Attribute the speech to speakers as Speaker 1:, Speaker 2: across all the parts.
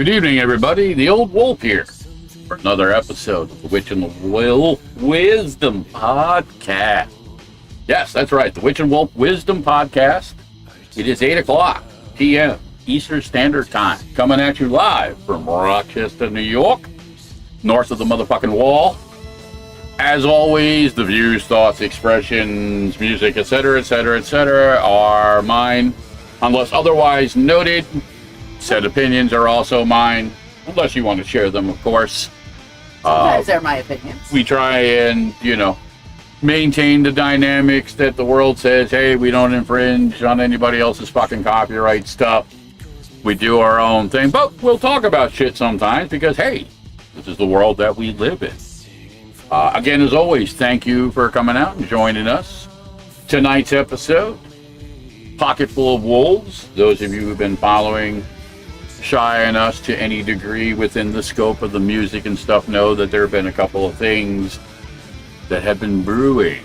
Speaker 1: Good evening, everybody. The Old Wolf here for another episode of the Witch and the Wolf Wisdom Podcast. Yes, that's right, the Witch and Wolf Wisdom Podcast. It is 8 o'clock p.m. Eastern Standard Time, coming at you live from Rochester, New York, north of the motherfucking wall. As always, the views, thoughts, expressions, music, etc., are mine, unless otherwise noted. Said opinions are also mine, unless you want to share them, of course.
Speaker 2: Sometimes they're my opinions.
Speaker 1: We try and, maintain the dynamics that the world says, hey, we don't infringe on anybody else's fucking copyright stuff. We do our own thing, but we'll talk about shit sometimes because, hey, this is the world that we live in. Again, as always, thank you for coming out and joining us. Tonight's episode, Pocketful of Wolves. Those of you who've been following Shiya and us to any degree within the scope of the music and stuff know that there have been a couple of things that have been brewing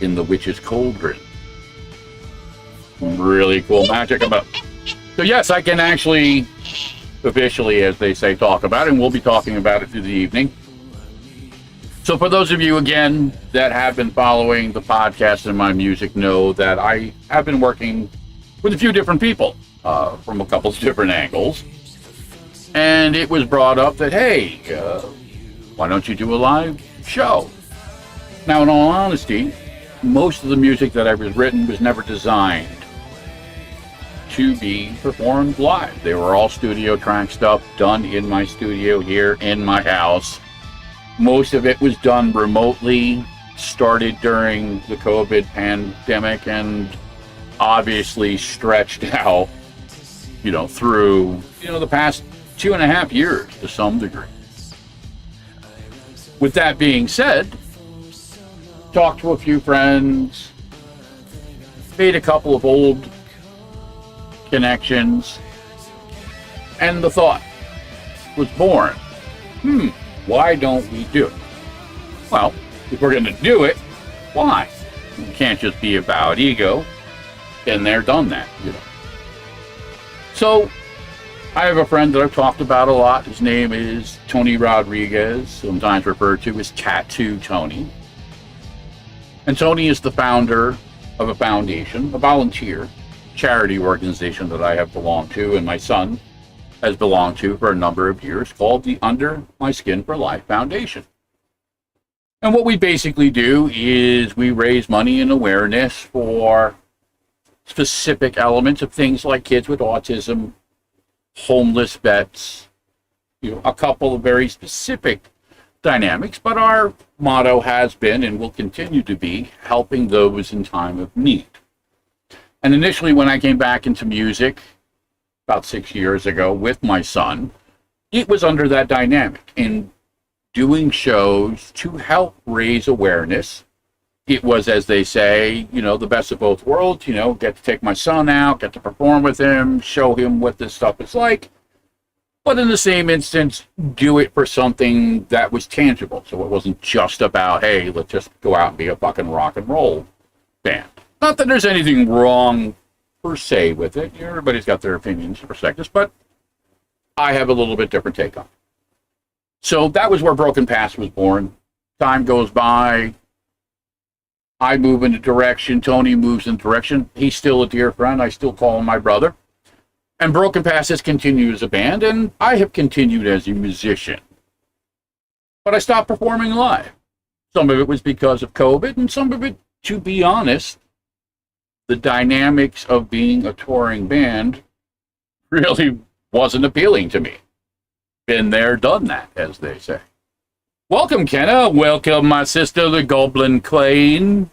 Speaker 1: in the witch's cauldron. Really cool magic about. So yes, I can actually officially, as they say, talk about it, and we'll be talking about it through the evening. So for those of you, again, that have been following the podcast and my music know that I have been working with a few different people from a couple of different angles. And it was brought up that, hey, why don't you do a live show? Now, in all honesty, most of the music that I was written was never designed to be performed live. They were all studio track stuff done in my studio here in my house. Most of it was done remotely, started during the COVID pandemic, and obviously stretched out, through, the past 2.5 years to some degree. With that being said, talked to a few friends, made a couple of old connections, and the thought was born, why don't we do it? Well, if we're going to do it, why? It can't just be about ego. Been there, done that, So, I have a friend that I've talked about a lot. His name is Tony Rodriguez, sometimes referred to as Tattoo Tony. And Tony is the founder of a foundation, a volunteer charity organization that I have belonged to, and my son has belonged to for a number of years, called the Under My Skin for Life Foundation. And what we basically do is we raise money and awareness for specific elements of things like kids with autism, homeless vets, a couple of very specific dynamics, but our motto has been and will continue to be helping those in time of need. And initially when I came back into music about 6 years ago with my son, it was under that dynamic in doing shows to help raise awareness. It was, as they say, the best of both worlds, get to take my son out, get to perform with him, show him what this stuff is like. But in the same instance, do it for something that was tangible. So it wasn't just about, hey, let's just go out and be a fucking rock and roll band. Not that there's anything wrong per se with it. Everybody's got their opinions and perspectives, but I have a little bit different take on it. So that was where Broken Past was born. Time goes by. I move in a direction, Tony moves in a direction. He's still a dear friend. I still call him my brother. And Broken Past has continued as a band, and I have continued as a musician. But I stopped performing live. Some of it was because of COVID, and some of it, to be honest, the dynamics of being a touring band really wasn't appealing to me. Been there, done that, as they say. Welcome, Kenna. Welcome, my sister, the Goblin Queen.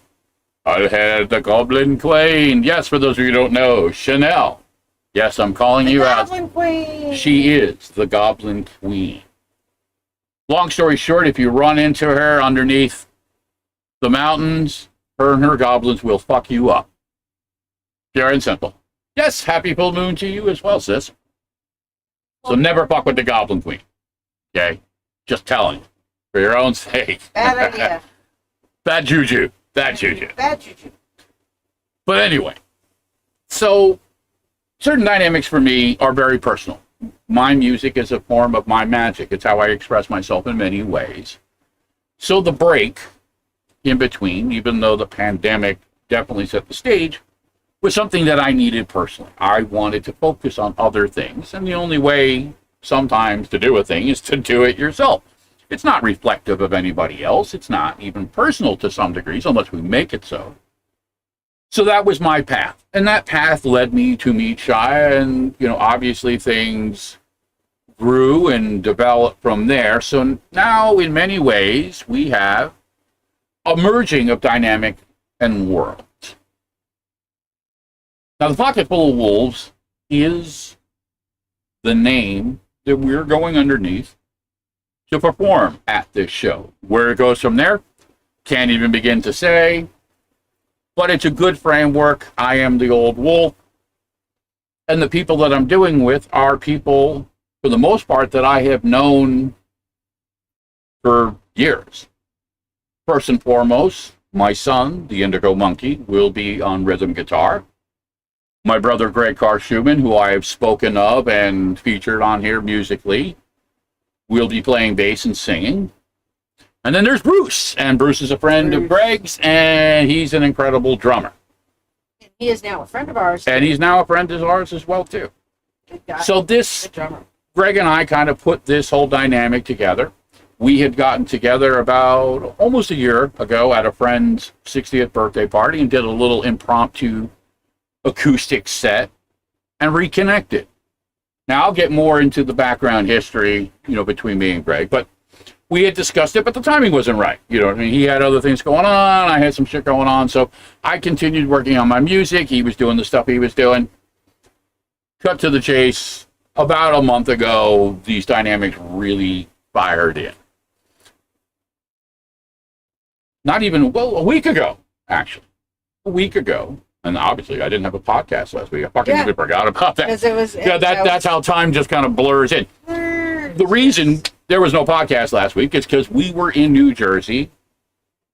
Speaker 1: I had the Goblin Queen. Yes, for those of you who don't know, Chanel. Yes, I'm calling you out.
Speaker 2: Goblin Queen.
Speaker 1: She is the Goblin Queen. Long story short, if you run into her underneath the mountains, her and her goblins will fuck you up. Pure and simple. Yes, happy full moon to you as well, sis. So never fuck with the Goblin Queen. Okay? Just telling you. For your own sake.
Speaker 2: Bad idea.
Speaker 1: Bad juju. Bad juju.
Speaker 2: Bad juju.
Speaker 1: But anyway, so certain dynamics for me are very personal. my music is a form of my magic. It's how I express myself in many ways. So the break in between, even though the pandemic definitely set the stage, was something that I needed personally. I wanted to focus on other things, and the only way sometimes to do a thing is to do it yourself. It's not reflective of anybody else. It's not even personal to some degrees, unless we make it so. So that was my path, and that path led me to meet Shiya, and obviously things grew and developed from there. So now, in many ways, we have a merging of dynamic and worlds. Now, the Pocketful of Wolves is the name that we're going underneath to perform at this show. Where it goes from there, can't even begin to say, but it's a good framework. I am the old wolf, and the people that I'm doing with are people, for the most part, that I have known for years. First and foremost, my son, the Indigo Monkey, will be on rhythm guitar. My brother, Greg Carr-Schumann, who I have spoken of and featured on here musically, will be playing bass and singing. And then there's Bruce, and Bruce is a friend of Greg's, and he's an incredible drummer.
Speaker 2: And he is now a friend of ours.
Speaker 1: And he's now a friend of ours as well, too.
Speaker 2: Good guy.
Speaker 1: So this,
Speaker 2: Good drummer.
Speaker 1: Greg and I kind of put this whole dynamic together. We had gotten together about almost a year ago at a friend's 60th birthday party and did a little impromptu acoustic set and reconnected. Now, I'll get more into the background history, between me and Greg, but we had discussed it, but the timing wasn't right. He had other things going on, I had some shit going on, so I continued working on my music. He was doing the stuff he was doing. Cut to the chase, about a month ago, these dynamics really fired in. Not even, a week ago, actually. A week ago. And obviously, I didn't have a podcast last week. I fucking forgot about that.
Speaker 2: Because it was...
Speaker 1: That's how time just kind of blurs in. The reason there was no podcast last week is because we were in New Jersey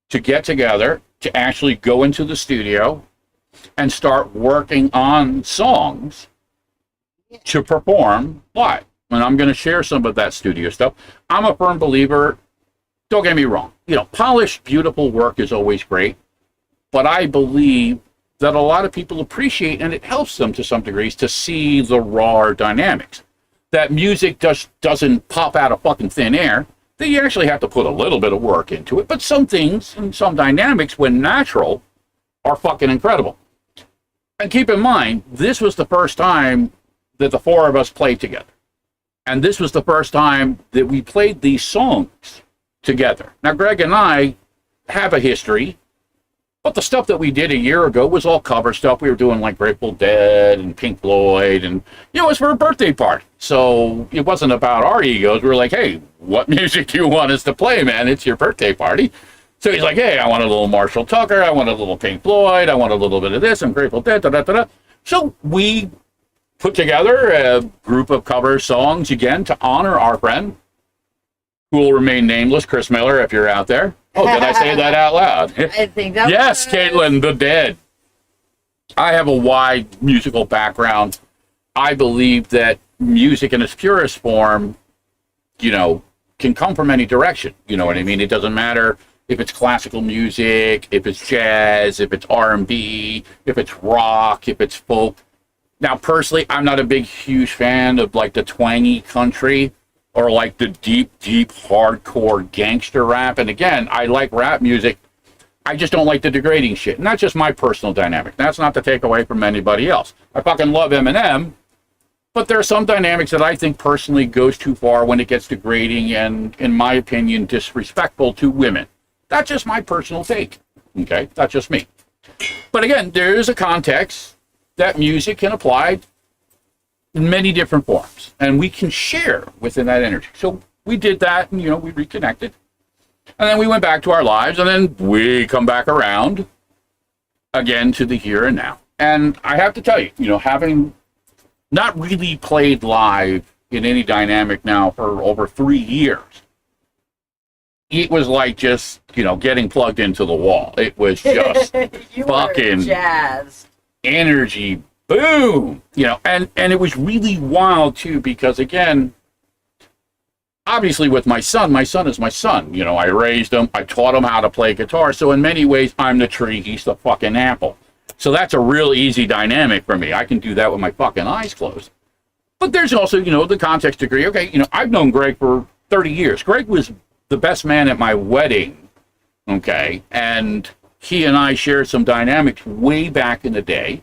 Speaker 1: to get together, to actually go into the studio and start working on songs to perform live. And I'm going to share some of that studio stuff. I'm a firm believer, don't get me wrong, polished, beautiful work is always great. But I believe that a lot of people appreciate, and it helps them to some degrees, to see the raw dynamics. That music just doesn't pop out of fucking thin air. That you actually have to put a little bit of work into it. But some things and some dynamics, when natural, are fucking incredible. And keep in mind, this was the first time that the four of us played together. And this was the first time that we played these songs together. Now, Greg and I have a history, but the stuff that we did a year ago was all cover stuff. We were doing like Grateful Dead and Pink Floyd, and it was for a birthday party. So it wasn't about our egos. We were like, hey, what music do you want us to play, man? It's your birthday party. So he's like, hey, I want a little Marshall Tucker. I want a little Pink Floyd. I want a little bit of this and Grateful Dead, da-da-da-da. So we put together a group of cover songs, again, to honor our friend, who will remain nameless, Chris Miller, if you're out there. Oh, did I say that out loud?
Speaker 2: I think that
Speaker 1: yes,
Speaker 2: was...
Speaker 1: Caitlin, the Dead. I have a wide musical background. I believe that music in its purest form, can come from any direction. You know what I mean? It doesn't matter if it's classical music, if it's jazz, if it's R&B, if it's rock, if it's folk. Now, personally, I'm not a big, huge fan of like the twangy country or like the deep, deep, hardcore gangster rap. And again, I like rap music. I just don't like the degrading shit. And that's just my personal dynamic. That's not to take away from anybody else. I fucking love Eminem, but there are some dynamics that I think personally goes too far when it gets degrading and, in my opinion, disrespectful to women. That's just my personal take. Okay? That's just me. But again, there is a context that music can apply in many different forms, and we can share within that energy. So we did that, and we reconnected, and then we went back to our lives, and then we come back around again to the here and now. And I have to tell you, having not really played live in any dynamic now for over 3 years, it was like just getting plugged into the wall. It was just
Speaker 2: you
Speaker 1: fucking
Speaker 2: jazz
Speaker 1: energy boom, and it was really wild too, because again, obviously with my son is my son. I raised him, I taught him how to play guitar. So in many ways, I'm the tree, he's the fucking apple. So that's a real easy dynamic for me. I can do that with my fucking eyes closed. But there's also, the context degree. Okay, I've known Greg for 30 years. Greg was the best man at my wedding, okay? And he and I shared some dynamics way back in the day.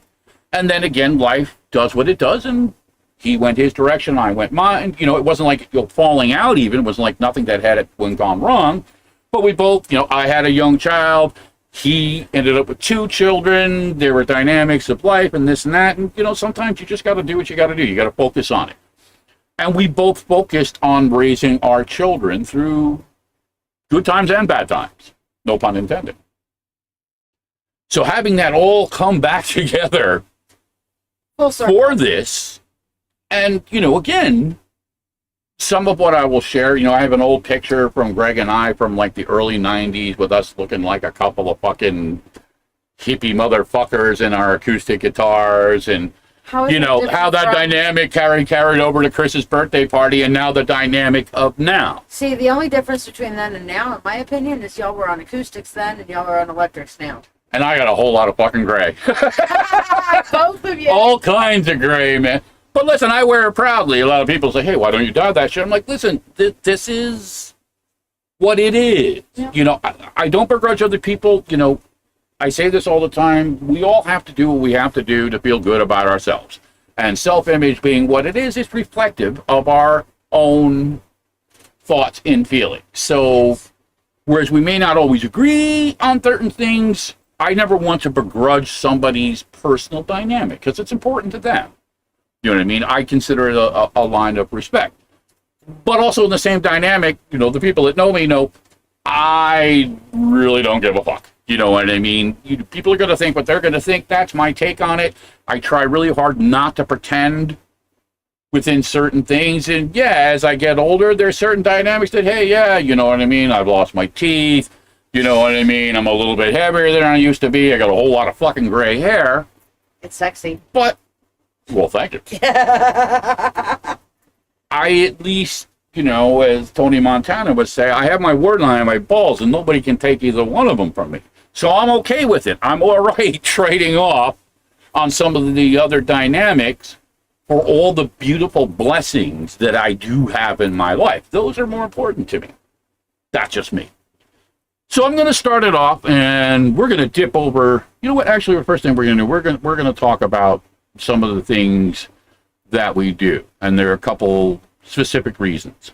Speaker 1: And then again, life does what it does, and he went his direction, I went mine. It wasn't like falling out even. It wasn't like nothing that had gone wrong. But we both, I had a young child. He ended up with 2 children. There were dynamics of life and this and that. And, sometimes you just got to do what you got to do. You got to focus on it. And we both focused on raising our children through good times and bad times. No pun intended. So having that all come back together for this, and, again, some of what I will share, I have an old picture from Greg and I from like the early 90s with us looking like a couple of fucking hippie motherfuckers in our acoustic guitars, and how that dynamic carried over to Chris's birthday party, and now the dynamic of now.
Speaker 2: See, the only difference between then and now, in my opinion, is y'all were on acoustics then and y'all are on electrics now.
Speaker 1: And I got a whole lot of fucking gray.
Speaker 2: Both of you.
Speaker 1: All kinds of gray, man. But listen, I wear it proudly. A lot of people say, hey, why don't you dye that shit? I'm like, listen, this is what it is. Yeah. I don't begrudge other people. I say this all the time. We all have to do what we have to do to feel good about ourselves. And self-image being what it is reflective of our own thoughts and feelings. So, whereas we may not always agree on certain things, I never want to begrudge somebody's personal dynamic because it's important to them. You know what I mean? I consider it a line of respect. But also in the same dynamic, the people that know me know I really don't give a fuck. You know what I mean? People are going to think what they're going to think. That's my take on it. I try really hard not to pretend within certain things. And yeah, as I get older, there's certain dynamics that, hey, yeah, you know what I mean? I've lost my teeth. You know what I mean? I'm a little bit heavier than I used to be. I got a whole lot of fucking gray hair.
Speaker 2: It's sexy.
Speaker 1: But, well, thank you. I at least, as Tony Montana would say, I have my word line on my balls and nobody can take either one of them from me. So I'm okay with it. I'm all right trading off on some of the other dynamics for all the beautiful blessings that I do have in my life. Those are more important to me. That's just me. So I'm going to start it off, and we're going to dip over. You know what? Actually, the first thing we're going to do, we're going to talk about some of the things that we do, and there are a couple specific reasons.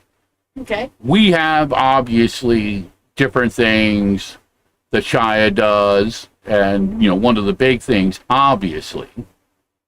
Speaker 2: Okay.
Speaker 1: We have obviously different things that Shiya does, and one of the big things, obviously,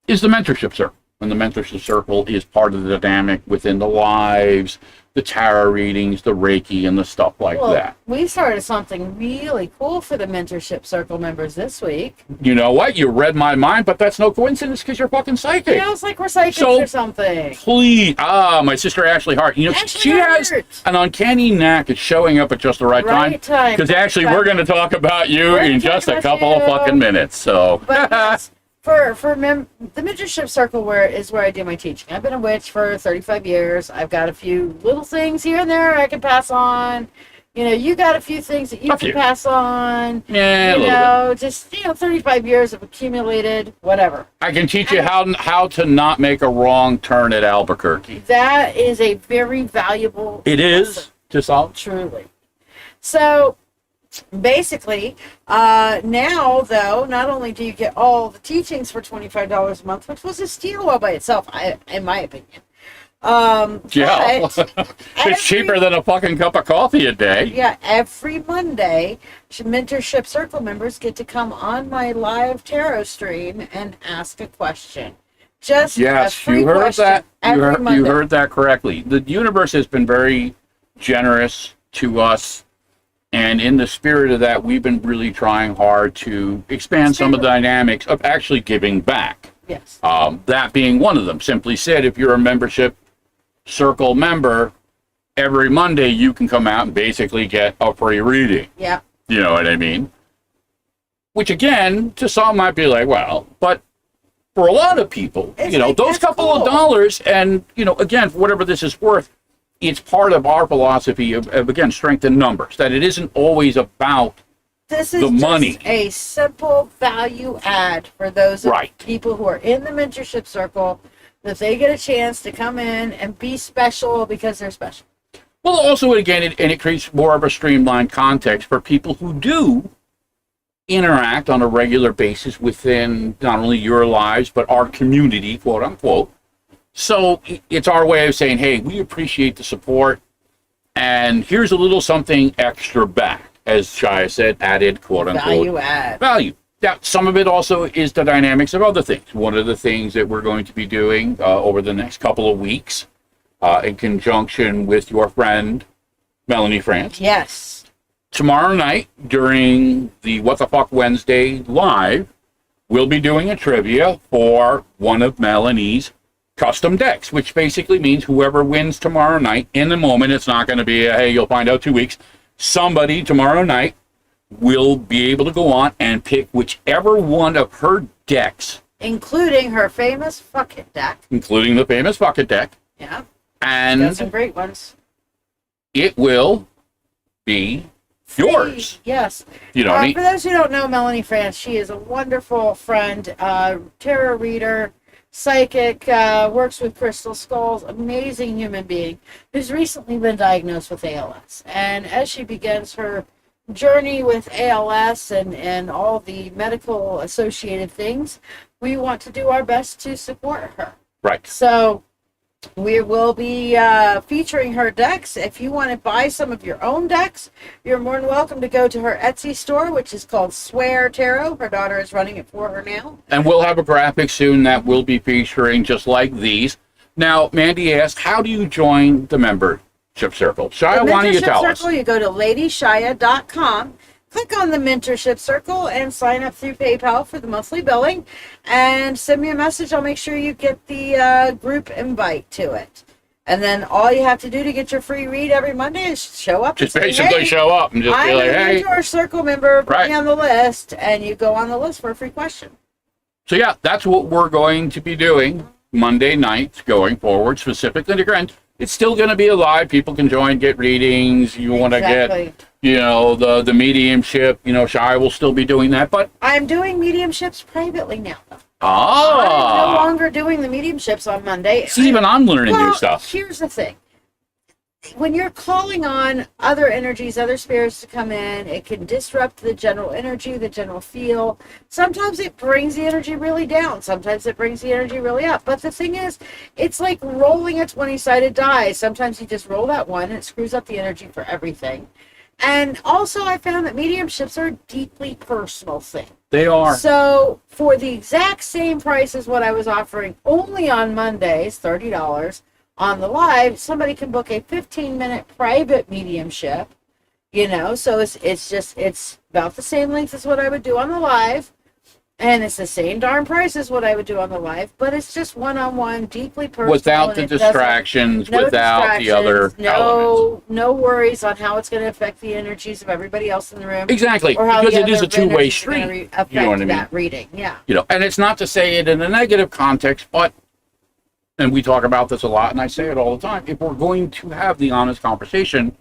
Speaker 1: is the mentorship circle. And the mentorship circle is part of the dynamic within the lives, the tarot readings, the Reiki, and the stuff like that.
Speaker 2: We started something really cool for the mentorship circle members this week.
Speaker 1: You know what? You read my mind, but that's no coincidence because you're fucking psychic.
Speaker 2: Yeah, it's like we're psychics or something.
Speaker 1: Please. My sister Ashley Hart. She has an uncanny knack at showing up at just the right time. Because actually, we're going to talk about you in just a couple of fucking minutes. So.
Speaker 2: But For the mentorship circle is where I do my teaching. I've been a witch for 35 years. I've got a few little things here and there I can pass on. You got a few things that you can pass on.
Speaker 1: Yeah,
Speaker 2: just 35 years of accumulated whatever.
Speaker 1: I can teach you how to not make a wrong turn at Albuquerque.
Speaker 2: That is a very valuable.
Speaker 1: It is to solve.
Speaker 2: Truly. So. Basically, now, though, not only do you get all the teachings for $25 a month, which was a steal all by itself, in my opinion.
Speaker 1: Yeah, it's cheaper than a fucking cup of coffee a day.
Speaker 2: Yeah, every Monday, Mentorship Circle members get to come on my live tarot stream and ask a question. Just
Speaker 1: yes,
Speaker 2: a free
Speaker 1: you heard
Speaker 2: question
Speaker 1: that. You heard that correctly. The universe has been very generous to us. And in the spirit of that, we've been really trying hard to expand some of the dynamics of actually giving back.
Speaker 2: Yes.
Speaker 1: That being one of them. Simply said, if you're a membership circle member, every Monday you can come out and basically get a free reading.
Speaker 2: Yeah.
Speaker 1: You know what I mean? Which again, to some might be like, well, but for a lot of people,
Speaker 2: It's
Speaker 1: you know,
Speaker 2: like,
Speaker 1: those
Speaker 2: that's
Speaker 1: couple
Speaker 2: cool.
Speaker 1: of dollars, and, you know, again, for whatever this is worth, it's part of our philosophy of again, strength in numbers, that it isn't always about
Speaker 2: This is
Speaker 1: the
Speaker 2: just
Speaker 1: money.
Speaker 2: a simple value add for those
Speaker 1: Right.
Speaker 2: people who are in the mentorship circle, that they get a chance to come in and be special because they're special.
Speaker 1: Well, also, again, it creates more of a streamlined context for people who do interact on a regular basis within not only your lives, but our community, quote unquote. So it's our way of saying, hey, we appreciate the support, and here's a little something extra back, as Shiya said, added, quote unquote,
Speaker 2: Value add.
Speaker 1: value. Now, some of it also is the dynamics of other things. One of the things that we're going to be doing over the next couple of weeks, in conjunction with your friend, Melanie France.
Speaker 2: Yes.
Speaker 1: Tomorrow night, during the What the Fuck Wednesday live, we'll be doing a trivia for one of Melanie's custom decks, which basically means whoever wins tomorrow night, in the moment, it's not going to be a, hey, you'll find out 2 weeks. Somebody tomorrow night will be able to go on and pick whichever one of her decks,
Speaker 2: Including her famous Fuck It deck.
Speaker 1: including the famous bucket deck,
Speaker 2: Yeah.
Speaker 1: and
Speaker 2: Got some great ones.
Speaker 1: it will be yours.
Speaker 2: Yes.
Speaker 1: You know what I mean?
Speaker 2: For those who don't know Melanie France, she is a wonderful friend, tarot reader, psychic, works with crystal skulls, amazing human being who's recently been diagnosed with ALS. And as she begins her journey with ALS and all the medical associated things, we want to do our best to support her.
Speaker 1: Right.
Speaker 2: So we will be featuring her decks. If you want to buy some of your own decks, you're more than welcome to go to her Etsy store, which is called Swear Tarot. Her daughter is running it for her now.
Speaker 1: And we'll have a graphic soon that will be featuring just like these. Now, Mandy asked, how do you join the membership circle? Shiya, why don't you tell us?
Speaker 2: You go to ladyshia.com, click on the mentorship circle, and sign up through PayPal for the monthly billing, and send me a message. I'll make sure you get the group invite to it. And then all you have to do to get your free read every Monday is show up.
Speaker 1: Just
Speaker 2: and say,
Speaker 1: basically
Speaker 2: hey,
Speaker 1: show up and just be
Speaker 2: I'm
Speaker 1: like,
Speaker 2: a
Speaker 1: hey.
Speaker 2: mentor circle member, put
Speaker 1: Right.
Speaker 2: me on the list, and you go on the list for a free question.
Speaker 1: So yeah, that's what we're going to be doing Monday nights going forward, specifically to Grand. It's still going to be alive. People can join, get readings. You want to
Speaker 2: Exactly.
Speaker 1: get, you know, the mediumship. You know, Shiya will still be doing that. But
Speaker 2: I'm doing mediumships privately now. I'm no longer doing the mediumships on Monday.
Speaker 1: see, even I'm learning new
Speaker 2: Well,
Speaker 1: stuff.
Speaker 2: here's the thing. When you're calling on other energies, other spirits to come in, it can disrupt the general energy, the general feel. Sometimes it brings the energy really down. Sometimes it brings the energy really up. But the thing is, it's like rolling a 20-sided die. Sometimes you just roll that one and it screws up the energy for everything. And also I found that mediumships are a deeply personal thing.
Speaker 1: They are.
Speaker 2: So for the exact same price as what I was offering only on Mondays, $30, on the live, somebody can book a 15-minute private mediumship, you know, so it's about the same length as what I would do on the live, and it's the same darn price as what I would do on the live, but it's just one-on-one, deeply personal.
Speaker 1: Without the distractions, without the other elements.
Speaker 2: No worries on how it's going to affect the energies of everybody else in the room.
Speaker 1: Exactly,
Speaker 2: Or how
Speaker 1: because
Speaker 2: the
Speaker 1: it is
Speaker 2: other
Speaker 1: a two-way
Speaker 2: energies are gonna
Speaker 1: street.
Speaker 2: affect
Speaker 1: You know what I mean?
Speaker 2: that reading, yeah.
Speaker 1: You know, and it's not to say it in a negative context, but, and we talk about this a lot, and I say it all the time, if we're going to have the honest conversation,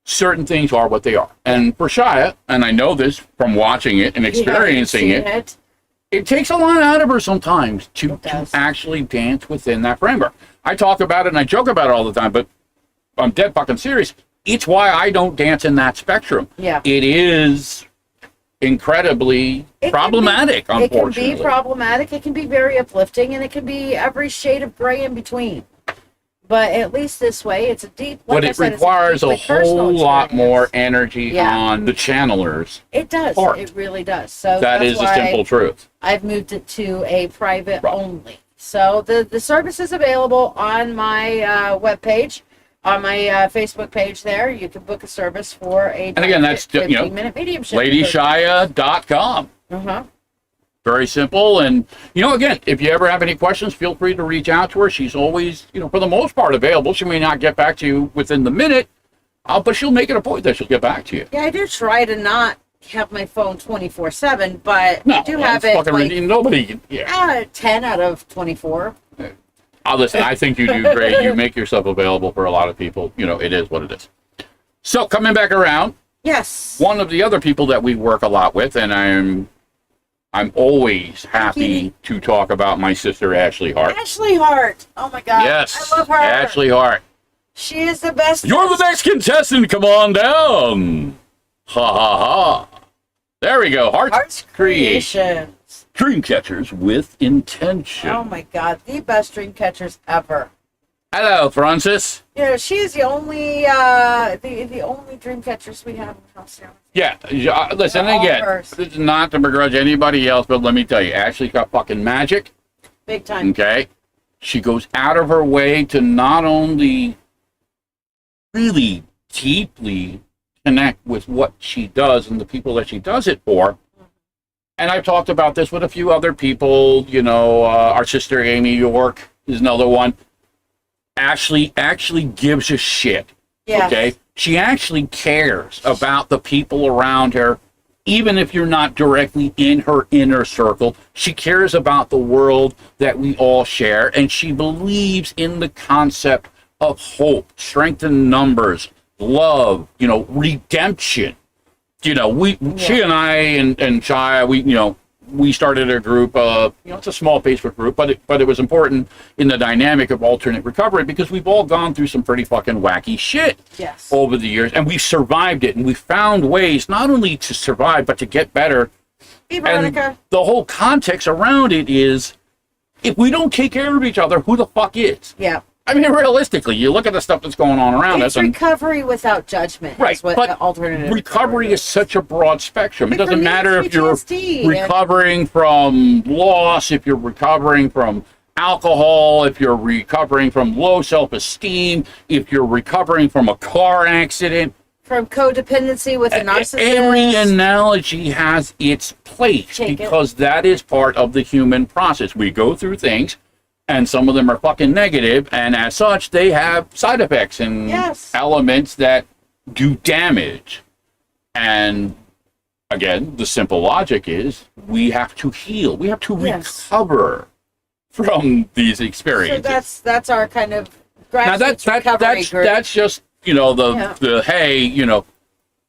Speaker 1: certain things are what they are. And for Shiya, and I know this from watching it and experiencing it takes a lot out of her sometimes to actually dance within that framework. I talk about it and I joke about it all the time, but I'm dead fucking serious. It's why I don't dance in that spectrum.
Speaker 2: Yeah.
Speaker 1: It is incredibly problematic, unfortunately.
Speaker 2: It can be problematic, it can be very uplifting, and it can be every shade of gray in between. But at least this way, it's a deep, like
Speaker 1: But
Speaker 2: I
Speaker 1: it
Speaker 2: said, it's
Speaker 1: requires a
Speaker 2: deeply personal
Speaker 1: whole lot
Speaker 2: experience.
Speaker 1: more energy on the channelers.
Speaker 2: It does.
Speaker 1: part.
Speaker 2: It really does. So
Speaker 1: That
Speaker 2: that's
Speaker 1: is the
Speaker 2: why
Speaker 1: simple truth.
Speaker 2: I've moved it to a private only. So the service is available on my webpage, on my Facebook page there. You can book a service for a
Speaker 1: And again, that's,
Speaker 2: 15-minute mediumship.
Speaker 1: LadyShiya.com.
Speaker 2: Uh-huh.
Speaker 1: Very simple. And, again, if you ever have any questions, feel free to reach out to her. She's always, for the most part, available. She may not get back to you within the minute, but she'll make it a point that she'll get back to you.
Speaker 2: Yeah, I do try to not have my phone 24/7, but
Speaker 1: No,
Speaker 2: I do have it like,
Speaker 1: nobody. Yeah.
Speaker 2: 10 out of 24.
Speaker 1: Listen, I think you do great. You make yourself available for a lot of people. You know, it is what it is. So coming back around,
Speaker 2: Yes.
Speaker 1: one of the other people that we work a lot with, and I'm always happy to talk about my sister Ashley Hart.
Speaker 2: Ashley Hart. Oh my God.
Speaker 1: Yes,
Speaker 2: I love her.
Speaker 1: Ashley Hart.
Speaker 2: She is the best.
Speaker 1: You're the next contestant. Come on down. Ha ha ha. There we go. Heart's Creation. Dream catchers with intention.
Speaker 2: Oh my God, the best dream catchers ever.
Speaker 1: Hello, Francis.
Speaker 2: You know, she is the only the only dream catchers we have in the house now.
Speaker 1: Yeah, listen,
Speaker 2: They're all
Speaker 1: again,
Speaker 2: hers.
Speaker 1: this is not to begrudge anybody else, but let me tell you, Ashley's got fucking magic,
Speaker 2: Big time.
Speaker 1: okay? She goes out of her way to not only really deeply connect with what she does and the people that she does it for, and I've talked about this with a few other people, you know, our sister Amy York is another one. Ashley actually gives a shit.
Speaker 2: Yes.
Speaker 1: Okay? She actually cares about the people around her, even if you're not directly in her inner circle. She cares about the world that we all share, and she believes in the concept of hope, strength in numbers, love, you know, redemption. You know, she and I and Shiya, we started a group. It's a small Facebook group, but it was important in the dynamic of alternate recovery because we've all gone through some pretty fucking wacky shit over the years, and we've survived it, and we found ways not only to survive but to get better.
Speaker 2: Hey, Veronica.
Speaker 1: And the whole context around it is, if we don't take care of each other, who the fuck is?
Speaker 2: Yeah.
Speaker 1: I mean, realistically, you look at the stuff that's going on around us.
Speaker 2: It's recovery without judgment.
Speaker 1: Right,
Speaker 2: Is what
Speaker 1: but
Speaker 2: alternative
Speaker 1: recovery is such a broad spectrum. It
Speaker 2: But for
Speaker 1: doesn't
Speaker 2: me,
Speaker 1: matter
Speaker 2: it's
Speaker 1: if you're
Speaker 2: PTSD
Speaker 1: recovering from loss, if you're recovering from alcohol, if you're recovering from low self-esteem, if you're recovering from a car accident.
Speaker 2: From codependency with a narcissist.
Speaker 1: Every analogy has its place because that is part of the human process. We go through things, and some of them are fucking negative, and as such, they have side effects and elements that do damage. And again, the simple logic is we have to heal. We have to recover from these experiences.
Speaker 2: So that's our kind of grassroots recovery group.
Speaker 1: That's just, you know, the hey, you know,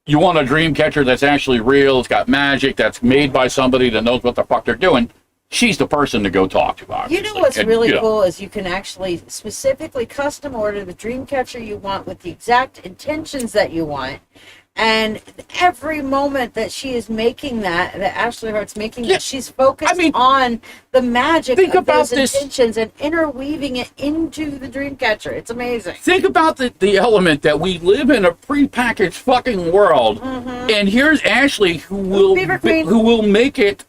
Speaker 1: you want a dream catcher that's actually real, it's got magic, that's made by somebody that knows what the fuck they're doing. She's the person to go talk to, obviously.
Speaker 2: You know what's really cool is you can actually specifically custom order the dream catcher you want with the exact intentions that you want. And every moment that she is making that Ashley Hart's making that, she's focused on the magic of those intentions and interweaving it into the dream catcher. It's amazing.
Speaker 1: Think about the element that we live in a prepackaged fucking world. And here's Ashley who will make it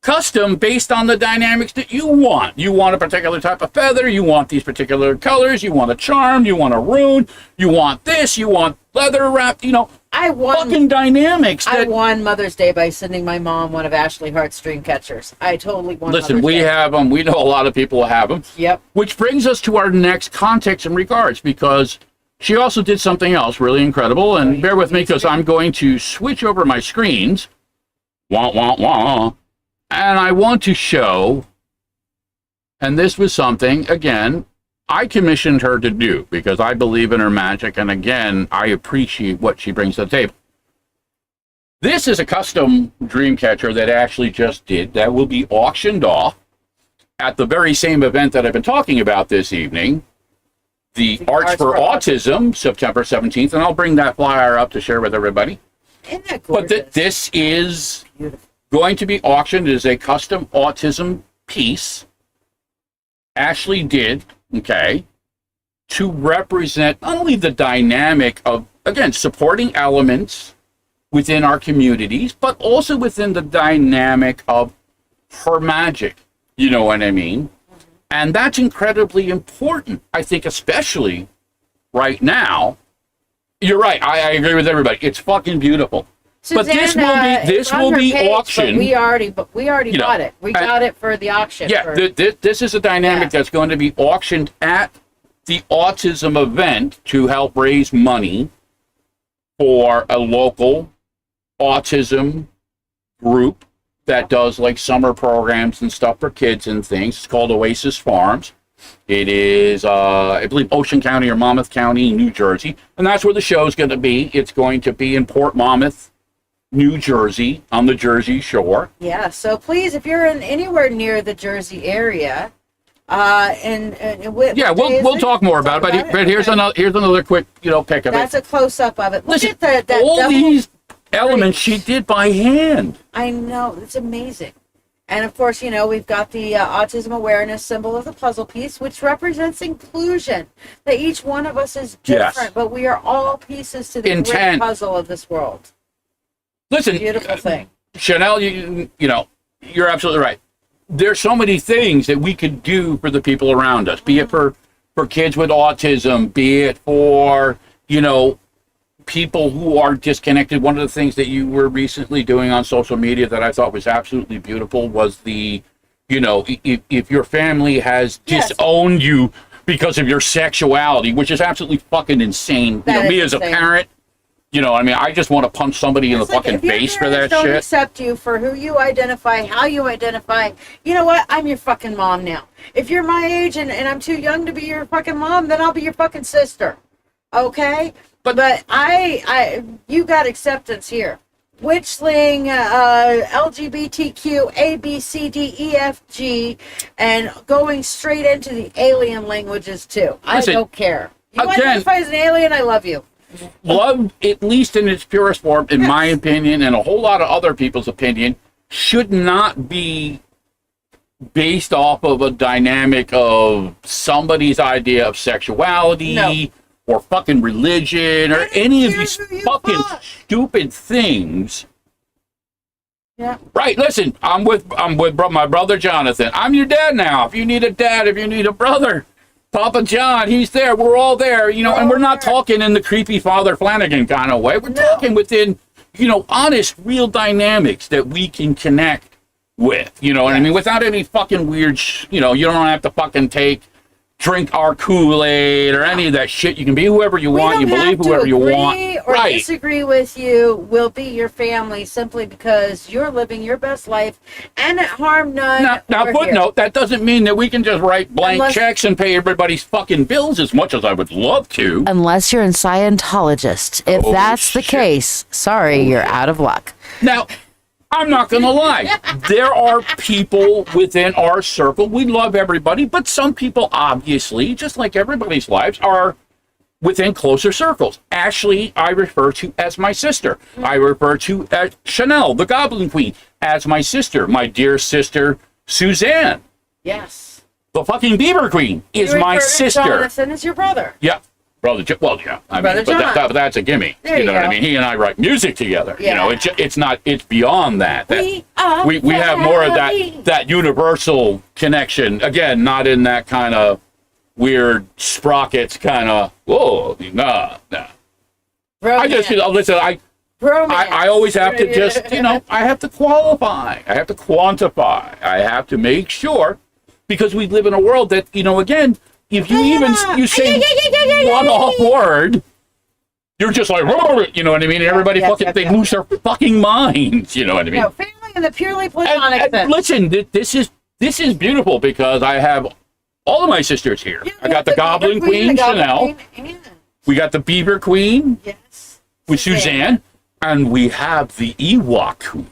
Speaker 1: custom based on the dynamics that you want. You want a particular type of feather, you want these particular colors, you want a charm, you want a rune, you want this, you want leather wrapped, you know, fucking dynamics.
Speaker 2: I won Mother's Day by sending my mom one of Ashley Hart's dream catchers. I totally won.
Speaker 1: Listen, we have them. We know a lot of people have them.
Speaker 2: Yep.
Speaker 1: Which brings us to our next context in regards, because she also did something else really incredible, and bear with me because I'm going to switch over my screens. Wah, wah, wah. And I want to show, and this was something, again, I commissioned her to do because I believe in her magic, and again, I appreciate what she brings to the table. This is a custom dream catcher that Ashley just did that will be auctioned off at the very same event that I've been talking about this evening, the Arts for Autism, September 17th, and I'll bring that flyer up to share with everybody.
Speaker 2: Isn't that gorgeous?
Speaker 1: But this is
Speaker 2: beautiful.
Speaker 1: Going to be auctioned as a custom autism piece. Ashley did, to represent not only the dynamic of, again, supporting elements within our communities, but also within the dynamic of her magic. You know what I mean? And that's incredibly important, I think, especially right now. You're right. I agree with everybody. It's fucking beautiful.
Speaker 2: Suzanne,
Speaker 1: but this will be auctioned.
Speaker 2: We already bought it. We got it for the auction.
Speaker 1: Yeah, this is a dynamic that's going to be auctioned at the autism event to help raise money for a local autism group that does like summer programs and stuff for kids and things. It's called Oasis Farms. It is, I believe, Ocean County or Monmouth County, New Jersey. And that's where the show is going to be. It's going to be in Port Monmouth, New Jersey, on the Jersey Shore.
Speaker 2: Yeah, so please, if you're in anywhere near the Jersey area,
Speaker 1: we'll talk more about it. But here's another quick, pick of
Speaker 2: That's
Speaker 1: it.
Speaker 2: a close up of it. Look
Speaker 1: Listen,
Speaker 2: at
Speaker 1: all these elements she did by hand.
Speaker 2: I know, it's amazing. And of course, we've got the autism awareness symbol of the puzzle piece, which represents inclusion. That each one of us is different, but we are all pieces to the great puzzle of this world.
Speaker 1: Listen,
Speaker 2: beautiful thing.
Speaker 1: Chanel, you're absolutely right. There's so many things that we could do for the people around us, be it for kids with autism, be it for, people who are disconnected. One of the things that you were recently doing on social media that I thought was absolutely beautiful was the, if your family has disowned you because of your sexuality, which is absolutely fucking insane. Me as a parent, I just want to punch somebody in the fucking face for that shit. Don't
Speaker 2: accept you for who you identify, how you identify. You know what? I'm your fucking mom now. If you're my age and I'm too young to be your fucking mom, then I'll be your fucking sister. Okay? But you got acceptance here. Witchling, LGBTQ, A, B, C, D, E, F, G, and going straight into the alien languages too. Listen, I don't care. You identify as an alien, I love you.
Speaker 1: Love, at least in its purest form, in my opinion, and a whole lot of other people's opinion, should not be based off of a dynamic of somebody's idea of sexuality or fucking religion or any of these fucking stupid things.
Speaker 2: Yeah.
Speaker 1: Right, listen, I'm with my brother Jonathan. I'm your dad now. If you need a dad, if you need a brother, Papa John, he's there. We're all there, and we're not talking in the creepy Father Flanagan kind of way. We're talking within, honest, real dynamics that we can connect with, what I mean? Without any fucking weird, you don't have to fucking drink our Kool-Aid or any of that shit. You can be whoever you want. You believe whoever you want.
Speaker 2: Or disagree with you. We'll be your family simply because you're living your best life and it harm none.
Speaker 1: Now footnote, that doesn't mean that we can just write blank checks and pay everybody's fucking bills as much as I would love to.
Speaker 2: Unless you're a Scientologist. If that's the case, sorry, you're out of luck.
Speaker 1: Now, I'm not going to lie. There are people within our circle. We love everybody, but some people, obviously, just like everybody's lives, are within closer circles. Ashley, I refer to as my sister. I refer to Chanel, the Goblin Queen, as my sister. My dear sister, Suzanne.
Speaker 2: Yes.
Speaker 1: The fucking Beaver Queen is my sister.
Speaker 2: Jonathan is your brother.
Speaker 1: Yeah. Brother, well, yeah. But that's a gimme.
Speaker 2: There you know
Speaker 1: what I mean? He and I write music together.
Speaker 2: Yeah.
Speaker 1: It's beyond that. We have more of that universal connection. Again, not in that kind of weird sprockets kind of, nah. I just, listen, I always have to just, I have to qualify. I have to quantify. I have to make sure, because we live in a world that, again, if you say one off word, you're just like, you know what I mean? Everybody they lose their fucking minds, you know what I mean?
Speaker 2: No, family in the purely platonic sense.
Speaker 1: Listen, this is beautiful because I have all of my sisters here. I got the Goblin Queen, Chanel. We got the Beaver Queen, with Suzanne, and we have the Ewok Queen,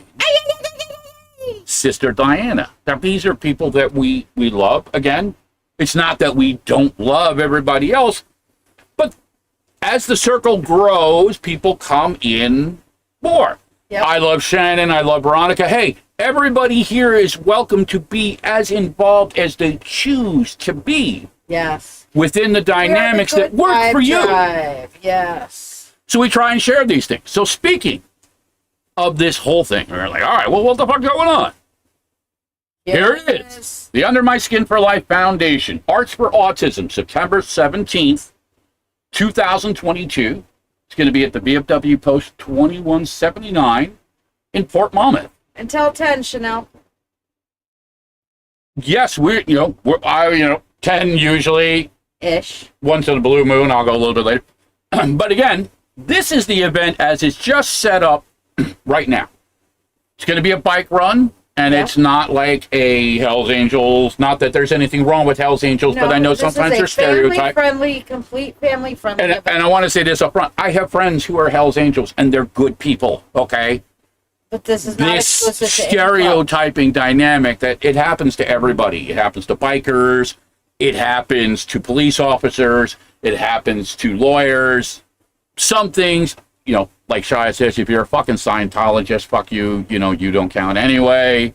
Speaker 1: Sister Diana. Now, these are people that we love. Again, it's not that we don't love everybody else, but as the circle grows, people come in more. Yep. I love Shannon. I love Veronica. Hey, everybody here is welcome to be as involved as they choose to be.
Speaker 2: Yes.
Speaker 1: Within the dynamics that work for you.
Speaker 2: Yes.
Speaker 1: So we try and share these things. So speaking of this whole thing, we're like, all right, well, what the fuck going on? Yes. Here it is. The Under My Skin for Life Foundation, Arts for Autism, September 17th, 2022. It's going to be at the VFW Post 2179 in Port Monmouth.
Speaker 2: Until 10, Chanel.
Speaker 1: Yes, we're 10 usually.
Speaker 2: Ish.
Speaker 1: Once in a blue moon, I'll go a little bit later. But again, this is the event as it's just set up right now. It's going to be a bike run, and it's not like a Hell's Angels. Not that there's anything wrong with Hell's Angels, but I know sometimes they're stereotyped.
Speaker 2: Family-friendly, complete family-friendly.
Speaker 1: And I want to say this up front. I have friends who are Hell's Angels, and they're good people, okay?
Speaker 2: But this is not
Speaker 1: this
Speaker 2: exclusive to
Speaker 1: stereotyping dynamic that it happens to everybody. It happens to bikers. It happens to police officers. It happens to lawyers. Some things, like Shiya says, if you're a fucking Scientologist, fuck you. You don't count anyway.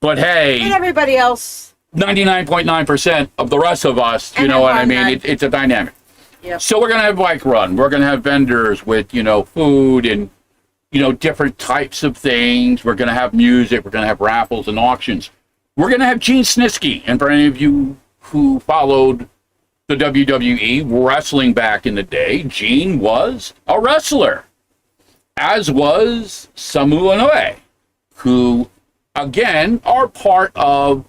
Speaker 1: But hey,
Speaker 2: and everybody else,
Speaker 1: 99.9% of the rest of us, you know what I mean? It's a dynamic.
Speaker 2: Yep.
Speaker 1: So we're going to have a bike run. We're going to have vendors with, food and, different types of things. We're going to have music. We're going to have raffles and auctions. We're going to have Gene Snitsky. And for any of you who followed the WWE wrestling back in the day, Gene was a wrestler, as was Samoa Inoue, who, again, are part of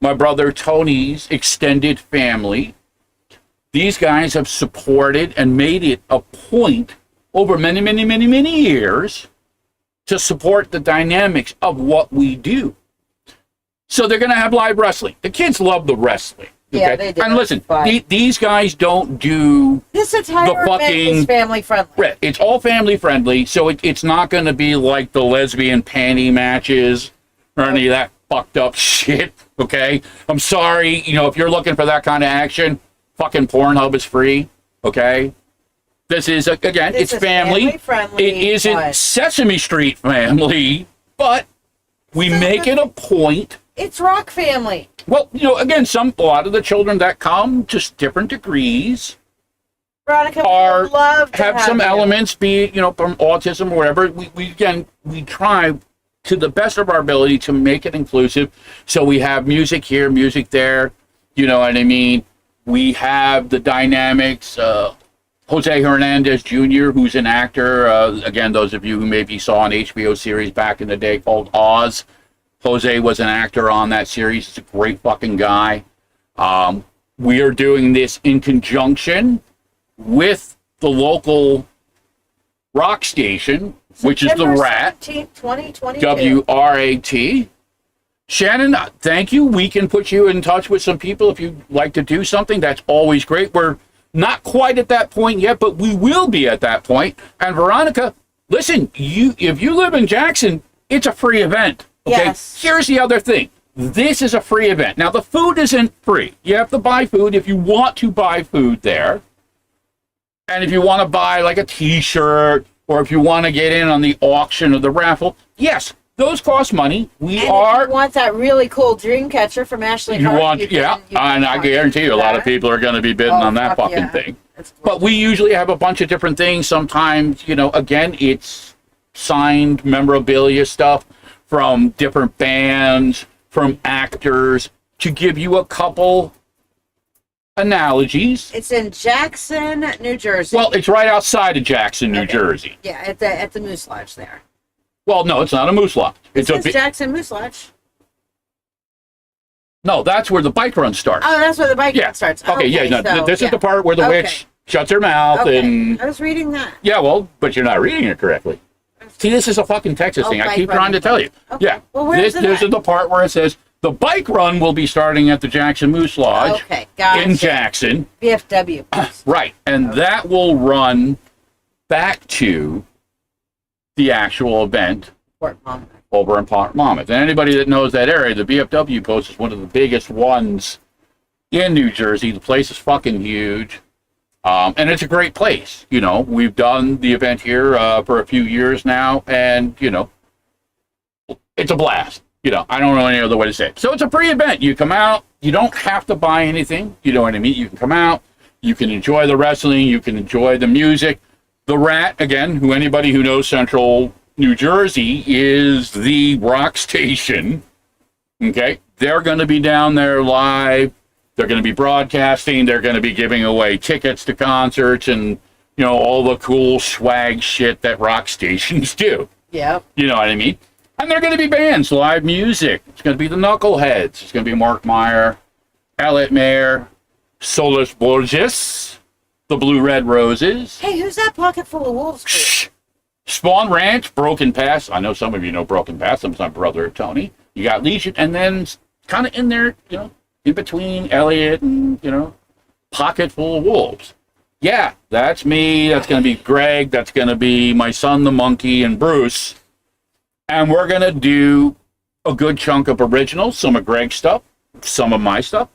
Speaker 1: my brother Tony's extended family. These guys have supported and made it a point over many, many, many, many years to support the dynamics of what we do. So they're going to have live wrestling. The kids love the wrestling. Okay?
Speaker 2: Yeah, they do.
Speaker 1: And listen, these guys don't do
Speaker 2: this entire event is family friendly.
Speaker 1: Right. It's all family friendly, so it's not going to be like the lesbian panty matches or any of that fucked up shit. Okay, I'm sorry. If you're looking for that kind of action, fucking Pornhub is free. Okay, this is again, it's family friendly. It isn't Sesame Street family, but we make it a point.
Speaker 2: It's rock family.
Speaker 1: Well, again, a lot of the children that come, just different degrees,
Speaker 2: Veronica,
Speaker 1: have some elements, be it, from autism or whatever. We try to the best of our ability to make it inclusive. So we have music here, music there. You know what I mean? We have the dynamics. Jose Hernandez Jr., who's an actor. Again, those of you who maybe saw an HBO series back in the day called Oz. Jose was an actor on that series. He's a great fucking guy. We are doing this in conjunction with the local rock station, which is the RAT. 2022. WRAT. Shannon, thank you. We can put you in touch with some people if you'd like to do something. That's always great. We're not quite at that point yet, but we will be at that point. And Veronica, listen, if you live in Jackson, it's a free event. Okay, yes. Here's the other thing. This is a free event. Now, the food isn't free. You have to buy food if you want to buy food there. And if you want to buy like a T-shirt or if you want to get in on the auction or the raffle, yes, those cost money. If you
Speaker 2: want that really cool dream catcher from Ashley Hart,
Speaker 1: and I guarantee you a lot of people are going to be bidding on that fucking thing. But we usually have a bunch of different things. Sometimes, again, it's signed memorabilia stuff from different bands, from actors, to give you a couple analogies.
Speaker 2: It's in Jackson, New Jersey.
Speaker 1: Well, it's right outside of Jackson, New Jersey.
Speaker 2: Yeah, at the Moose Lodge there.
Speaker 1: Well, no, it's not a Moose Lodge.
Speaker 2: It's Jackson Moose Lodge.
Speaker 1: No, that's where the bike run starts.
Speaker 2: Oh, that's where the bike run starts.
Speaker 1: This is the part where the witch shuts her mouth and...
Speaker 2: I was reading that.
Speaker 1: Yeah, well, but you're not reading it correctly. See, this is a fucking Texas thing. I keep trying to tell you.
Speaker 2: Okay.
Speaker 1: Yeah.
Speaker 2: Well,
Speaker 1: this is the part where it says the bike run will be starting at the Jackson Moose Lodge in Jackson.
Speaker 2: VFW.
Speaker 1: Right. And that will run back to the actual event over in Port Monmouth. And anybody that knows that area, the VFW post is one of the biggest ones in New Jersey. The place is fucking huge. And it's a great place. We've done the event here for a few years now, and, it's a blast. I don't know any other way to say it. So it's a free event. You come out. You don't have to buy anything. You know what I mean? You can come out. You can enjoy the wrestling. You can enjoy the music. The RAT, again, anybody who knows Central New Jersey, is the rock station. Okay? They're going to be down there live. They're going to be broadcasting. They're going to be giving away tickets to concerts and, all the cool swag shit that rock stations do.
Speaker 2: Yeah.
Speaker 1: You know what I mean? And they're going to be bands, live music. It's going to be the Knuckleheads. It's going to be Mark Meyer, Elliot Mayer, Solis Borges, the Blue Red Roses.
Speaker 2: Hey, who's that Pocketful of Wolves?
Speaker 1: Spawn Ranch, Broken Pass. I know some of you know Broken Pass. I'm my brother, Tony. You got Legion, and then kind of in there, in between Elliot and, Pocket Full of Wolves. Yeah, that's me. That's going to be Greg. That's going to be my son, the monkey, and Bruce. And we're going to do a good chunk of originals, some of Greg's stuff, some of my stuff.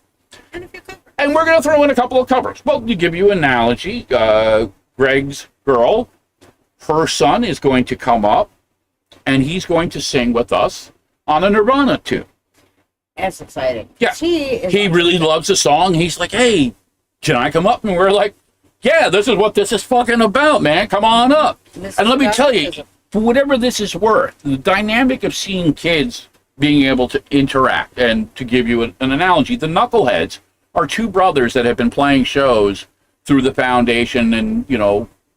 Speaker 2: And a few covers.
Speaker 1: And we're going to throw in a couple of covers. Well, to give you an analogy, Greg's girl, her son is going to come up, and he's going to sing with us on a Nirvana tune.
Speaker 2: That's exciting.
Speaker 1: Yeah.
Speaker 2: He
Speaker 1: really loves the song. He's like, hey, can I come up? And we're like, yeah, this is what this is fucking about, man. Come on up. And let me tell you, for whatever this is worth, the dynamic of seeing kids being able to interact, and to give you an analogy, the Knuckleheads are two brothers that have been playing shows through the foundation and,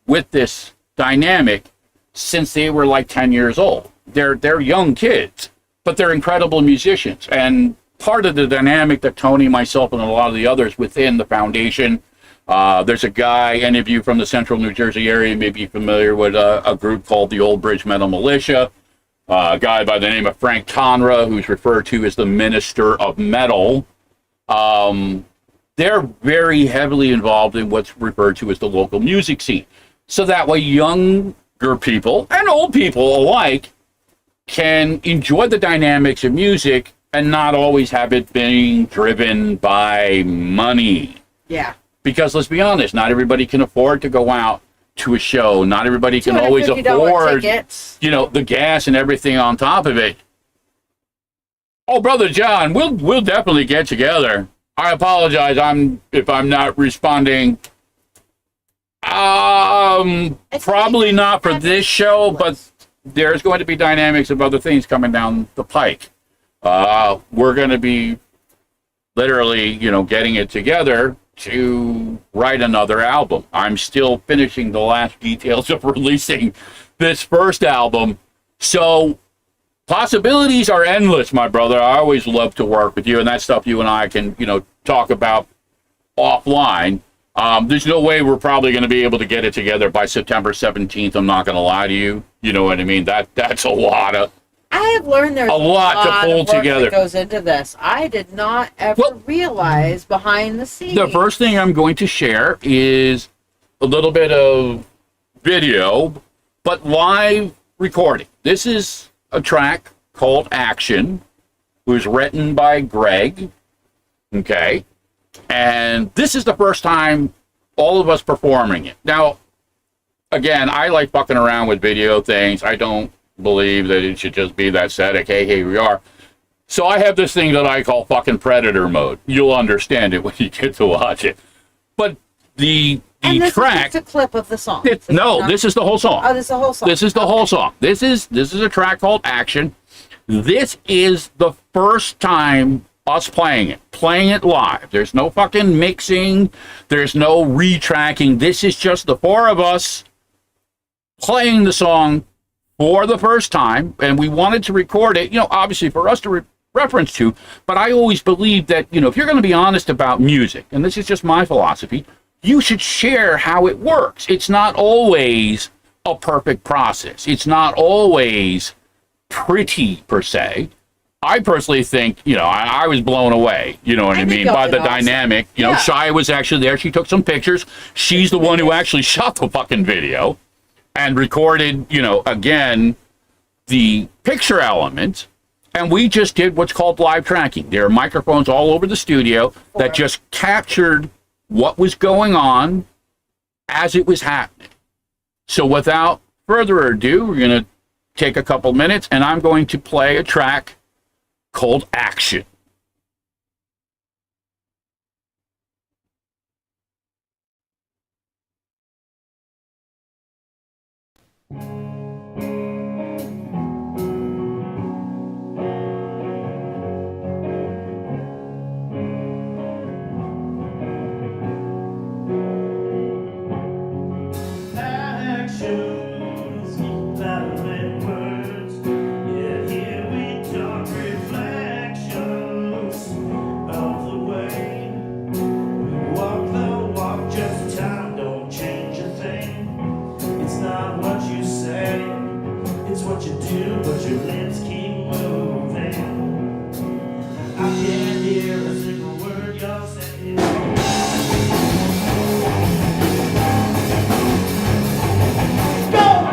Speaker 1: with this dynamic since they were like 10 years old. They're young kids, but they're incredible musicians. And part of the dynamic that Tony, myself, and a lot of the others within the foundation, there's a guy, any of you from the central New Jersey area may be familiar with a group called the Old Bridge Metal Militia, a guy by the name of Frank Tonra, who's referred to as the Minister of Metal. They're very heavily involved in what's referred to as the local music scene. So that way younger people and old people alike can enjoy the dynamics of music and not always have it being driven by money.
Speaker 2: Yeah.
Speaker 1: Because let's be honest, not everybody can afford to go out to a show. Not everybody can always afford,
Speaker 2: tickets.
Speaker 1: The gas and everything on top of it. Oh, Brother John, we'll definitely get together. I apologize if I'm not responding. Probably not for this show, but there's going to be dynamics of other things coming down the pike. We're going to be literally, getting it together to write another album. I'm still finishing the last details of releasing this first album. So possibilities are endless, my brother. I always love to work with you, and that stuff you and I can, talk about offline. There's no way we're probably going to be able to get it together by September 17th. I'm not going to lie to you. You know what I mean? That's a lot of...
Speaker 2: I have learned there's a lot
Speaker 1: to pull
Speaker 2: of work
Speaker 1: together
Speaker 2: that goes into this. I did not ever realize behind the scenes.
Speaker 1: The first thing I'm going to share is a little bit of video, but live recording. This is a track called Action, it was written by Greg, okay? And this is the first time all of us performing it. Now, again, I like fucking around with video things. I don't believe that it should just be that static, hey, here we are. So I have this thing that I call fucking Predator mode. You'll understand it when you get to watch it. But the track...
Speaker 2: is just a clip of the song.
Speaker 1: This is the whole song.
Speaker 2: Oh, this is the whole song.
Speaker 1: This is the whole song. This is a track called Action. This is the first time us playing it live. There's no fucking mixing. There's no retracking. This is just the four of us playing the song for the first time, and we wanted to record it, obviously for us to reference to, but I always believe that, if you're going to be honest about music, and this is just my philosophy, you should share how it works. It's not always a perfect process. It's not always pretty, per se. I personally think, I was blown away, what I mean, by the dynamic. Shiya was actually there. She took some pictures. She's the one who actually shot the fucking video and recorded, again, the picture element. And we just did what's called live tracking. There are microphones all over the studio that just captured what was going on as it was happening. So without further ado, we're going to take a couple minutes, and I'm going to play a track called Action.
Speaker 3: Say single word you're saying. Go!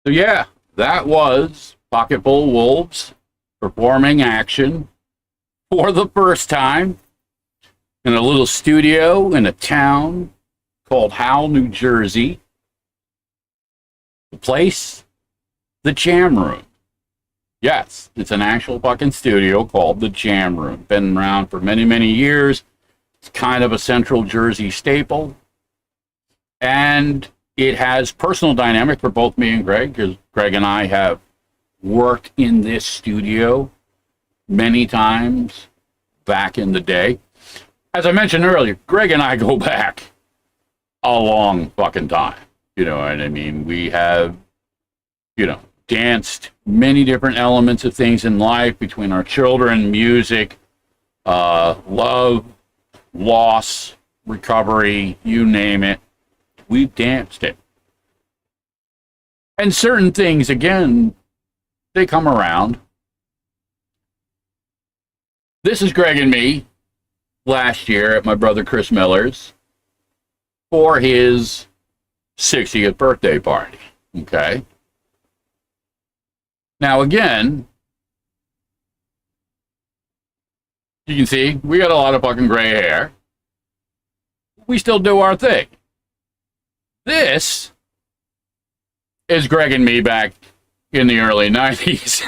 Speaker 1: So yeah, that was Pocketful of Wolves performing action for the first time in a little studio in a town called Howell, New Jersey. The place, the Jam Room. Yes, it's an actual fucking studio called the Jam Room. Been around for many, many years. It's kind of a Central Jersey staple. And it has personal dynamic for both me and Greg, because Greg and I have worked in this studio many times back in the day. As I mentioned earlier, Greg and I go back a long fucking time. You know what I mean? We have, danced many different elements of things in life between our children, music, love, loss, recovery, you name it. We've danced it. And certain things, again, they come around. This is Greg and me last year at my brother Chris Miller's for his 60th birthday party. Okay. Now, again, you can see we got a lot of fucking gray hair. we still do our thing. This is Greg and me back in the early 90s.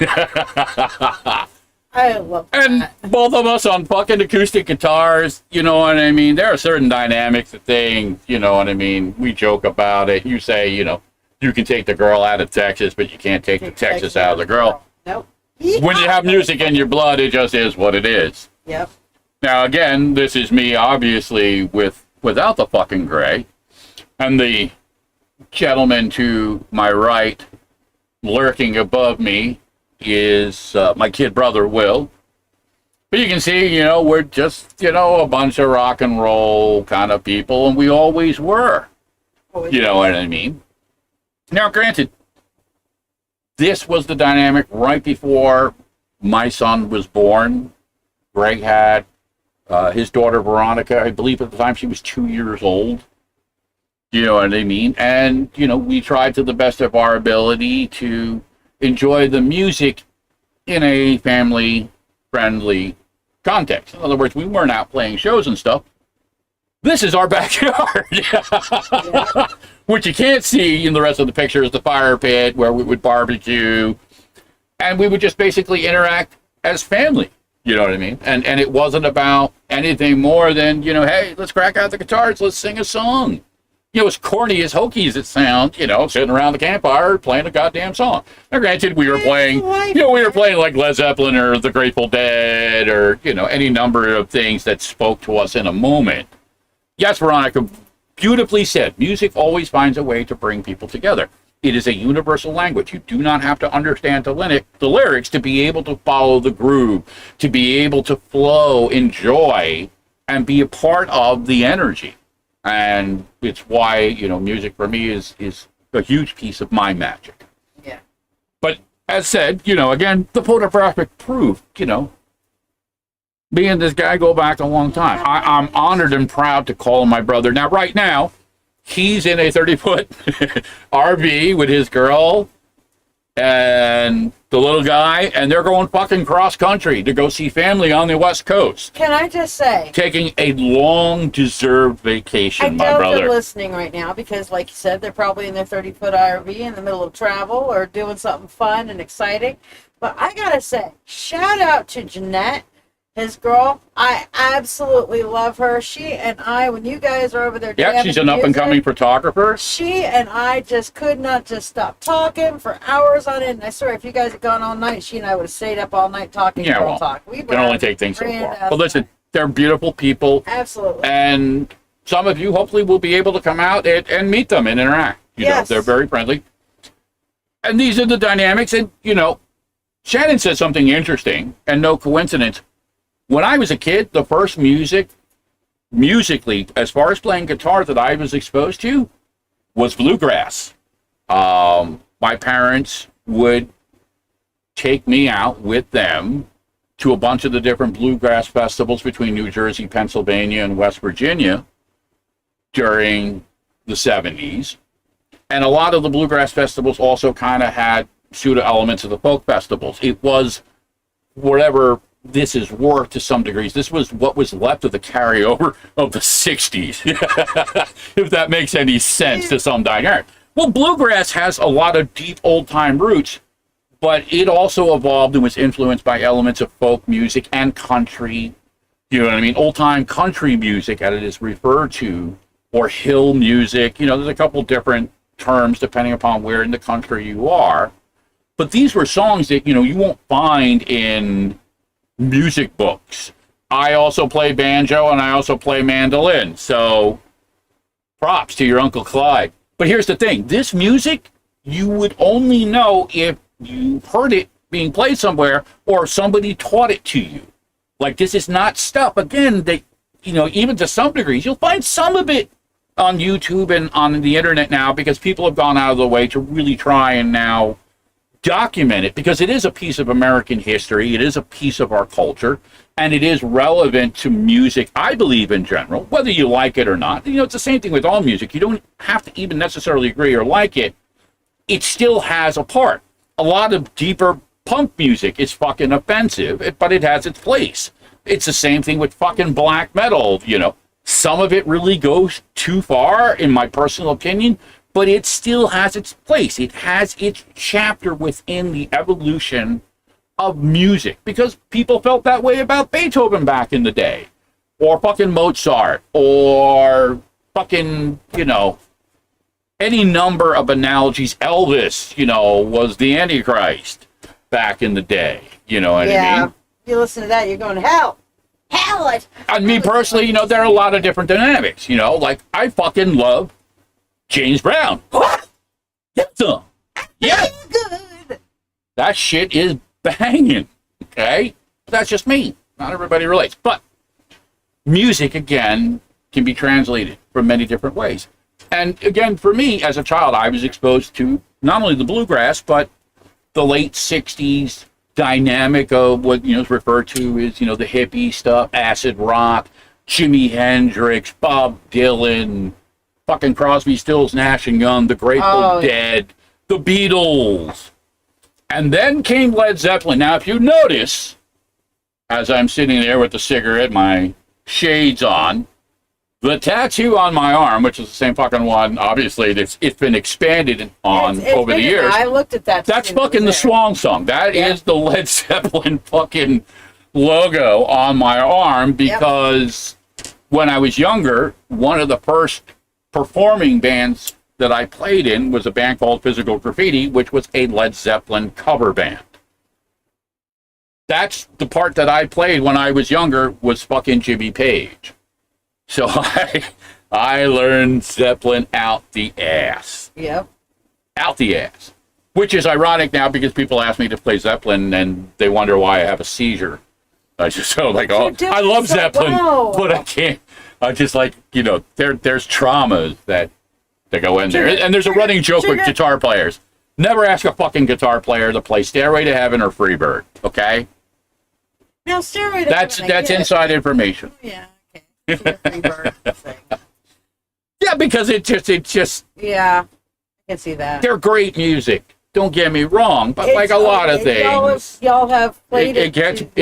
Speaker 2: I love that.
Speaker 1: And both of us on fucking acoustic guitars, you know what I mean? There are certain dynamics of things, you know what I mean? We joke about it. You say, you know, you can take the girl out of Texas, but you can't take the Texas out of the girl.
Speaker 2: Nope.
Speaker 1: When you have music in your blood, it just is what it is.
Speaker 2: Yep.
Speaker 1: Now, again, this is me, obviously, without the fucking gray. And the gentleman to my right, lurking above me, is my kid brother, Will. But you can see, you know, we're just, you know, a bunch of rock and roll kind of people, and we always were. You know what I mean? Now, granted, this was the dynamic right before my son was born. Greg had his daughter, Veronica. I believe at the time she was 2 years old. You know what I mean? And, you know, we tried to the best of our ability to enjoy the music in a family-friendly context. In other words, we weren't out playing shows and stuff. This is our backyard.
Speaker 2: Yeah.
Speaker 1: What you can't see in the rest of the picture is the fire pit where we would barbecue. And we would just basically interact as family. You know what I mean? And it wasn't about anything more than, you know, hey, let's crack out the guitars, let's sing a song. You know, as corny as hokey as it sounds, you know, sitting around the campfire playing a goddamn song. Now, granted, we were playing, you know, we were playing like Led Zeppelin or the Grateful Dead or, you know, any number of things that spoke to us in a moment. Yes, Veronica beautifully said, music always finds a way to bring people together. It is a universal language. You do not have to understand the lyrics to be able to follow the groove, to be able to flow, enjoy, and be a part of the energy. And it's why, you know, music for me is a huge piece of my magic.
Speaker 2: Yeah.
Speaker 1: But as said, you know, again, the photographic proof, you know, me and this guy go back a long time. I'm honored and proud to call him my brother. Now, right now, he's in a 30-foot RV with his girl and the little guy, and they're going fucking cross-country to go see family on the West Coast.
Speaker 2: Can I just say?
Speaker 1: Taking a long-deserved vacation, my
Speaker 2: I doubt
Speaker 1: brother.
Speaker 2: they're listening right now because, like you said, they're probably in their 30-foot RV in the middle of travel or doing something fun and exciting. But I gotta say, shout out to Jeanette, his girl. I absolutely love her. She and I, when you guys are over there
Speaker 1: Yeah,
Speaker 2: jamming
Speaker 1: she's an up-and-coming
Speaker 2: music,
Speaker 1: photographer.
Speaker 2: she and I just could not just stop talking for hours on end. And I swear, if you guys had gone all night, she and I would have stayed up all night talking
Speaker 1: Yeah,
Speaker 2: girl
Speaker 1: well,
Speaker 2: talk. We
Speaker 1: can only take things so far.
Speaker 2: grand-ass
Speaker 1: But listen,
Speaker 2: time.
Speaker 1: they're beautiful people.
Speaker 2: Absolutely.
Speaker 1: And some of you hopefully will be able to come out and meet them and interact. You know,
Speaker 2: Yes.
Speaker 1: they're very friendly. And these are the dynamics. And, you know, Shannon said something interesting, and no coincidence. When I was a kid, the first musically, as far as playing guitar that I was exposed to, was bluegrass. My parents would take me out with them to a bunch of the different bluegrass festivals between New Jersey, Pennsylvania, and West Virginia during the 70s. And a lot of the bluegrass festivals also kind of had pseudo elements of the folk festivals. It was whatever this is worth to some degrees. This was what was left of the carryover of the 60s, if that makes any sense to some dynamic. Well, bluegrass has a lot of deep old-time roots, but it also evolved and was influenced by elements of folk music and country. You know what I mean? Old-time country music, as it is referred to, or hill music. You know, there's a couple different terms depending upon where in the country you are. But these were songs that, you know, you won't find in music books. I also play banjo and I also play mandolin. So props to your Uncle Clyde. But here's the thing. This music, you would only know if you heard it being played somewhere or somebody taught it to you. Like, this is not stuff, again, that, you know, even to some degrees, you'll find some of it on YouTube and on the internet now because people have gone out of the way to really try and now document it, because it is a piece of American history, it is a piece of our culture, and it is relevant to music, I believe, in general, whether you like it or not. You know, it's the same thing with all music. You don't have to even necessarily agree or like it. It still has a part. A lot of deeper punk music is fucking offensive, but it has its place. It's the same thing with fucking black metal, you know. Some of it really goes too far, in my personal opinion, but it still has its place. It has its chapter within the evolution of music, because people felt that way about Beethoven back in the day, or fucking Mozart, or fucking, you know, any number of analogies. Elvis, you know, was the Antichrist back in the day. You know what I mean?
Speaker 2: You listen to that, you're going, hell. Hell!
Speaker 1: And me personally, you know, there are a lot of different dynamics. You know, like, I fucking love James Brown. Yeah.
Speaker 2: Good.
Speaker 1: That shit is banging. Okay? That's just me. Not everybody relates. But music, again, can be translated from many different ways. And again, for me, as a child, I was exposed to not only the bluegrass, but the late 60s dynamic of what, you know, is referred to as, you know, the hippie stuff, acid rock, Jimi Hendrix, Bob Dylan, fucking Crosby, Stills, Nash and Young, the Grateful Dead, the Beatles. And then came Led Zeppelin. Now, if you notice, as I'm sitting there with the cigarette, my shades on, the tattoo on my arm, which is the same fucking one, obviously, it's been expanded on
Speaker 2: It's
Speaker 1: over the years.
Speaker 2: I looked at that.
Speaker 1: That's fucking the Swan Song. That is the Led Zeppelin fucking logo on my arm, because when I was younger, one of the first performing bands that I played in was a band called Physical Graffiti, which was a Led Zeppelin cover band. That's the part I played when I was younger, was fucking Jimmy Page. So I learned Zeppelin out the ass.
Speaker 2: Yep.
Speaker 1: Out the ass. Which is ironic now, because people ask me to play Zeppelin and they wonder why I have a seizure. I just so like, oh, I love Zeppelin, but I can't. I just like, you know, there's traumas that go in there. And there's a running joke with guitar players. Never ask a fucking guitar player to play Stairway to Heaven or Freebird, okay?
Speaker 2: Now, Stairway to Heaven,
Speaker 1: that's inside information.
Speaker 2: Yeah. Freebird thing.
Speaker 1: Yeah, because it just
Speaker 2: yeah, I can see that.
Speaker 1: They're great music. Don't get me wrong, but like a lot of things,
Speaker 2: y'all have played
Speaker 1: it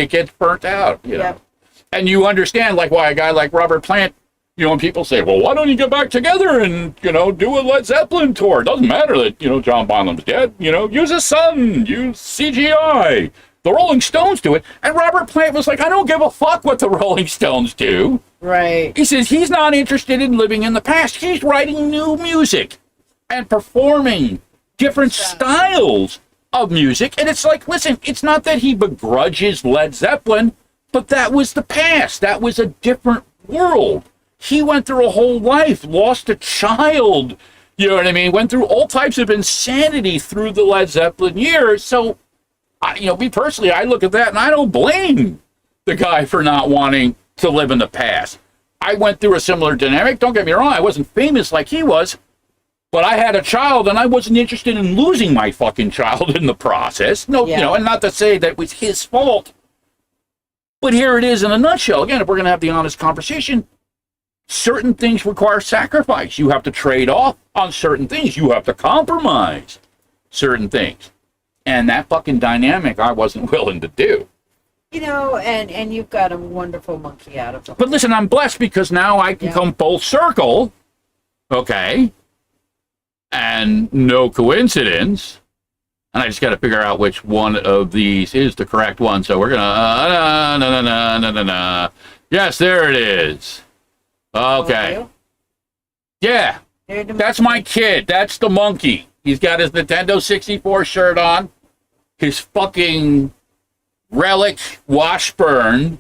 Speaker 1: gets burnt out, you know.
Speaker 2: Yep.
Speaker 1: And you understand like why a guy like Robert Plant, you know, when people say, well, why don't you get back together and, you know, do a Led Zeppelin tour? It doesn't matter that, you know, John Bonham's dead. You know, use a sun, use CGI. The Rolling Stones do it. And Robert Plant was like, I don't give a fuck what the Rolling Stones do.
Speaker 2: Right.
Speaker 1: He says he's not interested in living in the past. He's writing new music and performing different styles of music. And it's like, listen, it's not that he begrudges Led Zeppelin, but that was the past. That was a different world. He went through a whole life, lost a child, you know what I mean? Went through all types of insanity through the Led Zeppelin years. So, you know, me personally, I look at that and I don't blame the guy for not wanting to live in the past. I went through a similar dynamic. Don't get me wrong, I wasn't famous like he was, but I had a child and I wasn't interested in losing my fucking child in the process. No, you know, and not to say that it was his fault, but here it is in a nutshell. Again, if we're going to have the honest conversation, certain things require sacrifice. You have to trade off on certain things. You have to compromise certain things. And that fucking dynamic I wasn't willing to do.
Speaker 2: You know, and you've got a wonderful monkey out of it.
Speaker 1: But listen, I'm blessed because now I can come full circle, okay? And no coincidence. And I just got to figure out which one of these is the correct one. So we're going to... Yes, there it is. Okay. Yeah. That's my kid. That's the monkey. He's got his Nintendo 64 shirt on. His fucking relic Washburn.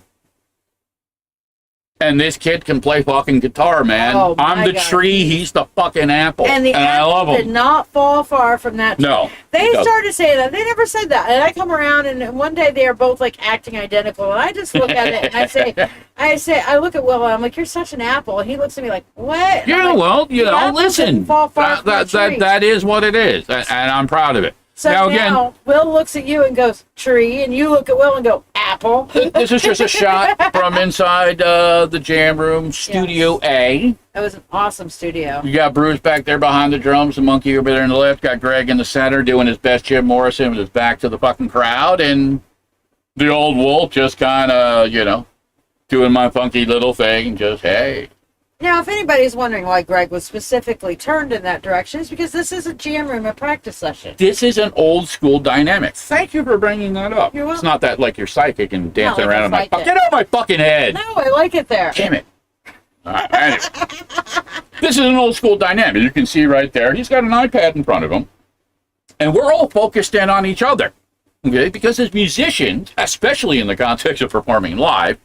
Speaker 1: And this kid can play fucking guitar, man.
Speaker 2: Oh,
Speaker 1: I'm the tree, he's the fucking apple.
Speaker 2: And the apple
Speaker 1: I love him.
Speaker 2: did not fall far from that tree.
Speaker 1: No.
Speaker 2: They started saying that. They never said that. And I come around and one day they are both like acting identical. And I just look at it and I look at Will and I'm like, you're such an apple. And he looks at me like, what? And
Speaker 1: Yeah,
Speaker 2: like,
Speaker 1: well, you know, listen.
Speaker 2: Fall far from the tree.
Speaker 1: That is what it is. And I'm proud of it.
Speaker 2: So now Will looks at you and goes, tree, and you look at Will and go, apple.
Speaker 1: This is just a shot from inside the jam room, Studio A.
Speaker 2: It was an awesome studio.
Speaker 1: You got Bruce back there behind the drums, the monkey over there in the left, got Greg in the center doing his best Jim Morrison with his back to the fucking crowd, and the old wolf just kind of, you know, doing my funky little thing, just, hey,
Speaker 2: Now, if anybody's wondering why Greg was specifically turned in that direction, it's because this is a jam room, a practice session.
Speaker 1: This is an old school dynamic. Thank you for bringing that up.
Speaker 2: You're welcome.
Speaker 1: It's not that like you're psychic and dancing
Speaker 2: like
Speaker 1: around
Speaker 2: I
Speaker 1: in my
Speaker 2: like it.
Speaker 1: get out of my fucking head.
Speaker 2: No, I like it there.
Speaker 1: Damn it. Anyway. This is an old school dynamic. You can see right there. He's got an iPad in front of him. And we're all focused in on each other. Okay? Because as musicians, especially in the context of performing live,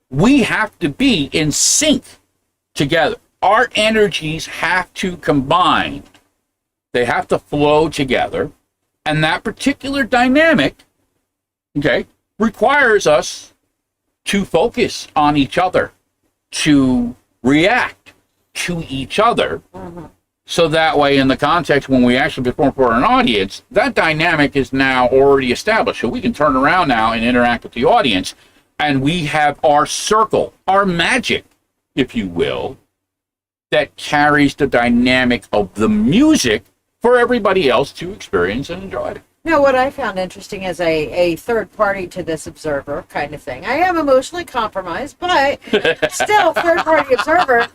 Speaker 1: we have to be in sync together. Our energies have to combine. They have to flow together. And that particular dynamic, okay, requires us to focus on each other, to react to each other. So that way, in the context, when we actually perform for an audience, that dynamic is now already established. So we can turn around now and interact with the audience, and we have our circle, our magic, if you will, that carries the dynamic of the music for everybody else to experience and enjoy it.
Speaker 2: Now, what I found interesting as a third party to this observer kind of thing, I am emotionally compromised, but still third party observer,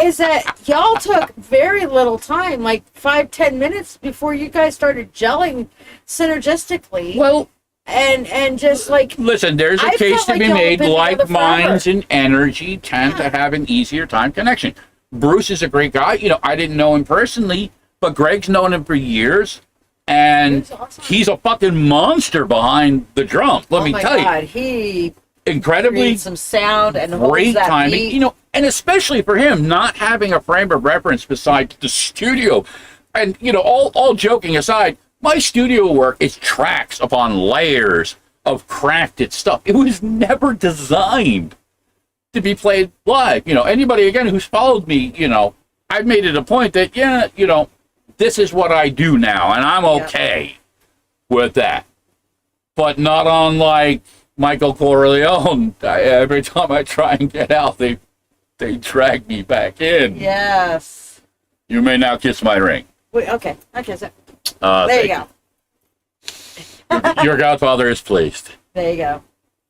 Speaker 2: is that y'all took very little time, like 5-10 minutes before you guys started gelling synergistically.
Speaker 1: Well,
Speaker 2: and just like,
Speaker 1: listen, there's a
Speaker 2: I
Speaker 1: case
Speaker 2: felt
Speaker 1: to
Speaker 2: like
Speaker 1: be
Speaker 2: y'all
Speaker 1: made.
Speaker 2: been
Speaker 1: Like
Speaker 2: together forever.
Speaker 1: minds and energy tend to have an easier time connection. Bruce is a great guy. You know, I didn't know him personally, but Greg's known him for years. And
Speaker 2: He's awesome.
Speaker 1: he's a fucking monster behind the drum. Let me tell
Speaker 2: God,
Speaker 1: you,
Speaker 2: he
Speaker 1: incredibly
Speaker 2: creates some sound and holds
Speaker 1: great
Speaker 2: that
Speaker 1: timing.
Speaker 2: beat.
Speaker 1: You know, and especially for him, not having a frame of reference besides the studio. And you know, all joking aside, my studio work is tracks upon layers of crafted stuff. It was never designed to be played live. You know, anybody again who's followed me, you know, I've made it a point that you know, this is what I do now, and I'm okay with that. But not unlike Michael Corleone, every time I try and get out, they drag me back in.
Speaker 2: Yes.
Speaker 1: You may now kiss my ring.
Speaker 2: Wait, okay. Okay, so there
Speaker 1: Thank
Speaker 2: you go.
Speaker 1: Your godfather is pleased.
Speaker 2: There you go.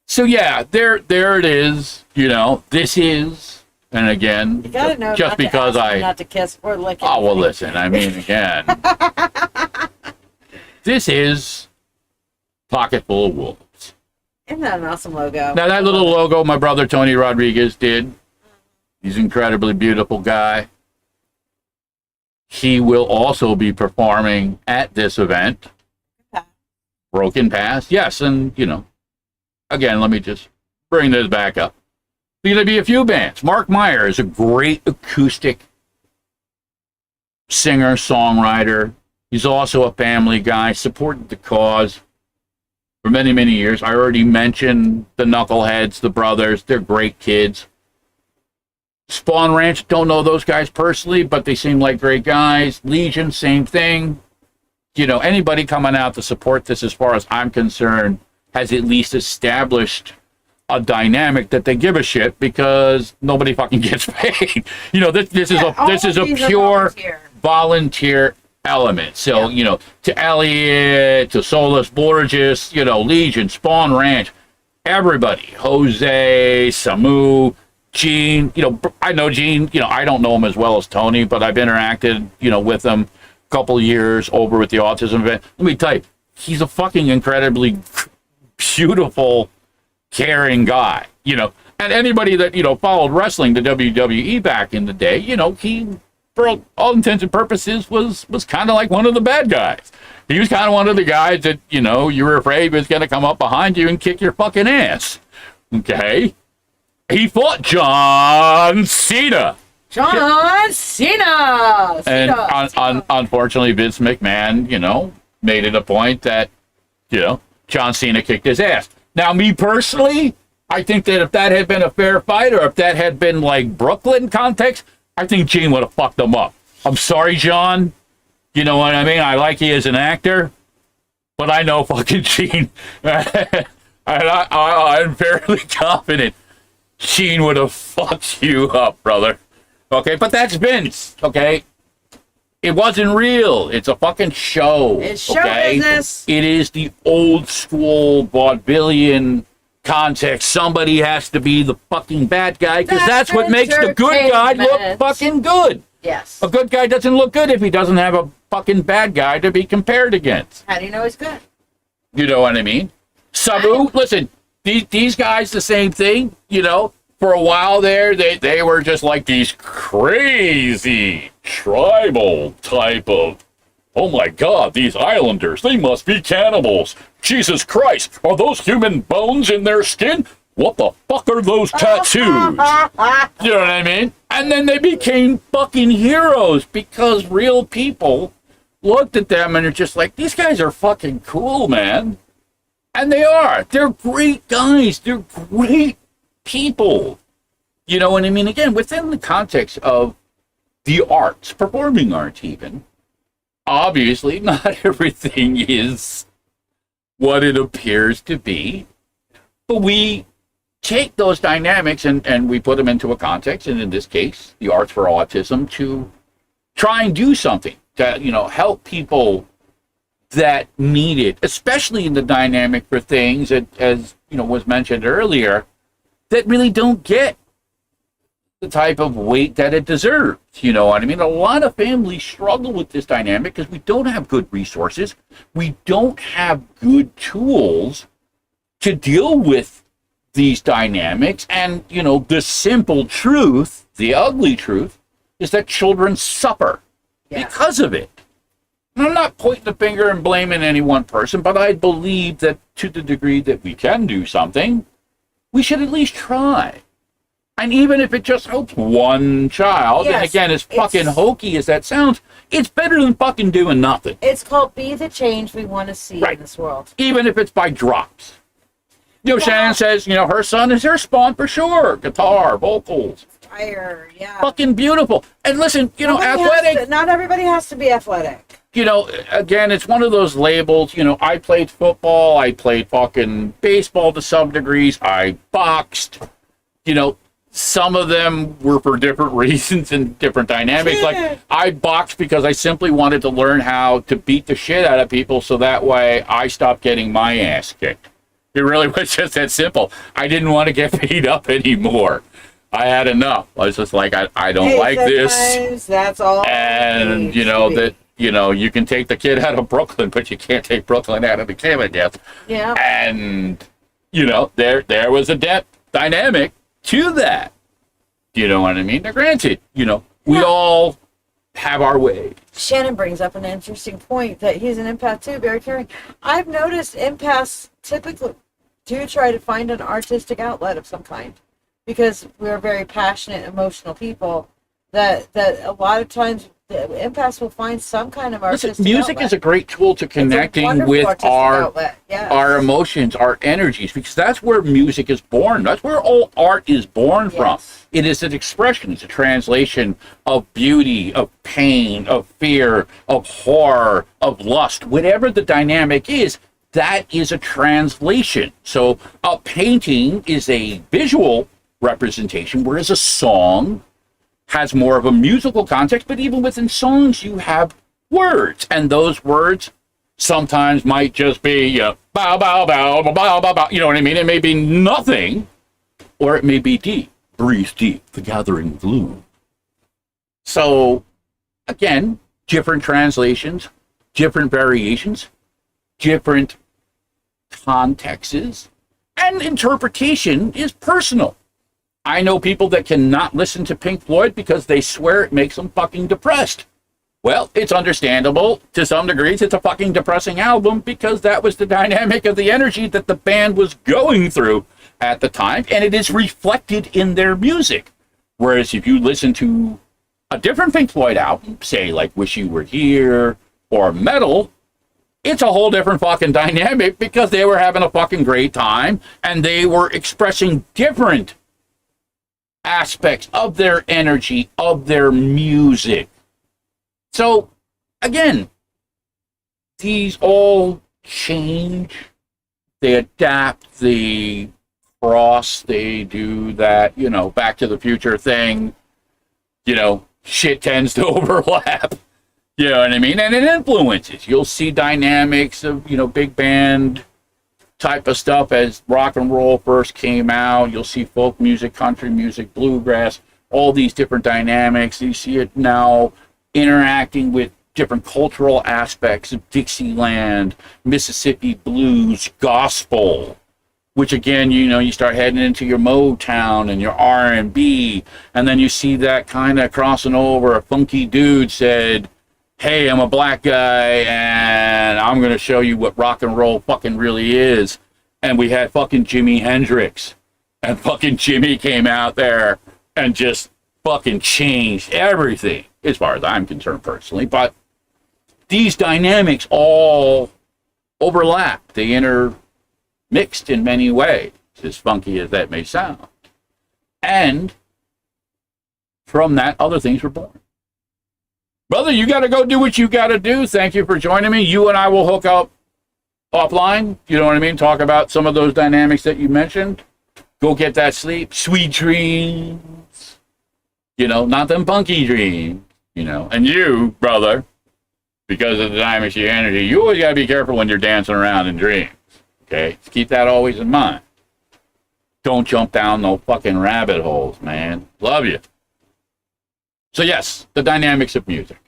Speaker 1: So yeah, there it is. You know, this is, and again,
Speaker 2: You gotta know
Speaker 1: just
Speaker 2: not
Speaker 1: because
Speaker 2: to ask
Speaker 1: I.
Speaker 2: him not to kiss or lick it.
Speaker 1: Oh, well, listen, I mean, again, this is Pocketful of Wolves.
Speaker 2: Isn't that an awesome logo?
Speaker 1: Now, that little logo my brother Tony Rodriguez did, he's an incredibly beautiful guy. He will also be performing at this event.
Speaker 2: Okay.
Speaker 1: Broken Past, yes, and, you know, again, let me just bring this back up. There's going to be a few bands. Mark Meyer is a great acoustic singer, songwriter. He's also a family guy, supported the cause for many, many years. I already mentioned the Knuckleheads, the brothers. They're great kids. Spawn Ranch, don't know those guys personally, but they seem like great guys. Legion, same thing. You know, anybody coming out to support this, as far as I'm concerned, has at least established a dynamic that they give a shit, because nobody fucking gets paid. You know, this is a pure volunteer element. So, you know, to Elliot, to Solus Borges, you know, Legion, Spawn Ranch, everybody, Jose, Samu, Gene, you know, I know Gene, you know, I don't know him as well as Tony, but I've interacted, you know, with him a couple of years over with the autism event. Let me tell you, he's a fucking incredibly beautiful, caring guy, you know. And anybody that, you know, followed wrestling, the WWE back in the day, you know, he, for all intents and purposes, was kind of like one of the bad guys. He was kind of one of the guys that, you know, you were afraid was going to come up behind you and kick your fucking ass. Okay? He fought John Cena.
Speaker 2: John Cena!
Speaker 1: And unfortunately, Vince McMahon, you know, made it a point that, you know, John Cena kicked his ass. Now, me personally, I think that if that had been a fair fight, or if that had been like Brooklyn context, I think Gene would have fucked him up. I'm sorry, John. You know what I mean? I like you as an actor, but I know fucking Gene. And I'm fairly confident Gene would have fucked you up, brother. Okay, but that's Vince, okay? It wasn't real. It's a fucking show.
Speaker 2: It's show
Speaker 1: okay?
Speaker 2: business.
Speaker 1: It is the old school vaudevillian context, somebody has to be the fucking bad guy, because that's what makes the good guy look fucking good.
Speaker 2: Yes.
Speaker 1: A good guy doesn't look good if he doesn't have a fucking bad guy to be compared against.
Speaker 2: How do you know he's good?
Speaker 1: You know what I mean? Sabu, listen, these guys, the same thing, you know. For a while there, they were just like these crazy tribal type of, oh my God, these islanders, they must be cannibals. Jesus Christ, are those human bones in their skin? What the fuck are those tattoos? You know what I mean? And then they became fucking heroes because real people looked at them and are just like, these guys are fucking cool, man. And they are. They're great guys. They're great people. You know what I mean? Again, within the context of the arts, performing arts even, obviously not everything is what it appears to be, but we take those dynamics and we put them into a context, and in this case, the arts for autism, to try and do something to, you know, help people that need it, especially in the dynamic for things that, as you know, was mentioned earlier, that really don't get the type of weight that it deserves. You know what I mean? A lot of families struggle with this dynamic because we don't have good resources. We don't have good tools to deal with these dynamics. And, you know, the simple truth, the ugly truth, is that children suffer because of it. And I'm not pointing the finger and blaming any one person, but I believe that to the degree that we can do something, we should at least try. And even if it just helps one child, and again, as fucking hokey as that sounds, it's better than fucking doing nothing.
Speaker 2: It's called be the change we want to see in this world.
Speaker 1: Even if it's by drops. You know, Shannon says, you know, her son is her spawn for sure. Guitar, vocals.
Speaker 2: Fire,
Speaker 1: Fucking beautiful. And listen, you know, athletic.
Speaker 2: Not everybody has to be athletic.
Speaker 1: You know, again, it's one of those labels. You know, I played football. I played fucking baseball to some degrees. I boxed. You know, some of them were for different reasons and different dynamics. Like, I boxed because I simply wanted to learn how to beat the shit out of people so that way I stopped getting my ass kicked. It really was just that simple. I didn't want to get beat up anymore. I had enough. I was just like, I don't like this.
Speaker 2: That's all.
Speaker 1: And, you know, that, you know, you can take the kid out of Brooklyn, but you can't take Brooklyn out of the kid, I guess.
Speaker 2: Yeah.
Speaker 1: And, you know, there was a dynamic to that. You know what I mean? Now, granted, you know, we all have our way.
Speaker 2: Shannon brings up an interesting point that he's an empath too, very caring. I've noticed empaths typically do try to find an artistic outlet of some kind because we're very passionate, emotional people that a lot of times the empaths will find some kind of artistic
Speaker 1: music
Speaker 2: outlet.
Speaker 1: Is a great tool to connecting with our emotions, our energies, because that's where music is born. That's where all art is born from. It is an expression. It's a translation of beauty, of pain, of fear, of horror, of lust. Whatever the dynamic is, that is a translation. So a painting is a visual representation, whereas a song has more of a musical context, but even within songs, you have words, and those words sometimes might just be bow, bow, bow, bow, bow, bow, bow. You know what I mean? It may be nothing, or it may be deep. Breathe deep, the gathering gloom. So, again, different translations, different variations, different contexts, and interpretation is personal. I know people that cannot listen to Pink Floyd because they swear it makes them fucking depressed. Well, it's understandable to some degrees. It's a fucking depressing album because that was the dynamic of the energy that the band was going through at the time, and it is reflected in their music. Whereas if you listen to a different Pink Floyd album, say like Wish You Were Here or Metal, it's a whole different fucking dynamic because they were having a fucking great time and they were expressing different aspects of their energy, of their music. So, again, these all change, they adapt, they cross, they do that, you know, Back to the Future thing, you know, shit tends to overlap, you know what I mean? And it influences. You'll see dynamics of, you know, big band type of stuff as rock and roll first came out. You'll see folk music, country music, bluegrass, all these different dynamics. You see it now interacting with different cultural aspects of Dixieland, Mississippi blues, gospel, which again, you start heading into your Motown and your R&B, and then you see that kind of crossing over. A funky dude said, hey, I'm a black guy, and I'm going to show you what rock and roll fucking really is. And we had fucking Jimi Hendrix, and fucking Jimmy came out there and just fucking changed everything, as far as I'm concerned personally. But these dynamics all overlap. They intermixed in many ways, as funky as that may sound. And from that, other things were born. Brother, you got to go do what you got to do. Thank you for joining me. You and I will hook up offline. You know what I mean? Talk about some of those dynamics that you mentioned. Go get that sleep. Sweet dreams. Not them funky dreams. And you, brother, because of the dynamics of your energy, you always got to be careful when you're dancing around in dreams. Okay? Just keep that always in mind. Don't jump down no fucking rabbit holes, man. Love you. So yes, the dynamics of music.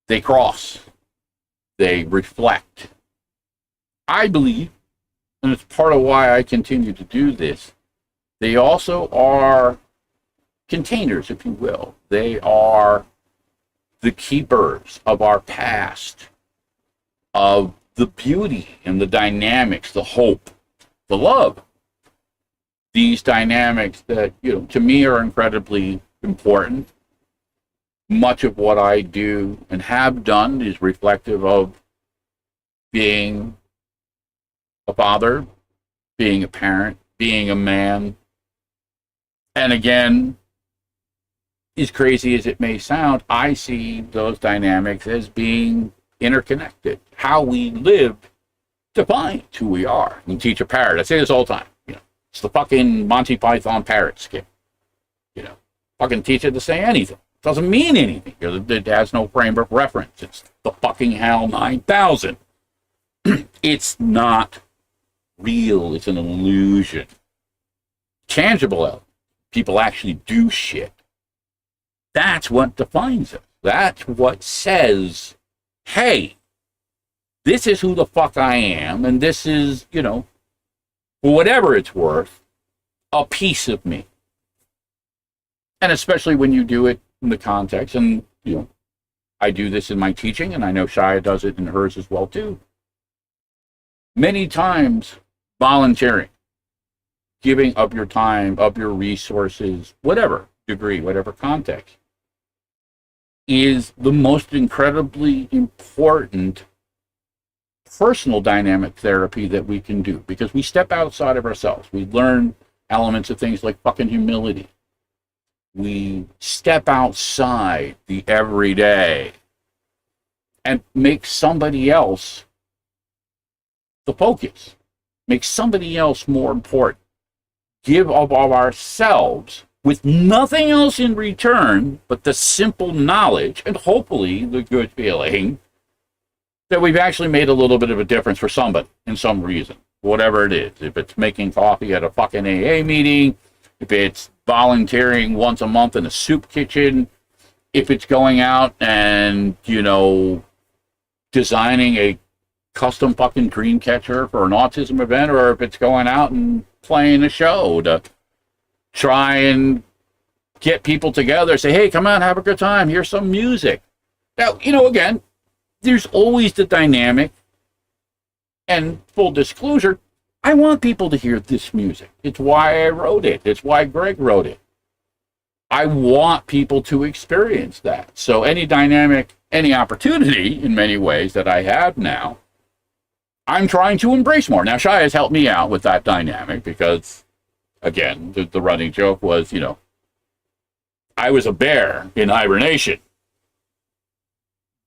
Speaker 1: They cross. They reflect. I believe, and it's part of why I continue to do this, they also are containers, if you will. They are the keepers of our past, of the beauty and the dynamics, the hope, the love. These dynamics that, to me are incredibly important. Much of what I do and have done is reflective of being a father, being a parent, being a man. And again, as crazy as it may sound, I see those dynamics as being interconnected. How we live defines who we are. You can teach a parrot. I say this all the time. It's the fucking Monty Python parrot skit. Fucking teach it to say anything. It doesn't mean anything. It has no frame of reference. It's the fucking HAL 9000. It's not real. It's an illusion. Tangible element. People actually do shit. That's what defines us. That's what says, hey, this is who the fuck I am, and this is, for whatever it's worth, a piece of me. And especially when you do it in the context, and, I do this in my teaching, and I know Shiya does it in hers as well, too. Many times, volunteering, giving of your time, of your resources, whatever degree, whatever context, is the most incredibly important personal dynamic therapy that we can do, because we step outside of ourselves. We learn elements of things like fucking humility. We step outside the everyday and make somebody else the focus, make somebody else more important, give of ourselves with nothing else in return but the simple knowledge and hopefully the good feeling that we've actually made a little bit of a difference for somebody in some reason, whatever it is. If it's making coffee at a fucking AA meeting, if it's volunteering once a month in a soup kitchen, if it's going out and, designing a custom fucking dream catcher for an autism event, or if it's going out and playing a show to try and get people together, say, hey, come on, have a good time, here's some music. Now, again, there's always the dynamic, and full disclosure, I want people to hear this music. It's why I wrote it. It's why Greg wrote it. I want people to experience that. So any dynamic, any opportunity in many ways that I have now, I'm trying to embrace more. Now, Shiya has helped me out with that dynamic because, again, the running joke was, I was a bear in hibernation,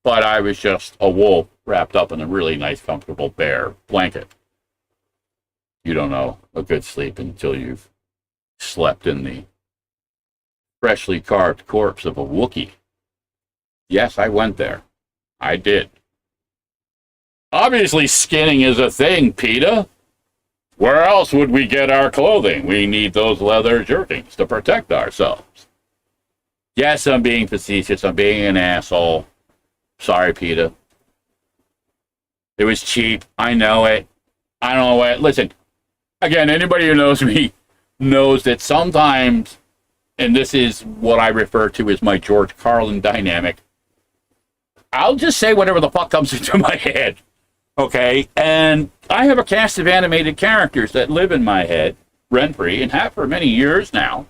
Speaker 1: but I was just a wolf wrapped up in a really nice, comfortable bear blanket. You don't know a good sleep until you've slept in the freshly carved corpse of a Wookiee. Yes, I went there. I did. Obviously, skinning is a thing, PETA. Where else would we get our clothing? We need those leather jerkins to protect ourselves. Yes, I'm being facetious. I'm being an asshole. Sorry, PETA. It was cheap. I know it. I don't know it. Listen, again, anybody who knows me knows that sometimes, and this is what I refer to as my George Carlin dynamic, I'll just say whatever the fuck comes into my head. Okay? And I have a cast of animated characters that live in my head, rent-free, and have for many years now.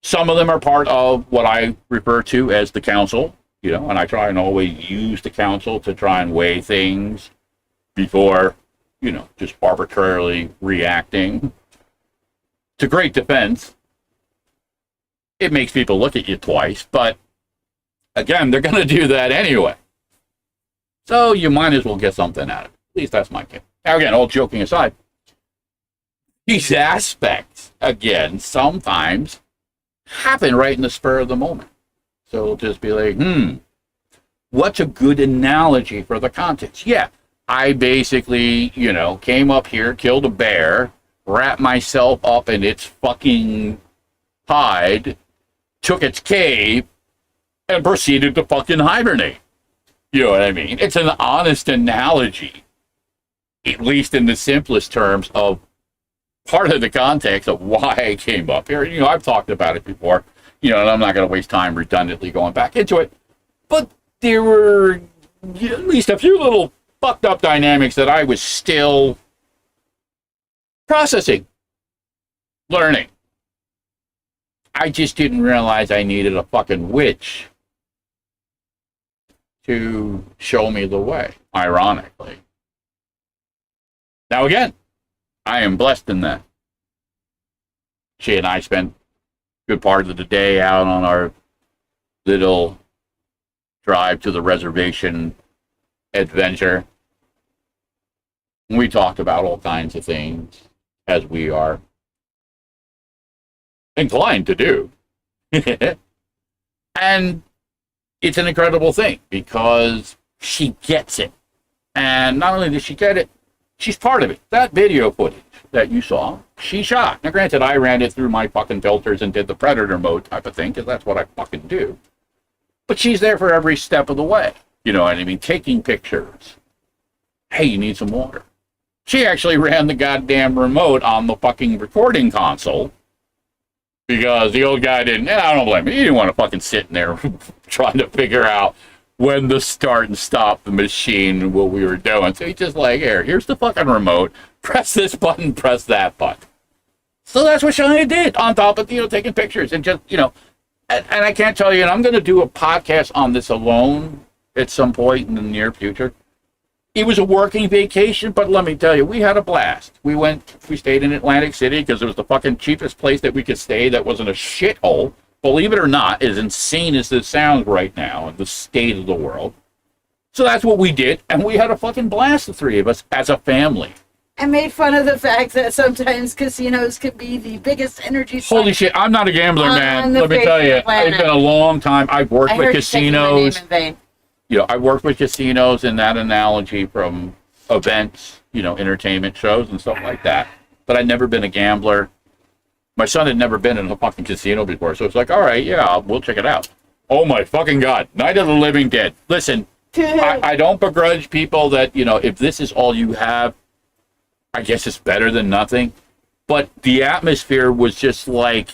Speaker 1: Some of them are part of what I refer to as the council, you know, and I try and always use the council to try and weigh things before, you know, just arbitrarily reacting. To great defense. It makes people look at you twice, but again, they're going to do that anyway. So you might as well get something out of it. At least that's my case. Now, again, all joking aside, these aspects, again, sometimes happen right in the spur of the moment. So it'll just be like, what's a good analogy for the context? Yeah, I basically, you know, came up here, killed a bear, wrapped myself up in its fucking hide, took its cave, and proceeded to fucking hibernate. You know what I mean? It's an honest analogy, at least in the simplest terms of part of the context of why I came up here. You know, I've talked about it before, you know, and I'm not going to waste time redundantly going back into it. But there were at least a few little fucked up dynamics that I was still processing, learning. I just didn't realize I needed a fucking witch to show me the way, ironically. Now again, I am blessed in that. She and I spent a good part of the day out on our little drive to the reservation adventure. We talked about all kinds of things, as we are inclined to do. And it's an incredible thing because she gets it. And not only does she get it, she's part of it. That video footage that you saw, she shot. Now, granted, I ran it through my fucking filters and did the predator mode type of thing, because that's what I fucking do. But she's there for every step of the way. You know what I mean? Taking pictures. Hey, you need some water. She actually ran the goddamn remote on the fucking recording console because the old guy didn't, and I don't blame him, he didn't want to fucking sit in there trying to figure out when to start and stop the machine, what we were doing. So he's just like, here's the fucking remote. Press this button, press that button. So that's what Shiya did, on top of, you know, taking pictures and just, you know, and I can't tell you, and I'm going to do a podcast on this alone at some point in the near future. It was a working vacation, but let me tell you, we had a blast. We stayed in Atlantic City because it was the fucking cheapest place that we could stay that wasn't a shithole. Believe it or not, as insane as this sounds right now in the state of the world. So that's what we did, and we had a fucking blast, the three of us, as a family.
Speaker 2: I made fun of the fact that sometimes casinos could be the biggest energy suck.
Speaker 1: Holy shit, I'm not a gambler, man. Let me tell you, it's been a long time. I've worked with casinos. You know, I worked with casinos in that analogy from events, you know, entertainment shows and stuff like that. But I'd never been a gambler. My son had never been in a fucking casino before, so it's like, all right, yeah, we'll check it out. Oh my fucking God, Night of the Living Dead. Listen, I don't begrudge people that, you know, if this is all you have, I guess it's better than nothing. But the atmosphere was just like,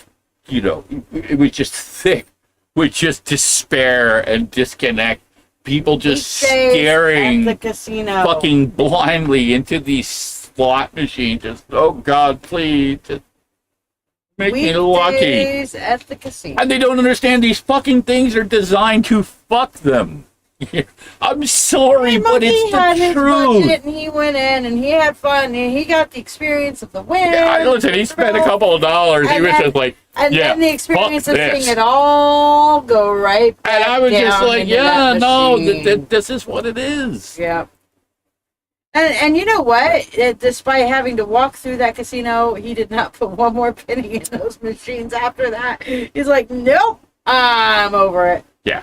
Speaker 1: you know, it was just thick with just despair and disconnect. People just staring
Speaker 2: at the casino,
Speaker 1: fucking blindly into these slot machines. Just, oh God, please, just make me lucky.
Speaker 2: At the casino.
Speaker 1: And they don't understand these fucking things are designed to fuck them. I'm sorry, but it's the truth.
Speaker 2: Budget and he went in and he had fun and he got the experience of the win.
Speaker 1: Yeah, listen, he spent a couple of dollars. He was just like,
Speaker 2: and then the experience of seeing it all go right back
Speaker 1: and I was just like, yeah, no, this is what it is.
Speaker 2: Yeah. And you know what? Despite having to walk through that casino, he did not put one more penny in those machines after that. He's like, nope, I'm over it.
Speaker 1: Yeah.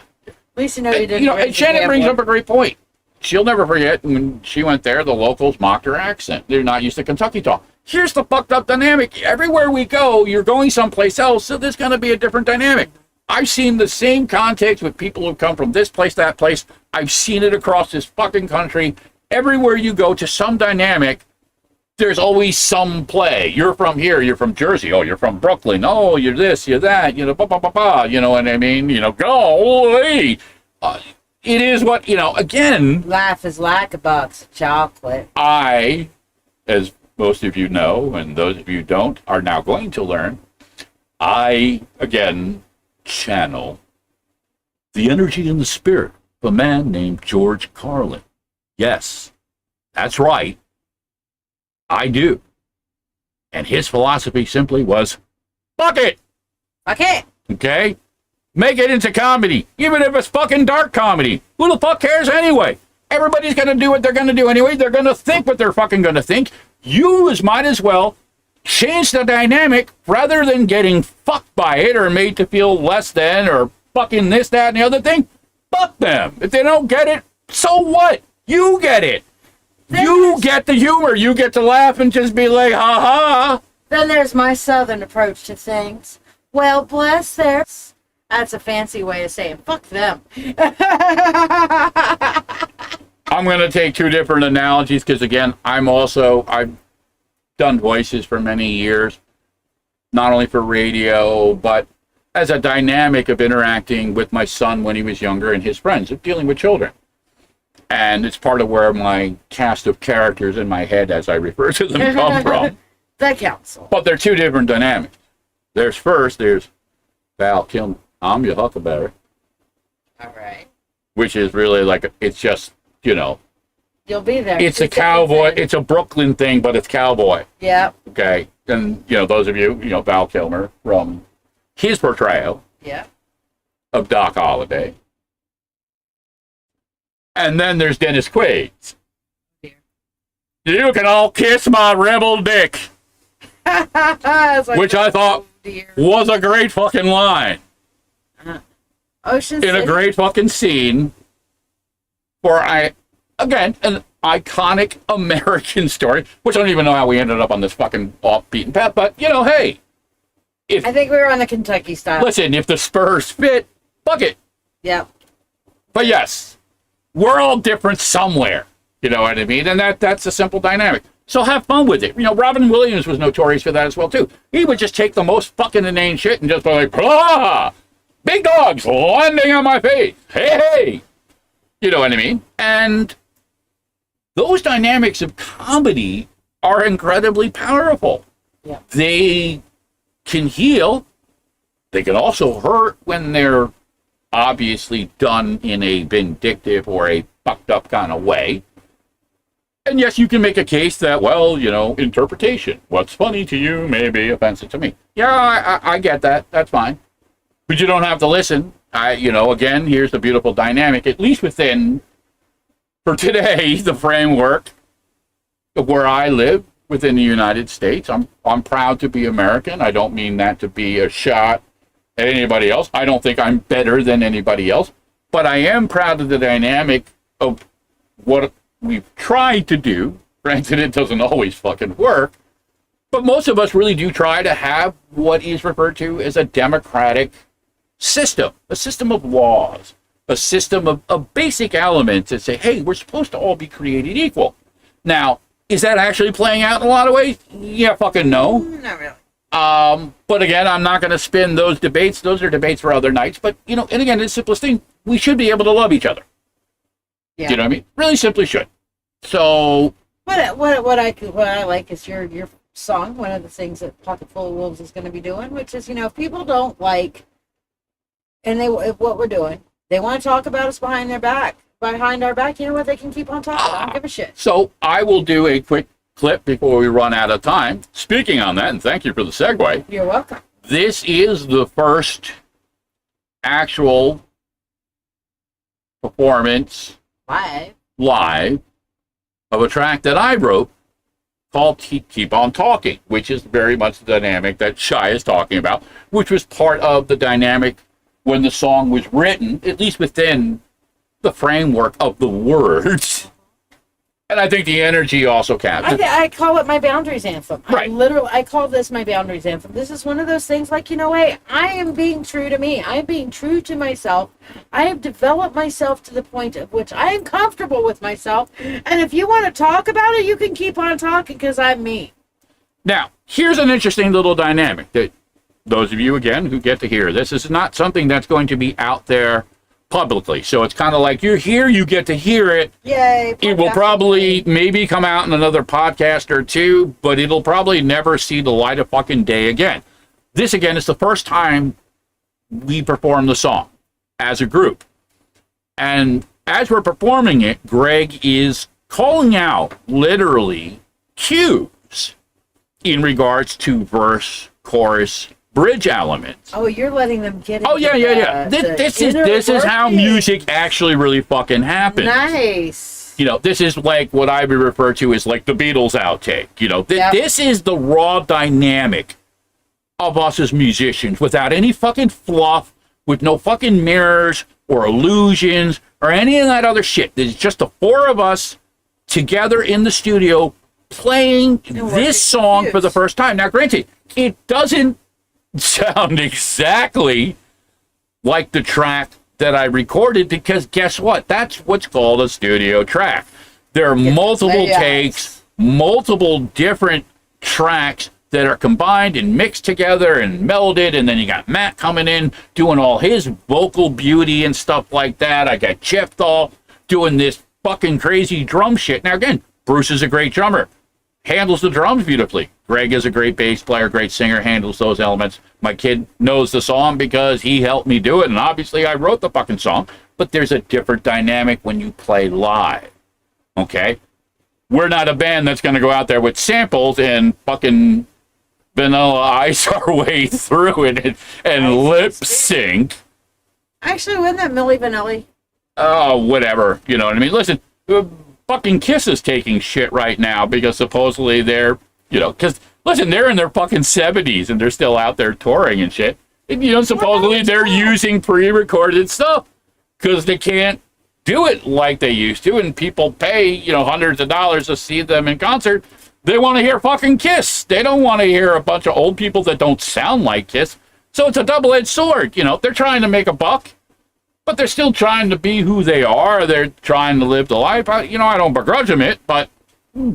Speaker 2: At least you know you didn't.
Speaker 1: You know, and Shannon brings up a great point. she'll never forget when she went there, the locals mocked her accent. They're not used to Kentucky talk. Here's the fucked up dynamic. Everywhere we go, you're going someplace else, so there's going to be a different dynamic. I've seen the same context with people who come from this place, that place. I've seen it across this fucking country. Everywhere you go to some dynamic, there's always some play. You're from here, you're from Jersey, oh, you're from Brooklyn, oh, you're this, you're that, you know, you know what I mean? You know, golly. It is what, you know, again.
Speaker 2: Life is like a box of chocolate.
Speaker 1: I, as most of you know, and those of you who don't, are now going to learn, I, again, channel the energy and the spirit of a man named George Carlin. Yes, that's right. I do. And his philosophy simply was, fuck it.
Speaker 2: Okay.
Speaker 1: Okay? Make it into comedy, even if it's fucking dark comedy. Who the fuck cares anyway? Everybody's going to do what they're going to do anyway. They're going to think what they're fucking going to think. You might as well change the dynamic rather than getting fucked by it or made to feel less than or fucking this, that, and the other thing. Fuck them. If they don't get it, so what? You get it. You get the humor. You get to laugh and just be like, ha ha.
Speaker 2: Then there's my southern approach to things. Well, bless their... That's a fancy way of saying, fuck them.
Speaker 1: I'm going to take two different analogies because, again, I've done voices for many years, not only for radio, but as a dynamic of interacting with my son when he was younger and his friends, of dealing with children. And it's part of where my cast of characters in my head, as I refer to them, come from.
Speaker 2: The council.
Speaker 1: But they're two different dynamics. There's Val Kilmer. I'm your Huckleberry.
Speaker 2: All right.
Speaker 1: Which is really like, it's just, you know.
Speaker 2: You'll be there.
Speaker 1: It's a cowboy. It's a Brooklyn thing, but it's cowboy.
Speaker 2: Yep.
Speaker 1: Okay. And, you know, those of you, you know, Val Kilmer from his portrayal of Doc Holliday. And then there's Dennis Quaid.
Speaker 2: Dear.
Speaker 1: You can all kiss my rebel dick.
Speaker 2: Like,
Speaker 1: which I thought was a great fucking line.
Speaker 2: Ocean
Speaker 1: in
Speaker 2: City.
Speaker 1: a great fucking scene for, again, an iconic American story, which I don't even know how we ended up on this fucking off-beaten path, but, you know, hey.
Speaker 2: I think we were on the Kentucky style.
Speaker 1: Listen, if the Spurs fit, fuck it.
Speaker 2: Yep.
Speaker 1: But yes, we're all different somewhere. You know what I mean? And that's a simple dynamic. So have fun with it. You know, Robin Williams was notorious for that as well, too. He would just take the most fucking inane shit and just be like, blah! Big dogs landing on my face. Hey, hey. You know what I mean? And those dynamics of comedy are incredibly powerful.
Speaker 2: Yeah.
Speaker 1: They can heal. They can also hurt when they're obviously done in a vindictive or a fucked up kind of way. And yes, you can make a case that, well, you know, interpretation. What's funny to you may be offensive to me. Yeah, I get that. That's fine. But you don't have to listen. You know, again, here's the beautiful dynamic, at least within, for today, the framework of where I live within the United States. I'm proud to be American. I don't mean that to be a shot at anybody else. I don't think I'm better than anybody else. But I am proud of the dynamic of what we've tried to do. Granted, it doesn't always fucking work. But most of us really do try to have what is referred to as a democratic system, a system of laws, a system of basic elements that say, hey, we're supposed to all be created equal. Now, is that actually playing out in a lot of ways? Yeah, fucking no.
Speaker 2: Not really.
Speaker 1: But again, I'm not going to spin those debates. Those are debates for other nights. But, you know, and again, the simplest thing, we should be able to love each other.
Speaker 2: Yeah.
Speaker 1: You know what I mean? Really simply should. So
Speaker 2: what I like is your song. One of the things that Pocketful of Wolves is going to be doing, which is, you know, if people don't like, and what we're doing, they want to talk about us behind our back. You know what? They can keep on talking. I don't give a shit.
Speaker 1: So I will do a quick clip before we run out of time. Speaking on that, and thank you for the segue.
Speaker 2: You're welcome.
Speaker 1: This is the first actual performance live of a track that I wrote called Keep On Talking, which is very much the dynamic that Shiya is talking about, which was part of the dynamic when the song was written, at least within the framework of the words. And I think the energy also counts.
Speaker 2: I call it my boundaries anthem.
Speaker 1: Right.
Speaker 2: I call this my boundaries anthem. This is one of those things like, hey, I am being true to me. I am being true to myself. I have developed myself to the point at which I am comfortable with myself. And if you want to talk about it, you can keep on talking because I'm me.
Speaker 1: Now, here's an interesting little dynamic that those of you, again, who get to hear this is not something that's going to be out there publicly. So it's kind of like you're here, you get to hear it.
Speaker 2: Yay.
Speaker 1: It will probably maybe come out in another podcast or two, but it'll probably never see the light of fucking day again. This, again, is the first time we perform the song as a group. And as we're performing it, Greg is calling out literally cues in regards to verse, chorus, bridge elements.
Speaker 2: Oh, you're letting them get into
Speaker 1: yeah. This is how music actually really fucking happens.
Speaker 2: Nice.
Speaker 1: This is like what I would refer to as like the Beatles outtake. This is the raw dynamic of us as musicians without any fucking fluff, with no fucking mirrors or illusions or any of that other shit. There's just the four of us together in the studio playing this song for the first time. Now, granted, it doesn't sound exactly like the track that I recorded, because guess what? That's what's called a studio track. There are multiple takes, multiple different tracks that are combined and mixed together and melded, and then you got Matt coming in doing all his vocal beauty and stuff like that. I got Jeff Dahl doing this fucking crazy drum shit. Now again, Bruce is a great drummer, handles the drums beautifully. Greg is a great bass player, great singer, handles those elements. My kid knows the song because he helped me do it, and obviously I wrote the fucking song, but there's a different dynamic when you play live, okay? We're not a band that's going to go out there with samples and fucking vanilla ice our way through it and lip sync.
Speaker 2: Actually, wasn't that Milli Vanilli?
Speaker 1: Oh, whatever. You know what I mean? Listen, fucking Kiss is taking shit right now because supposedly they're, because, listen, they're in their fucking 70s and they're still out there touring and shit. And, supposedly they're using pre-recorded stuff because they can't do it like they used to, and people pay, hundreds of dollars to see them in concert. They want to hear fucking Kiss. They don't want to hear a bunch of old people that don't sound like Kiss. So it's a double-edged sword. They're trying to make a buck, but they're still trying to be who they are. They're trying to live the life. I don't begrudge them it, but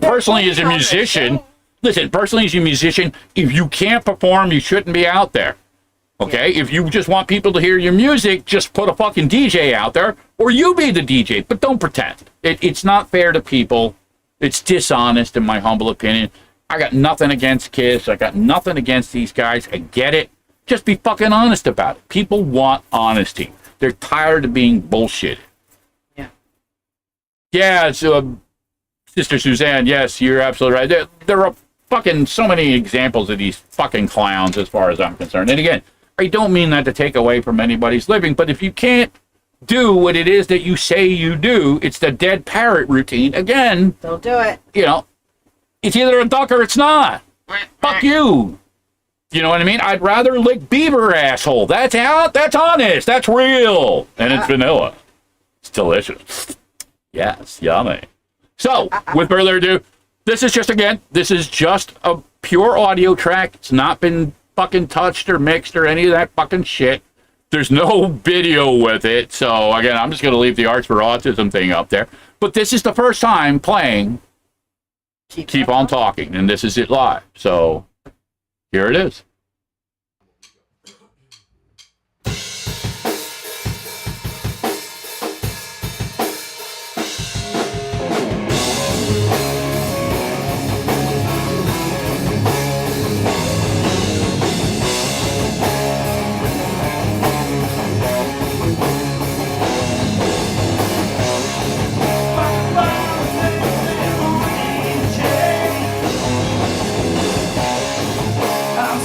Speaker 1: personally as a musician, if you can't perform, you shouldn't be out there. Okay? If you just want people to hear your music, just put a fucking DJ out there, or you be the DJ, but don't pretend. It's not fair to people. It's dishonest, in my humble opinion. I got nothing against Kiss. I got nothing against these guys. I get it. Just be fucking honest about it. People want honesty. They're tired of being bullshitted.
Speaker 2: Yeah.
Speaker 1: Yeah, so, Sister Suzanne, yes, you're absolutely right. There are fucking so many examples of these fucking clowns as far as I'm concerned. And again, I don't mean that to take away from anybody's living, but if you can't do what it is that you say you do, it's the dead parrot routine. Again,
Speaker 2: don't do it.
Speaker 1: It's either a duck or it's not. Fuck you. You know what I mean? I'd rather lick beaver, asshole. That's out. That's honest. That's real. And it's vanilla. It's delicious. Yes, yummy. So, with further ado, this is just a pure audio track. It's not been fucking touched or mixed or any of that fucking shit. There's no video with it. So, again, I'm just going to leave the Arts for Autism thing up there. But this is the first time playing Keep On Talking. And this is it live. So, here it is.
Speaker 3: I'm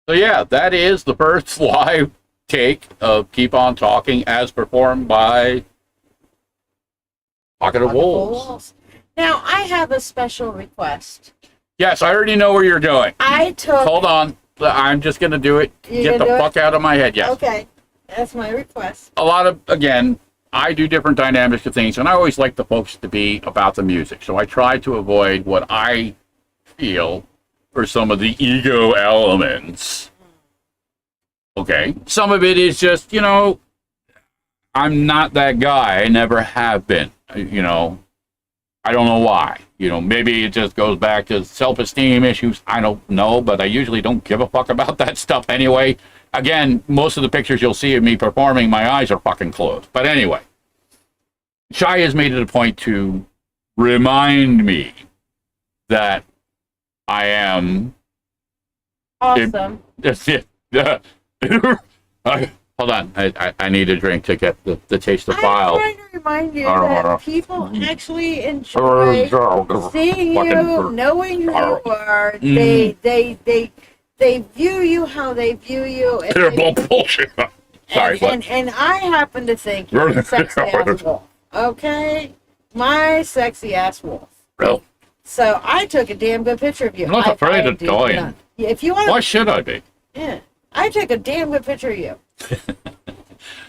Speaker 1: So yeah, that is the first live take of Keep On Talking as performed by Pocketful Wolves.
Speaker 2: Now, I have a special request.
Speaker 1: Yes, I already know where you're going.
Speaker 2: I took...
Speaker 1: Hold on. I'm just going to do it. Get the fuck out of my head, yes.
Speaker 2: Okay, that's my request.
Speaker 1: A lot of, again, I do different dynamics of things, and I always like the folks to be about the music. So I try to avoid what I feel are some of the ego elements. Okay. Some of it is just, you know, I'm not that guy. I never have been. You know, I don't know why. You know, maybe it just goes back to self-esteem issues. I don't know, but I usually don't give a fuck about that stuff anyway. Again, most of the pictures you'll see of me performing, my eyes are fucking closed. But anyway, Shiya has made it a point to remind me that I am
Speaker 2: awesome.
Speaker 1: Hold on, I need a drink to get the taste of file.
Speaker 2: I'm trying to remind you that people actually enjoy seeing you, knowing who you are. They view you how they view you.
Speaker 1: Terrible bullshit. Sorry,
Speaker 2: and I happen to think you're a sexy ass wolf. Okay, my sexy ass wolf.
Speaker 1: Real.
Speaker 2: So I took a damn good picture of you.
Speaker 1: I'm not afraid of dying.
Speaker 2: If you want,
Speaker 1: why should I be?
Speaker 2: Yeah, I took a damn good picture of you.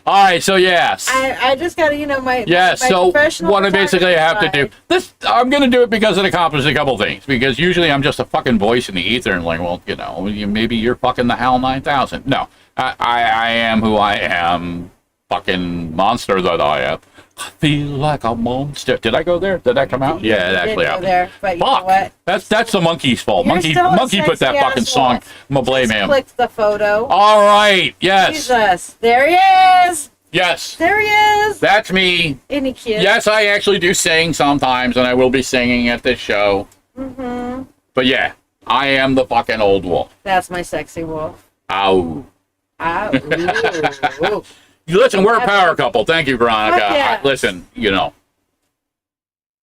Speaker 1: All right, so yes.
Speaker 2: I just got to, you know, my
Speaker 1: so
Speaker 2: professional
Speaker 1: what I basically have to do, I'm going to do it because it accomplishes a couple things. Because usually I'm just a fucking voice in the ether and like, well, you know, maybe you're fucking the HAL 9000. No, I am who I am, fucking monster that I am. I feel like a monster. Did I go there? Did that come out? Yeah, it actually happened. There, but you know what? That's the monkey's fault. Monkey put that fucking song. I'm gonna blame him.
Speaker 2: Click the photo.
Speaker 1: All right. Yes.
Speaker 2: Jesus. There he is.
Speaker 1: Yes.
Speaker 2: There he is.
Speaker 1: That's me.
Speaker 2: Any kid.
Speaker 1: Yes, I actually do sing sometimes, and I will be singing at this show.
Speaker 2: Mm-hmm.
Speaker 1: But yeah, I am the fucking old wolf.
Speaker 2: That's my sexy wolf.
Speaker 1: Ow.
Speaker 2: Ow.
Speaker 1: Listen, we're a power couple. Thank you, Veronica.
Speaker 2: Yes.
Speaker 1: Listen, you know,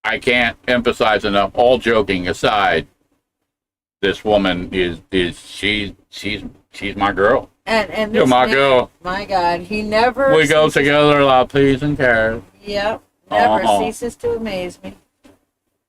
Speaker 1: I can't emphasize enough. All joking aside, this woman she's my girl.
Speaker 2: And
Speaker 1: you're my girl.
Speaker 2: My God, he never.
Speaker 1: We go together like peas and carrots.
Speaker 2: Yep, never ceases to amaze me.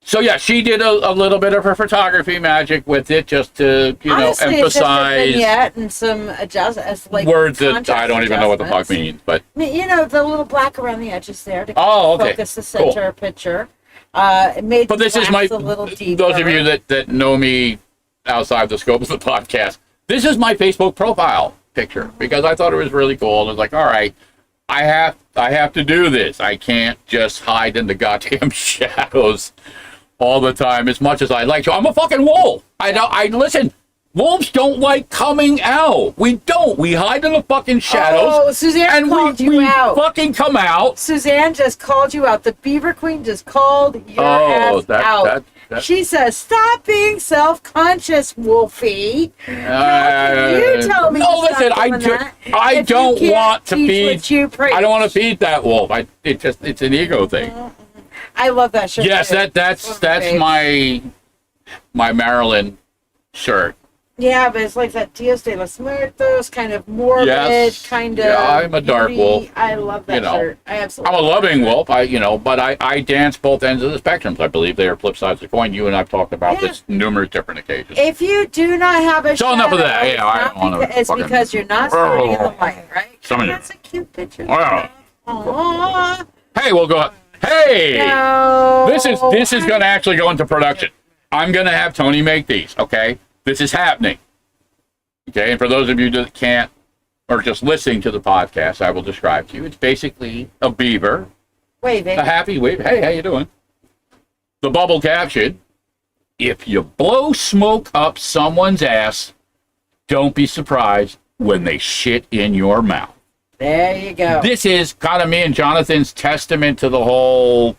Speaker 2: So
Speaker 1: yeah, she did a little bit of her photography magic with it, just to
Speaker 2: honestly,
Speaker 1: emphasize
Speaker 2: it's just a and some adjustments, like
Speaker 1: words that I don't even know what the fuck means. But
Speaker 2: you know, the little black around the edges there to
Speaker 1: okay.
Speaker 2: focus the center picture. It made
Speaker 1: but this is my
Speaker 2: a little deeper.
Speaker 1: Those of you that know me outside the scope of the podcast, this is my Facebook profile picture because I thought it was really cool. And I was like, all right, I have to do this. I can't just hide in the goddamn shadows all the time as much as I like to. I'm a fucking wolf. I listen. Wolves don't like coming out. We don't. We hide in the fucking shadows.
Speaker 2: Oh, Suzanne called you out.
Speaker 1: Fucking come out.
Speaker 2: Suzanne just called you out. The Beaver Queen just called your ass out. She says, "Stop being self-conscious, Wolfie." How can you tell me?
Speaker 1: No,
Speaker 2: to stop
Speaker 1: listen,
Speaker 2: doing that
Speaker 1: I
Speaker 2: if you
Speaker 1: don't
Speaker 2: can't
Speaker 1: want to
Speaker 2: teach
Speaker 1: feed.
Speaker 2: what you preach?
Speaker 1: I don't want to feed that wolf. It's an ego thing.
Speaker 2: I love that shirt.
Speaker 1: Yes,
Speaker 2: too.
Speaker 1: that's
Speaker 2: One of my faves.
Speaker 1: my Maryland shirt.
Speaker 2: Yeah, but it's like that Dios de los Muertos kind of morbid,
Speaker 1: Yes.
Speaker 2: kind of.
Speaker 1: Yeah, I'm a dark
Speaker 2: beauty.
Speaker 1: wolf.
Speaker 2: I love that
Speaker 1: You know.
Speaker 2: shirt. I absolutely.
Speaker 1: I'm a loving wolf, but I dance both ends of the spectrum. I believe they are flip sides of the coin. You and I've talked about this numerous different occasions.
Speaker 2: If you do not have a
Speaker 1: So enough of that.
Speaker 2: shadow,
Speaker 1: Yeah, I don't want to.
Speaker 2: it's because you're not standing in the light, right? That's a cute picture.
Speaker 1: Wow.
Speaker 2: Aww.
Speaker 1: Hey, we'll go. Hey,
Speaker 2: No.
Speaker 1: this is going to actually go into production. I'm going to have Tony make these. Okay, this is happening. Okay, and for those of you that can't or just listening to the podcast, I will describe to you. It's basically a beaver,
Speaker 2: Waving.
Speaker 1: a happy wave. Hey, how you doing? The bubble caption: if you blow smoke up someone's ass, don't be surprised when they shit in your mouth.
Speaker 2: There you go.
Speaker 1: This is kind of me and Jonathan's testament to the whole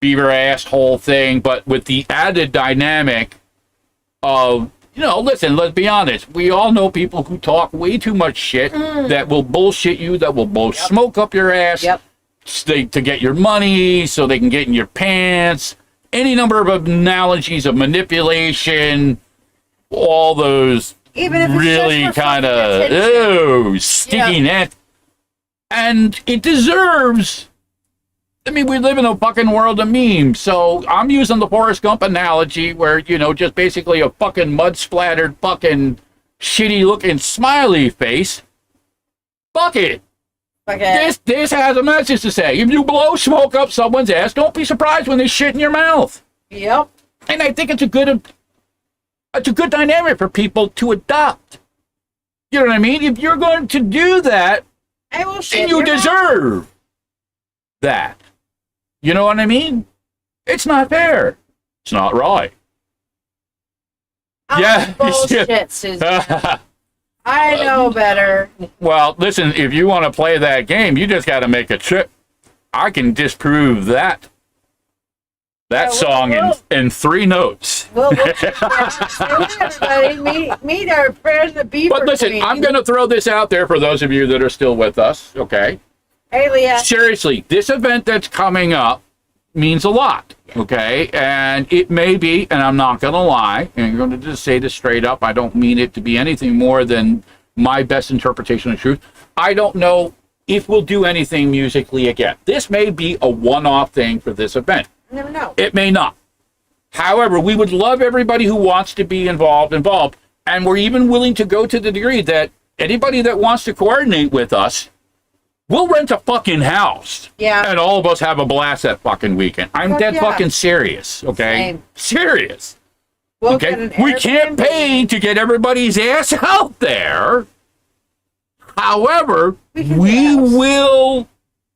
Speaker 1: beaver asshole thing, but with the added dynamic of, listen, let's be honest. We all know people who talk way too much shit that will bullshit you, that will blow smoke up your ass to get your money so they can get in your pants. Any number of analogies of manipulation, all those
Speaker 2: Even if it's
Speaker 1: really
Speaker 2: just for
Speaker 1: kind
Speaker 2: fucking
Speaker 1: of
Speaker 2: attention.
Speaker 1: sticky net. And it deserves. I mean, we live in a fucking world of memes, so I'm using the Forrest Gump analogy where, just basically a fucking mud-splattered fucking shitty-looking smiley face. Fuck it.
Speaker 2: Okay.
Speaker 1: This has a message to say. If you blow smoke up someone's ass, don't be surprised when they shit in your mouth.
Speaker 2: Yep.
Speaker 1: And I think it's a good dynamic for people to adopt. You know what I mean? If you're going to do that,
Speaker 2: I will shit
Speaker 1: and you
Speaker 2: your mouth.
Speaker 1: deserve that. You know what I mean? It's not fair. It's not right. Yeah.
Speaker 2: Bullshit, Suzanne. I know better.
Speaker 1: Well, listen, if you want to play that game, you just got to make a trip. I can disprove that song in 3 notes.
Speaker 2: Well, everybody, meet our President Beaver.
Speaker 1: But listen,
Speaker 2: Queen.
Speaker 1: I'm going to throw this out there for those of you that are still with us, okay?
Speaker 2: Hey, Leah.
Speaker 1: Seriously, this event that's coming up means a lot, okay? And it may be, and I'm not going to lie, and I'm going to just say this straight up, I don't mean it to be anything more than my best interpretation of truth. I don't know if we'll do anything musically again. This may be a one-off thing for this event.
Speaker 2: You never know.
Speaker 1: It may not. However, we would love everybody who wants to be involved, and we're even willing to go to the degree that anybody that wants to coordinate with us, we'll rent a fucking house.
Speaker 2: Yeah.
Speaker 1: And all of us have a blast that fucking weekend. I'm dead fucking serious, okay?
Speaker 2: Same.
Speaker 1: Serious.
Speaker 2: We'll
Speaker 1: Okay?
Speaker 2: get an
Speaker 1: We can't
Speaker 2: Airbnb.
Speaker 1: pay to get everybody's ass out there. However, we will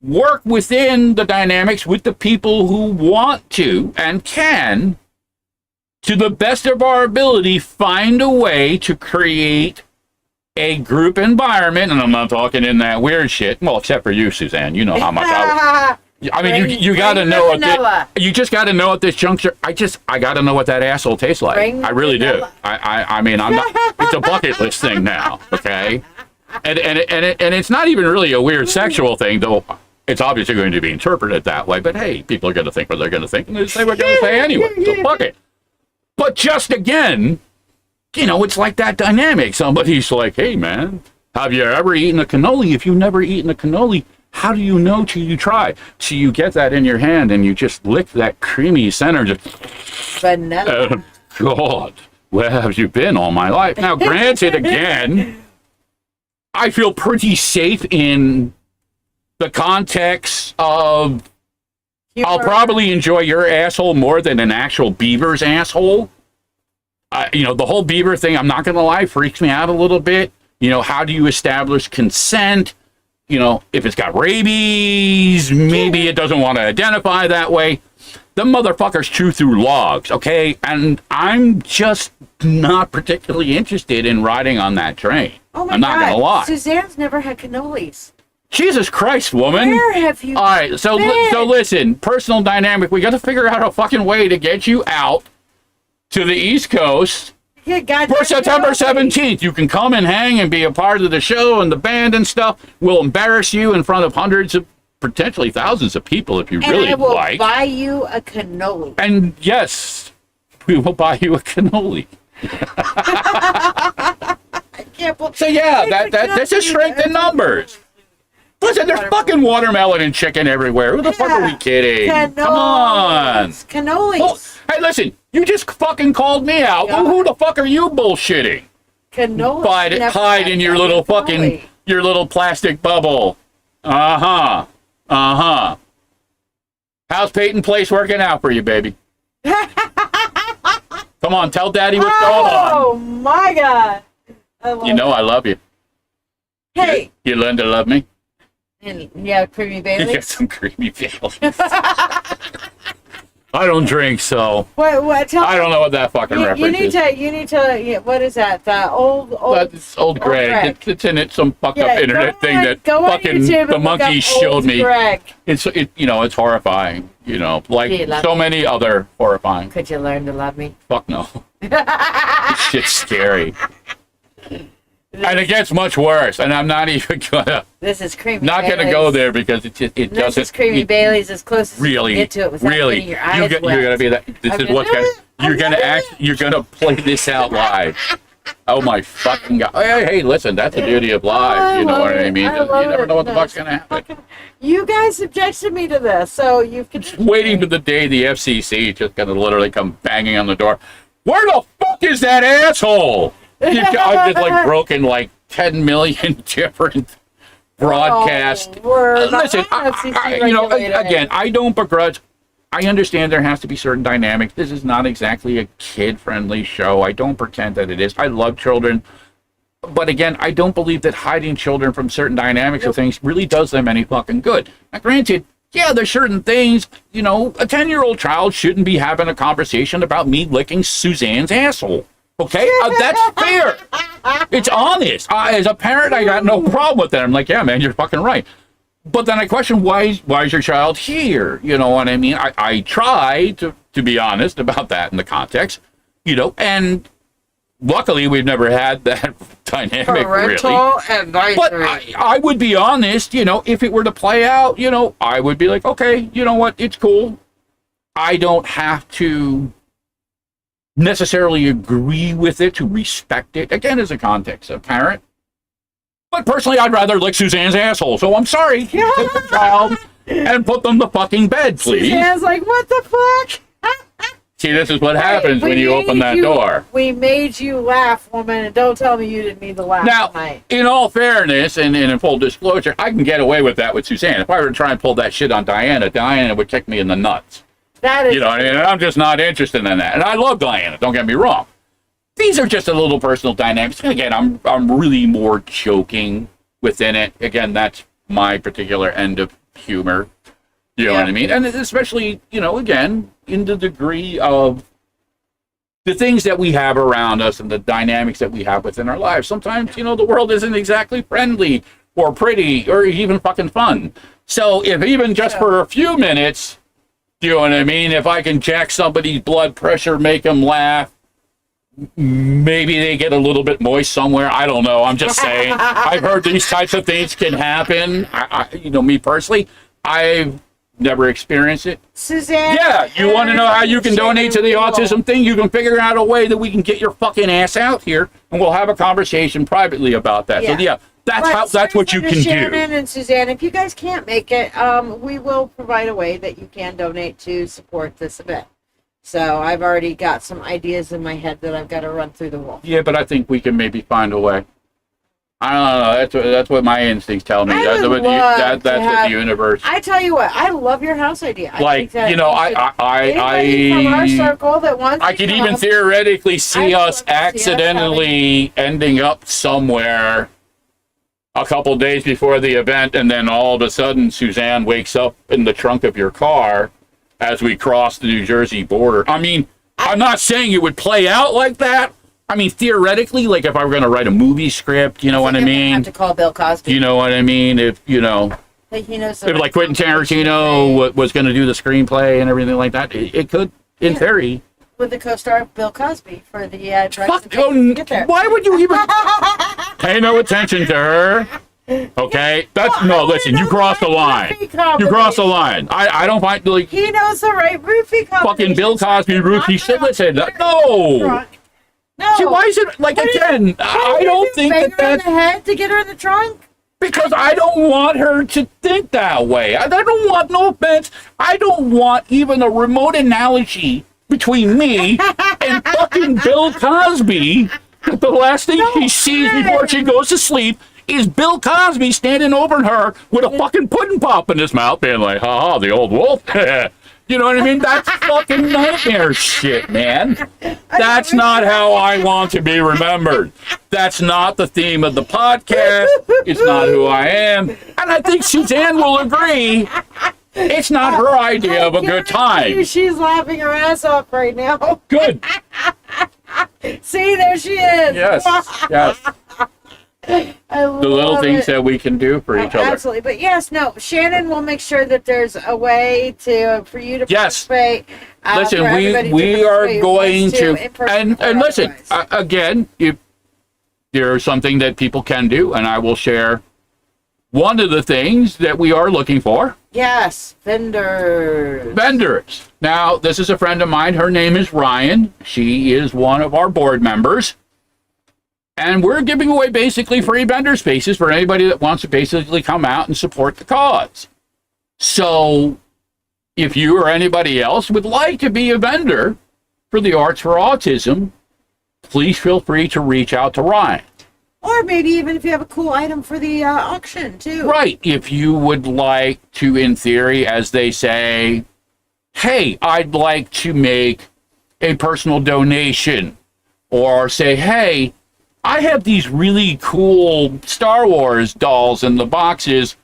Speaker 1: work within the dynamics with the people who want to and can, to the best of our ability, find a way to create a group environment. And I'm not talking in that weird shit. Well, except for you, Suzanne. You know how much I mean, you got to know you just got to know at this juncture. I got to know what that asshole tastes like. I really do. I mean, I'm not. It's a bucket list thing now. Okay, and it's not even really a weird sexual thing, though. It's obviously going to be interpreted that way. But hey, people are going to think what they're going to think, and they say what they're going to say anyway. So fuck it. But just again, it's like that dynamic. Somebody's like, "Hey, man, have you ever eaten a cannoli? If you've never eaten a cannoli, how do you know till you try?" So you get that in your hand and you just lick that creamy center. Just,
Speaker 2: Vanilla.
Speaker 1: God, where have you been all my life? Now, granted, again, I feel pretty safe in the context of I'll probably enjoy your asshole more than an actual beaver's asshole. The whole beaver thing, I'm not going to lie, freaks me out a little bit. How do you establish consent? If it's got rabies, maybe it doesn't want to identify that way. The motherfuckers chew through logs, okay? And I'm just not particularly interested in riding on that train.
Speaker 2: Oh my
Speaker 1: I'm not
Speaker 2: God.
Speaker 1: going to lie.
Speaker 2: Suzanne's never had cannolis.
Speaker 1: Jesus Christ, woman.
Speaker 2: Where have you
Speaker 1: All right, so
Speaker 2: been?
Speaker 1: listen, personal dynamic. We got to figure out a fucking way to get you out to the East Coast
Speaker 2: Yeah, goddamn
Speaker 1: for September
Speaker 2: right.
Speaker 1: 17th. You can come and hang and be a part of the show and the band and stuff. We'll embarrass you in front of hundreds of, potentially thousands of people if you
Speaker 2: And
Speaker 1: really
Speaker 2: I will
Speaker 1: like.
Speaker 2: buy you a cannoli.
Speaker 1: And yes, we will buy you a cannoli.
Speaker 2: I can't believe
Speaker 1: So yeah, that's a strength in numbers. Listen, there's fucking watermelon and chicken everywhere. Who the fuck are we kidding?
Speaker 2: Cannolis.
Speaker 1: Come on.
Speaker 2: Cannolis.
Speaker 1: Well, hey, listen, you just fucking called me out.
Speaker 2: Yeah.
Speaker 1: Who the fuck are you bullshitting?
Speaker 2: Cannolis. Never
Speaker 1: Hide
Speaker 2: had
Speaker 1: in your
Speaker 2: that.
Speaker 1: little
Speaker 2: Cannoli.
Speaker 1: fucking, your little plastic bubble. Uh-huh. Uh-huh. How's Peyton Place working out for you, baby? Come on, tell Daddy what's going on.
Speaker 2: Oh my God. I love
Speaker 1: You know I love you.
Speaker 2: Hey.
Speaker 1: You learn to love me?
Speaker 2: And, yeah, creamy
Speaker 1: You
Speaker 2: Bailey.
Speaker 1: get some creamy Baileys. I don't drink, so
Speaker 2: What? Tell
Speaker 1: I don't know what that fucking
Speaker 2: you
Speaker 1: reference
Speaker 2: need
Speaker 1: is.
Speaker 2: to. You need to. Yeah, what is that? The old.
Speaker 1: That's old Greg.
Speaker 2: Greg.
Speaker 1: It's in it some fucked
Speaker 2: Yeah,
Speaker 1: up internet
Speaker 2: go
Speaker 1: thing
Speaker 2: on-
Speaker 1: that
Speaker 2: go on
Speaker 1: fucking
Speaker 2: YouTube
Speaker 1: the
Speaker 2: and look
Speaker 1: monkeys
Speaker 2: up
Speaker 1: showed
Speaker 2: old
Speaker 1: me.
Speaker 2: Greg.
Speaker 1: It's it's horrifying. Like
Speaker 2: Do you love
Speaker 1: so
Speaker 2: me?
Speaker 1: many other horrifying.
Speaker 2: Could you learn to love me?
Speaker 1: Fuck no. This shit's scary. And it gets much worse. And I'm not even gonna
Speaker 2: This is creamy.
Speaker 1: not gonna
Speaker 2: Bailey's.
Speaker 1: go there because it
Speaker 2: This
Speaker 1: doesn't
Speaker 2: is creamy
Speaker 1: it-
Speaker 2: Bailey's as close as
Speaker 1: really
Speaker 2: you can get to it without
Speaker 1: really
Speaker 2: getting your eyes
Speaker 1: you're
Speaker 2: wet.
Speaker 1: gonna be that this
Speaker 2: I'm
Speaker 1: is what's
Speaker 2: gonna-
Speaker 1: gonna you're gonna play this out live. Oh my fucking god. Hey, listen, that's the beauty of live, you know what I mean? You never know what the fuck's gonna happen.
Speaker 2: You guys subjected me to this, so you can
Speaker 1: Waiting for the day the FCC is just gonna literally come banging on the door. Where the fuck is that asshole? I've just like broken like 10 million different broadcast.
Speaker 2: We're
Speaker 1: Listen,
Speaker 2: not FCC regulated.
Speaker 1: again, I don't begrudge. I understand there has to be certain dynamics. This is not exactly a kid-friendly show. I don't pretend that it is. I love children. But again, I don't believe that hiding children from certain dynamics of things really does them any fucking good. Now, granted, yeah, there's certain things, a 10-year-old child shouldn't be having a conversation about me licking Suzanne's asshole. Okay? That's fair. It's honest. As a parent, I got no problem with that. I'm like, yeah, man, you're fucking right. But then I question, why is your child here? You know what I mean? I try to be honest about that in the context, and luckily we've never had that dynamic
Speaker 2: Parental
Speaker 1: really.
Speaker 2: advisory.
Speaker 1: But I would be honest, if it were to play out, I would be like, okay, you know what? It's cool. I don't have to necessarily agree with it to respect it. Again, as a context of parent. But personally, I'd rather lick Suzanne's asshole. So I'm sorry. Take the child and put them to fucking bed, please.
Speaker 2: Suzanne's like, what the fuck?
Speaker 1: See, this is what happens
Speaker 2: We
Speaker 1: when you open
Speaker 2: made
Speaker 1: that
Speaker 2: you-
Speaker 1: door.
Speaker 2: We made you laugh, woman, and don't tell me you didn't need to laugh
Speaker 1: Now,
Speaker 2: tonight.
Speaker 1: in all fairness and in full disclosure, I can get away with that with Suzanne. If I were to try and pull that shit on Diana would kick me in the nuts.
Speaker 2: That is
Speaker 1: You know what I mean? And I'm just not interested in that. And I love Diana, don't get me wrong. These are just a little personal dynamics. And again, I'm really more joking within it. Again, that's my particular end of humor. You know what I mean? And especially, again, in the degree of the things that we have around us and the dynamics that we have within our lives. Sometimes, the world isn't exactly friendly or pretty or even fucking fun. So if even just for a few minutes, you know what I mean? If I can jack somebody's blood pressure, make them laugh, maybe they get a little bit moist somewhere. I don't know. I'm just saying. I've heard these types of things can happen. Me personally, I've never experienced it.
Speaker 2: Suzanne.
Speaker 1: Yeah, you want to know how you can donate to the autism thing? You can figure out a way that we can get your fucking ass out here, and we'll have a conversation privately about that. So yeah, that's what you can
Speaker 2: Shannon
Speaker 1: do.
Speaker 2: and Suzanne, if you guys can't make it, we will provide a way that you can donate to support this event. So I've already got some ideas in my head that I've got to run through the wall.
Speaker 1: Yeah, but I think we can maybe find a way. I don't know. That's what my instincts tell me.
Speaker 2: I
Speaker 1: That's
Speaker 2: would
Speaker 1: what
Speaker 2: love to
Speaker 1: what
Speaker 2: have-
Speaker 1: the universe.
Speaker 2: I tell you what, I love your house idea. I
Speaker 1: Like,
Speaker 2: think that anybody from our
Speaker 1: I
Speaker 2: circle that wants to
Speaker 1: could
Speaker 2: come,
Speaker 1: even theoretically see
Speaker 2: I'd love
Speaker 1: us
Speaker 2: to see us
Speaker 1: accidentally ending up somewhere a couple days before the event, and then all of a sudden Suzanne wakes up in the trunk of your car as we cross the New Jersey border. I mean, I'm not saying it would play out like that. I mean, theoretically, like if I were going to write a movie script, you know what I
Speaker 2: Have
Speaker 1: mean?
Speaker 2: to call Bill Cosby.
Speaker 1: You know what I mean? If, you know,
Speaker 2: Like, he knows
Speaker 1: if like Quentin Tarantino was going to do the screenplay and everything like that, it could, in theory.
Speaker 2: with the co-star Bill Cosby for the
Speaker 1: Fuck, why would you even pay no attention to her? Okay, no. Listen, you crossed the line. You crossed the line. I don't find like
Speaker 2: he knows the right roofie combination.
Speaker 1: fucking Bill Cosby roofie shit. Listen, no.
Speaker 2: No.
Speaker 1: See, why is it like again? I don't think
Speaker 2: bang her in
Speaker 1: that
Speaker 2: the head to get her in the trunk.
Speaker 1: because I don't want her to think that way. I don't want, no offense, I don't want even a remote analogy between me and fucking Bill Cosby. That the last thing she sees before she goes to sleep is Bill Cosby standing over her with a fucking pudding pop in his mouth, being like, "Ha, the old wolf." You know what I mean? That's fucking nightmare shit, man. That's not how I want to be remembered. That's not the theme of the podcast. It's not who I am. And I think Suzanne will agree. It's not her idea of a good time.
Speaker 2: She's laughing her ass off right now.
Speaker 1: Good.
Speaker 2: See, there she is.
Speaker 1: Yes. Yes.
Speaker 2: I love
Speaker 1: The little things
Speaker 2: it.
Speaker 1: that we can do for each other.
Speaker 2: Absolutely, but yes, no. Shannon will make sure that there's a way for you to
Speaker 1: Yes.
Speaker 2: participate.
Speaker 1: Listen,
Speaker 2: for everybody to
Speaker 1: we are
Speaker 2: participate,
Speaker 1: going
Speaker 2: wants
Speaker 1: to,
Speaker 2: in person
Speaker 1: and
Speaker 2: or
Speaker 1: listen,
Speaker 2: otherwise.
Speaker 1: again, if there's something that people can do, and I will share one of the things that we are looking for.
Speaker 2: Yes, vendors.
Speaker 1: Vendors. Now, this is a friend of mine. Her name is Ryan. She is one of our board members. And we're giving away basically free vendor spaces for anybody that wants to basically come out and support the cause. So if you or anybody else would like to be a vendor for the Arts for Autism, please feel free to reach out to Ryan.
Speaker 2: Or maybe even if you have a cool item for the auction, too.
Speaker 1: Right. If you would like to, in theory, as they say, hey, I'd like to make a personal donation. Or say, hey, I have these really cool Star Wars dolls in the boxes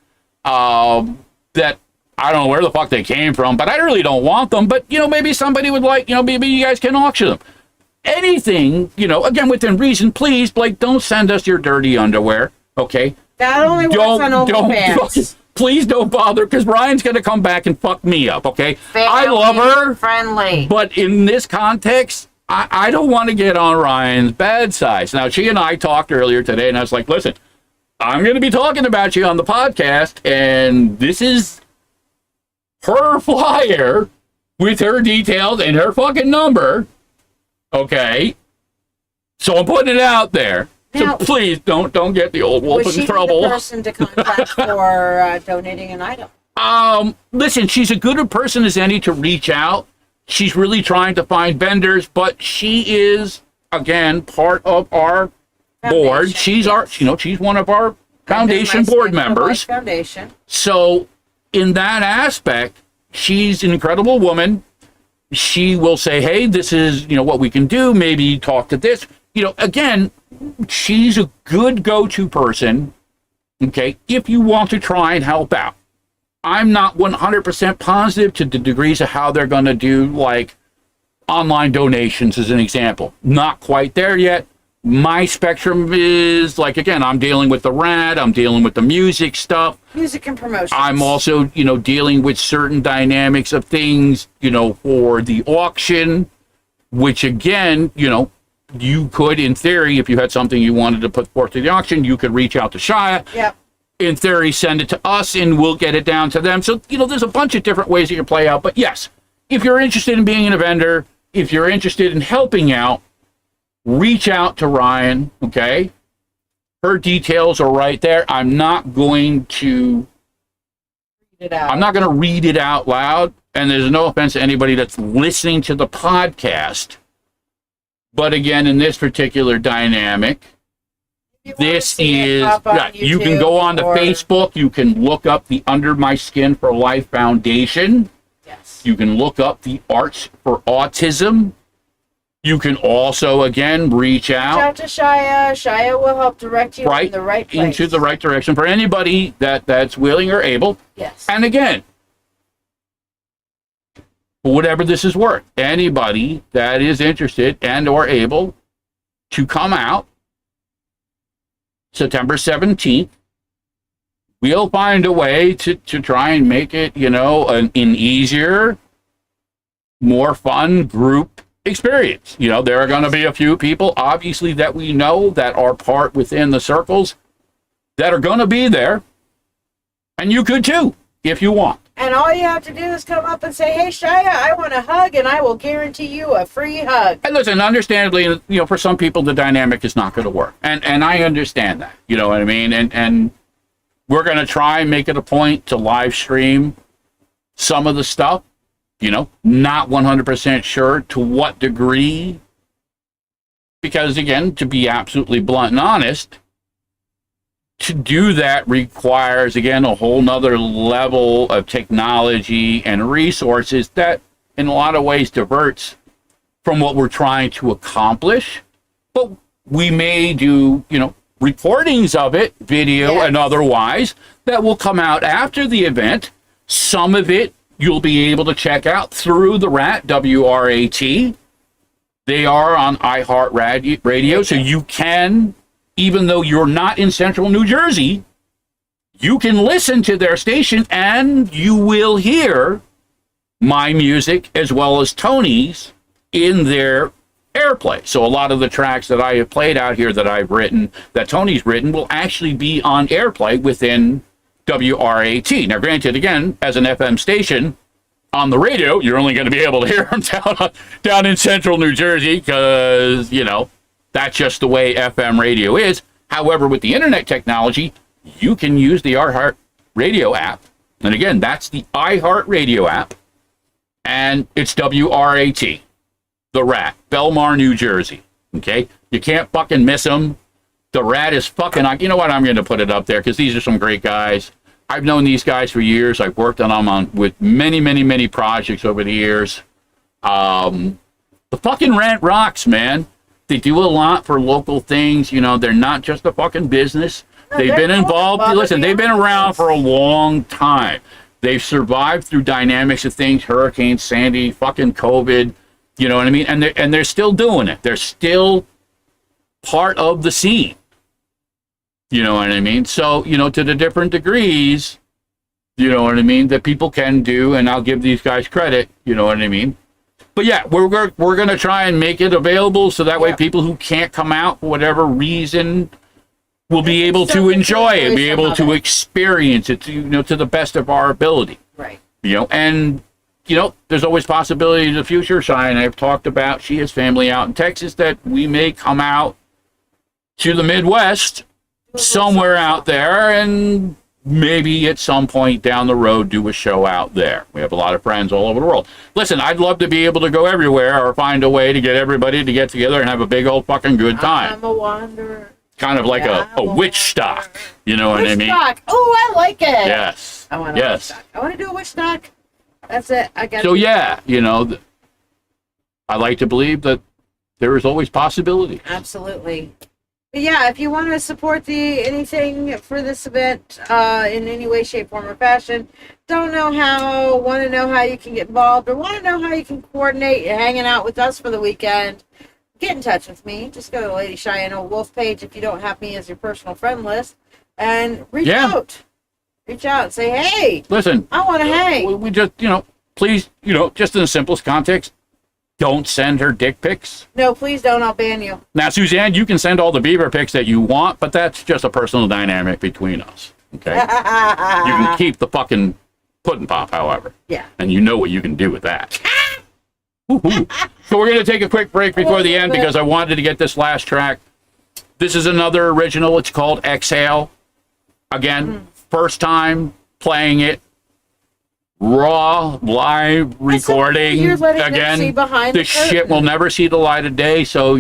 Speaker 1: that I don't know where the fuck they came from, but I really don't want them. But, maybe somebody would like, maybe you guys can auction them. Anything, again, within reason, please, don't send us your dirty underwear, okay?
Speaker 2: That only works on OnlyFans.
Speaker 1: Please don't bother, because Ryan's going to come back and fuck me up, okay? I love her.
Speaker 2: Friendly.
Speaker 1: But in this context, I don't want to get on Ryan's bad side. Now, she and I talked earlier today, and I was like, listen, I'm going to be talking about you on the podcast, and this is her flyer with her details and her fucking number. Okay, so I'm putting it out there.
Speaker 2: Now,
Speaker 1: so please don't get the old wolf in trouble.
Speaker 2: Was she the person to contact for donating an item?
Speaker 1: Listen, she's a good person as any to reach out. She's really trying to find vendors, but she is again part of our board. She's she's one of our foundation board members.
Speaker 2: Foundation.
Speaker 1: So in that aspect, she's an incredible woman. She will say, hey, this is, what we can do. Maybe talk to this. Again, she's a good go-to person, okay, if you want to try and help out. I'm not 100% positive to the degrees of how they're going to do, like, online donations as an example. Not quite there yet. My spectrum is, again, I'm dealing with the rad, I'm dealing with the music stuff.
Speaker 2: Music and promotion.
Speaker 1: I'm also, dealing with certain dynamics of things, for the auction, which again, you could, in theory, if you had something you wanted to put forth to the auction, you could reach out to Shiya.
Speaker 2: Yep.
Speaker 1: In theory, send it to us and we'll get it down to them. So, there's a bunch of different ways you can play out. But yes, if you're interested in being a vendor, if you're interested in helping out, reach out to Ryan, okay? Her details are right there. I'm not going to read it out loud, and there's no offense to anybody that's listening to the podcast. But again, in this particular dynamic, this is, you can go on to Facebook, you can look up the Under My Skin for Life Foundation.
Speaker 2: Yes.
Speaker 1: You can look up the Arts for Autism. You can also, again, reach out.
Speaker 2: Reach out to Shiya. Shiya will help direct you in the right place.
Speaker 1: Into the right direction for anybody that's willing or able.
Speaker 2: Yes.
Speaker 1: And again, for whatever this is worth, anybody that is interested and or able, to come out September 17th. We'll find a way to try and make it, an easier, more fun group experience. There are going to be a few people, obviously, that we know that are part within the circles that are going to be there. And you could too, if you want.
Speaker 2: And all you have to do is come up and say, hey, Shiya, I want a hug, and I will guarantee you a free hug.
Speaker 1: And listen, understandably, for some people, the dynamic is not going to work. And I understand that, you know what I mean? And we're going to try and make it a point to live stream some of the stuff, not 100% sure to what degree. Because, again, to be absolutely blunt and honest, to do that requires, again, a whole nother level of technology and resources that, in a lot of ways, diverts from what we're trying to accomplish. But we may do, recordings of it, video and otherwise, that will come out after the event. Some of it you'll be able to check out through the RAT, W-R-A-T. They are on iHeartRadio, so you can, even though you're not in central New Jersey, you can listen to their station and you will hear my music as well as Tony's in their airplay. So a lot of the tracks that I have played out here that I've written, that Tony's written, will actually be on airplay within WRAT. Now, granted, again, as an FM station, on the radio, you're only going to be able to hear them down in central New Jersey because, that's just the way FM radio is. However, with the internet technology, you can use the iHeart Radio app. And again, that's the iHeart Radio app. And it's WRAT, the RAT, Belmar, New Jersey. Okay? You can't fucking miss them. The RAT is fucking... You know what? I'm going to put it up there because these are some great guys. I've known these guys for years. I've worked on them with many, many, many projects over the years. The fucking rant rocks, man. They do a lot for local things. They're not just a fucking business. They've been involved. Listen, they've been around for a long time. They've survived through dynamics of things, Hurricane Sandy, fucking COVID, you know what I mean? And they're still doing it. They're still part of the scene. You know what I mean? So, to the different degrees, you know what I mean, that people can do, and I'll give these guys credit, you know what I mean? But yeah, we're going to try and make it available so that way people who can't come out for whatever reason will be able to enjoy it, be able to experience it, to the best of our ability.
Speaker 2: Right.
Speaker 1: And, there's always possibility in the future. Shiya and I have talked about, she has family out in Texas, that we may come out to the Midwest, somewhere out there, and maybe at some point down the road do a show out there. We have a lot of friends all over the world. Listen, I'd love to be able to go everywhere or find a way to get everybody to get together and have a big old fucking good time.
Speaker 2: I'm a wanderer.
Speaker 1: Kind of like a witch stock, you know what I mean?
Speaker 2: Stock. Oh, I like it.
Speaker 1: Yes.
Speaker 2: I want a witch stock. I want to do a witch stock. That's it. I got.
Speaker 1: So yeah, I like to believe that there is always possibility.
Speaker 2: Absolutely. But yeah, if you want to support anything for this event in any way, shape, form, or fashion, don't know how, want to know how you can get involved, or want to know how you can coordinate hanging out with us for the weekend, get in touch with me. Just go to Lady Shiya Wolf page if you don't have me as your personal friend list, and reach out. Reach out and say, hey,
Speaker 1: listen,
Speaker 2: I want to hang.
Speaker 1: We just, please, just in the simplest context, don't send her dick pics.
Speaker 2: No, please don't. I'll ban you.
Speaker 1: Now, Suzanne, you can send all the beaver pics that you want, but that's just a personal dynamic between us. Okay? You can keep the fucking pudding pop, however.
Speaker 2: Yeah.
Speaker 1: And you know what you can do with that. So we're going to take a quick break before the end because I wanted to get this last track. This is another original. It's called Exhale. Again, first time playing it. Raw live recording. Again, this shit will never see the light of day. So,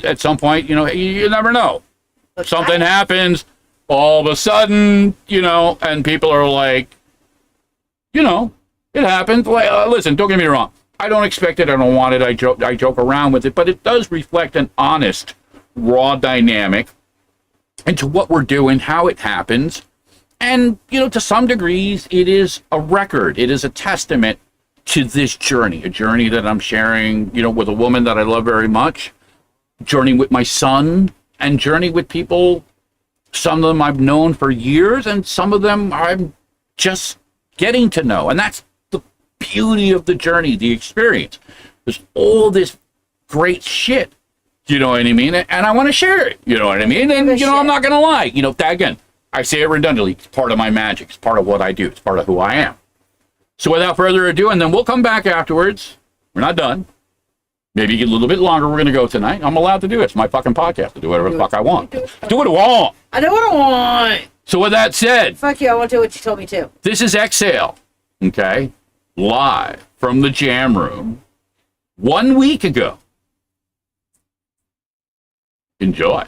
Speaker 1: at some point, you never know. Something happens all of a sudden, and people are like, it happens. Listen, don't get me wrong. I don't expect it. I don't want it. I joke around with it, but it does reflect an honest, raw dynamic into what we're doing, how it happens. And, to some degrees, it is a record. It is a testament to this journey, a journey that I'm sharing, with a woman that I love very much. journey with my son and journey with people. Some of them I've known for years, and some of them I'm just getting to know. And that's the beauty of the journey, the experience. There's all this great shit, you know what I mean? And I want to share it, you know what I mean? And, you know, I'm not going to lie. You know, again, I say it redundantly. It's part of my magic. It's part of what I do. It's part of who I am. So without further ado, and then we'll come back afterwards. We're not done. Maybe a little bit longer we're going to go tonight. I'm allowed to do it. It's my fucking podcast to do whatever the fuck I want. Do what I want.
Speaker 2: I do what I want.
Speaker 1: So with that said.
Speaker 2: Fuck you. I want to do what you told me to.
Speaker 1: This is Exhale. Okay? Live from the Jam Room 1 week ago. Enjoy.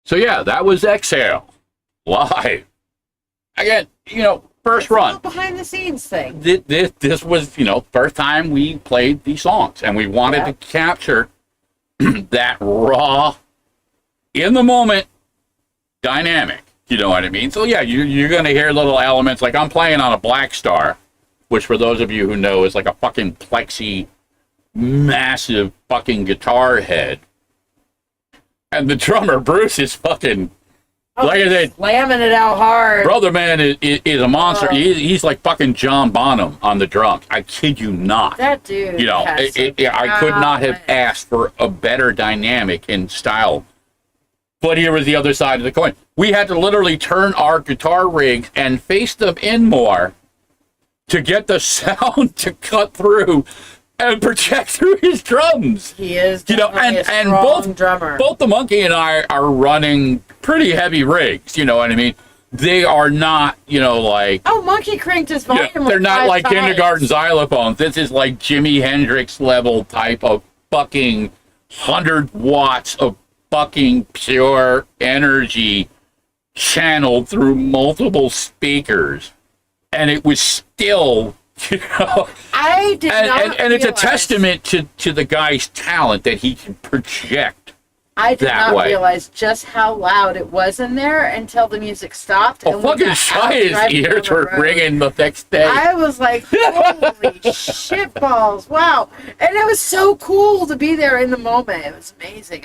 Speaker 1: So yeah, that was Exhale live. Again, you know, first run.
Speaker 2: Behind the scenes thing.
Speaker 1: This was, you know, first time we played these songs, and we wanted to capture that raw, in the moment dynamic. You know what I mean? So yeah, you're going to hear little elements. Like I'm playing on a Black Star, which for those of you who know is like a fucking plexi, massive fucking guitar head. And the drummer, Bruce, is fucking, like I said,
Speaker 2: slamming it out hard.
Speaker 1: brother man is a monster. He's like fucking John Bonham on the drums. I kid you not.
Speaker 2: That dude.
Speaker 1: You know,
Speaker 2: has
Speaker 1: I could not have asked for a better dynamic in style. But here was the other side of the coin. We had to literally turn our guitar rigs and face them in more to get the sound to cut through and project through his drums.
Speaker 2: He is,
Speaker 1: you know, and both
Speaker 2: drummer.
Speaker 1: Both the monkey and I are running pretty heavy rigs. You know what I mean? They are not, you know, like,
Speaker 2: oh, monkey cranked his volume.
Speaker 1: yeah, they're not like
Speaker 2: times.
Speaker 1: kindergarten xylophones. This is like Jimi Hendrix level type of fucking 100 watts of fucking pure energy channeled through multiple speakers, and it was still, you know,
Speaker 2: I did not
Speaker 1: and it's a
Speaker 2: realize-
Speaker 1: testament to the guy's talent that he can project.
Speaker 2: I did
Speaker 1: that
Speaker 2: not
Speaker 1: way.
Speaker 2: realize just how loud it was in there until the music stopped.
Speaker 1: Oh,
Speaker 2: and we
Speaker 1: fucking
Speaker 2: got out
Speaker 1: Shiya's
Speaker 2: driving
Speaker 1: ears
Speaker 2: down the
Speaker 1: were
Speaker 2: road.
Speaker 1: ringing the next day.
Speaker 2: I was like, holy shit balls, wow. And it was so cool to be there in the moment. It was amazing.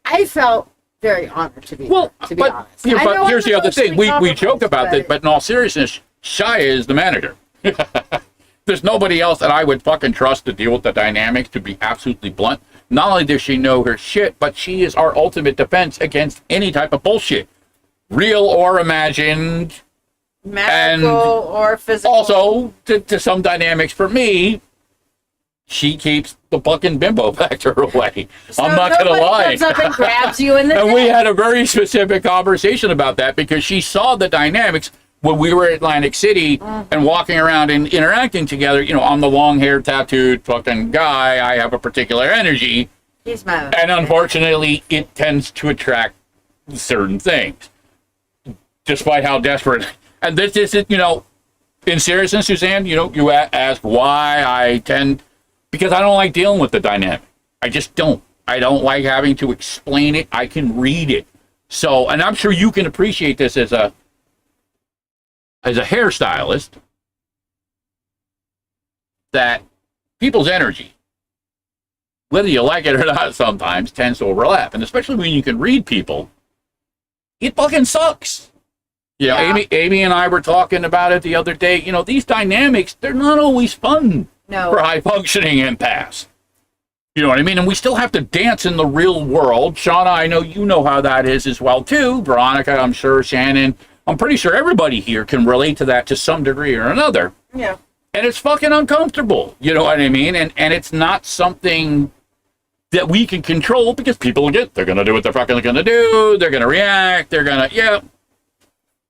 Speaker 2: I felt very honored to be
Speaker 1: Well,
Speaker 2: there, to be
Speaker 1: but,
Speaker 2: honest.
Speaker 1: you know,
Speaker 2: I
Speaker 1: but
Speaker 2: know I'm
Speaker 1: here's the other
Speaker 2: supposed to
Speaker 1: thing.
Speaker 2: be
Speaker 1: We
Speaker 2: comfortable,
Speaker 1: joke about this, but in all seriousness, Shiya is the manager. There's nobody else that I would fucking trust to deal with the dynamics, to be absolutely blunt. Not only does she know her shit, but she is our ultimate defense against any type of bullshit. Real or imagined.
Speaker 2: magical or physical.
Speaker 1: Also, to some dynamics for me, she keeps the fucking bimbo factor away.
Speaker 2: So
Speaker 1: I'm not going to
Speaker 2: nobody
Speaker 1: lie.
Speaker 2: comes up and grabs you in the
Speaker 1: And we
Speaker 2: neck.
Speaker 1: had a very specific conversation about that because she saw the dynamics when we were at Atlantic City and walking around and interacting together. You know, I'm the long-haired, tattooed fucking guy. I have a particular energy.
Speaker 2: He's my
Speaker 1: And unfortunately, it tends to attract certain things, despite how desperate. And this is, you know, in seriousness, Suzanne, you know, you asked why I tend, because I don't like dealing with the dynamic. I just don't. I don't like having to explain it. I can read it. So, and I'm sure you can appreciate this as a hairstylist, that people's energy, whether you like it or not, sometimes tends to overlap. And especially when you can read people, it fucking sucks. You know,
Speaker 2: Yeah.
Speaker 1: Amy and I were talking about it the other day. You know, these dynamics, they're not always fun
Speaker 2: No.
Speaker 1: for high-functioning empaths. You know what I mean? And we still have to dance in the real world. Shauna, I know you know how that is as well, too. Veronica, I'm sure. Shannon, I'm pretty sure everybody here can relate to that to some degree or another.
Speaker 2: Yeah.
Speaker 1: And it's fucking uncomfortable. You know what I mean? And it's not something that we can control because people get, they're going to do what they're fucking going to do. They're going to react. They're going to, yeah.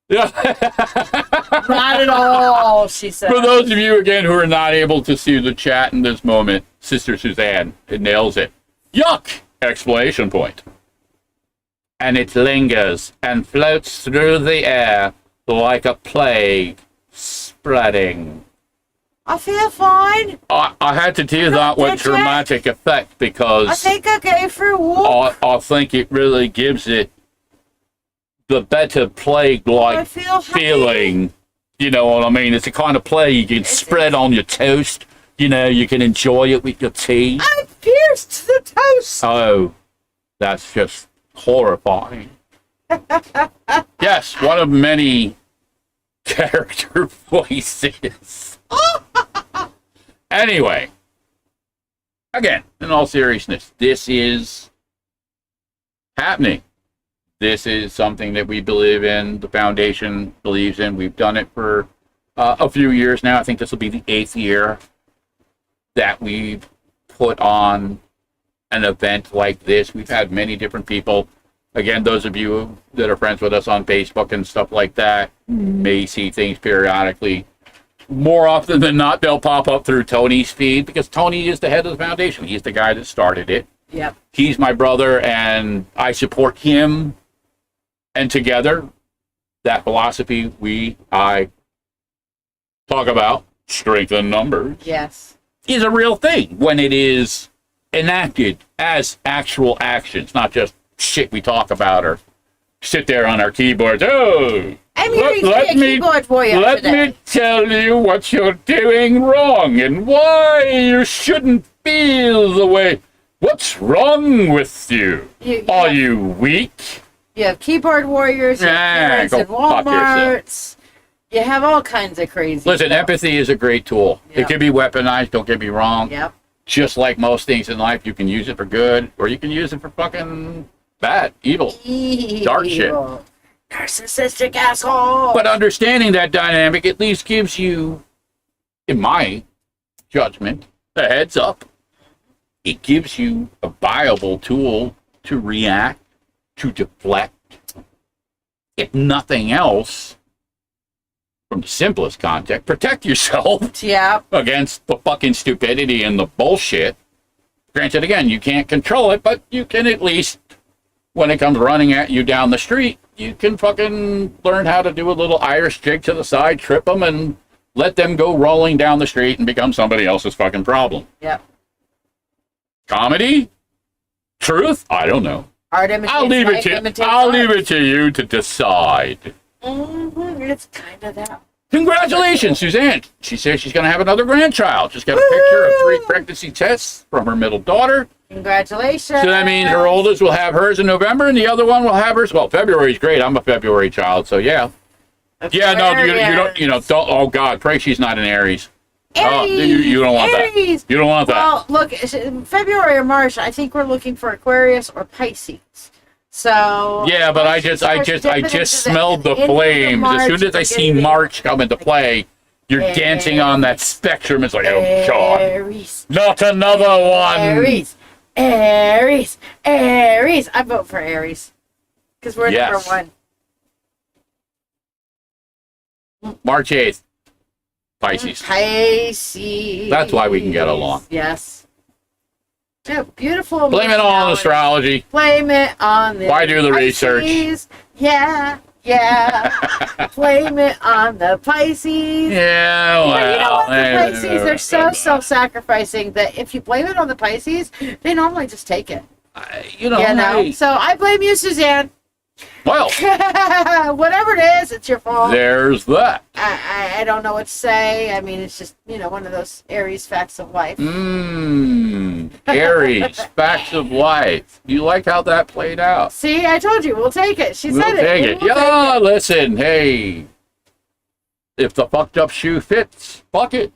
Speaker 2: Not at all, she said.
Speaker 1: For those of you, again, who are not able to see the chat in this moment, Sister Suzanne, it nails it. Yuck! Exclamation point. And it lingers and floats through the air like a plague spreading.
Speaker 2: I feel fine.
Speaker 1: I had to do that with
Speaker 2: Did you?
Speaker 1: dramatic effect because
Speaker 2: I think I gave for a walk.
Speaker 1: I think it really gives it the better
Speaker 2: I
Speaker 1: plague-like
Speaker 2: feel happy.
Speaker 1: feeling. You know what I mean? It's a kind of plague you can spread on your toast. You know, you can enjoy it with your tea.
Speaker 2: I pierced the toast.
Speaker 1: Oh, that's just horrifying. Yes, one of many character voices. Anyway, again, in all seriousness, this is happening. This is something that we believe in, the foundation believes in. We've done it for a few years now. I think this will be the 8th year that we've put on an event like this. We've had many different people. Again, those of you that are friends with us on Facebook and stuff like that may see things periodically. More often than not, they'll pop up through Tony's feed because Tony is the head of the foundation. He's the guy that started it.
Speaker 2: Yep.
Speaker 1: He's my brother, and I support him. And together, that philosophy I talk about, strength in numbers,
Speaker 2: Yes.
Speaker 1: is a real thing when it is enacted as actual actions, not just shit we talk about or sit there on our keyboards. Oh,
Speaker 2: I'm here to
Speaker 1: let
Speaker 2: play a
Speaker 1: me
Speaker 2: keyboard for you
Speaker 1: let
Speaker 2: today.
Speaker 1: me tell you what you're doing wrong and why you shouldn't feel the way What's wrong with you? Are you weak?
Speaker 2: You have keyboard warriors, you have parents
Speaker 1: go
Speaker 2: in
Speaker 1: fuck
Speaker 2: Walmarts. You have all kinds of crazy
Speaker 1: Listen,
Speaker 2: stuff.
Speaker 1: empathy is a great tool.
Speaker 2: Yep.
Speaker 1: It can be weaponized, don't get me wrong.
Speaker 2: Yep.
Speaker 1: Just like most things in life, you can use it for good, or you can use it for fucking bad, evil, dark shit.
Speaker 2: Narcissistic asshole.
Speaker 1: But understanding that dynamic at least gives you, in my judgment, a heads up. It gives you a viable tool to react, to deflect. If nothing else, from the simplest context, protect yourself against the fucking stupidity and the bullshit. Granted, again, you can't control it, but you can at least, when it comes running at you down the street, you can fucking learn how to do a little Irish jig to the side, trip them, and let them go rolling down the street and become somebody else's fucking problem.
Speaker 2: Yep.
Speaker 1: Comedy? Truth? I don't know. I'll leave it to you to decide.
Speaker 2: It's kind of that.
Speaker 1: Congratulations, Suzanne. She says she's going to have another grandchild. Just got a picture of 3 pregnancy tests from her middle daughter.
Speaker 2: Congratulations.
Speaker 1: So that means her oldest will have hers in November, and the other one will have hers. Well, February's great. I'm a February child, so yeah. Yeah, no, you don't. Oh God, pray she's not an Aries.
Speaker 2: Aries,
Speaker 1: you don't want that. You don't want that.
Speaker 2: Well, look, February or March, I think we're looking for Aquarius or Pisces. So
Speaker 1: yeah, but I just smelled the flames. As soon as I see March come into play, you're dancing on that spectrum. It's like, oh God, not another one.
Speaker 2: Aries. I vote for Aries because we're number 1.
Speaker 1: March 8th. Pisces. That's why we can get along.
Speaker 2: Yes. Yeah, beautiful.
Speaker 1: Blame it all on astrology.
Speaker 2: Blame it on the
Speaker 1: Why do the
Speaker 2: Pisces.
Speaker 1: research?
Speaker 2: Yeah. Blame it on the Pisces.
Speaker 1: Yeah, well.
Speaker 2: But you know what? The Pisces, they're so self-sacrificing that if you blame it on the Pisces, they normally just take it. So I blame you, Suzanne.
Speaker 1: Well,
Speaker 2: whatever it is, it's your fault.
Speaker 1: There's that.
Speaker 2: I don't know what to say. I mean, it's just, one of those Aries facts of life.
Speaker 1: Aries, facts of life. You like how that played out?
Speaker 2: See, I told you, we'll take it. We'll
Speaker 1: take it. Yeah, listen, hey. If the fucked up shoe fits, fuck it.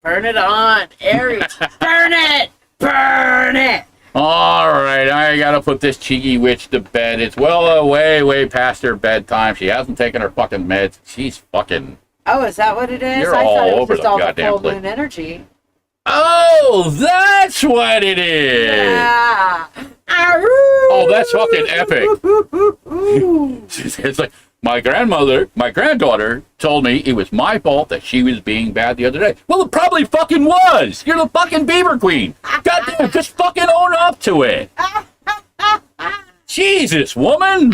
Speaker 2: Burn it on, Aries. Burn it! Burn it!
Speaker 1: All right, I gotta put this cheeky witch to bed. It's way past her bedtime. She hasn't taken her fucking meds. She's fucking...
Speaker 2: Oh, is that what it is?
Speaker 1: You're
Speaker 2: I
Speaker 1: all
Speaker 2: thought it was
Speaker 1: over
Speaker 2: just
Speaker 1: the
Speaker 2: all
Speaker 1: goddamn
Speaker 2: the full
Speaker 1: place.
Speaker 2: moon energy.
Speaker 1: Oh, that's what it is.
Speaker 2: Yeah.
Speaker 1: Oh, that's fucking epic. It's like, my granddaughter told me it was my fault that she was being bad the other day. Well, it probably fucking was. You're the fucking Beaver Queen. Goddamn, just fucking own up to it. Jesus, woman.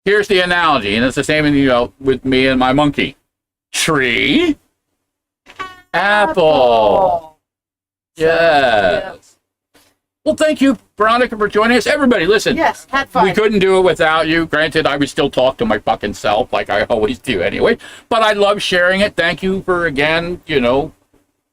Speaker 1: Here's the analogy, and it's the same, with me and my monkey. Tree, apple. Yes. Well, thank you, Veronica, for joining us. Everybody, listen.
Speaker 2: Yes, had fun.
Speaker 1: We couldn't do it without you. Granted, I would still talk to my fucking self like I always do anyway. But I love sharing it. Thank you for, again,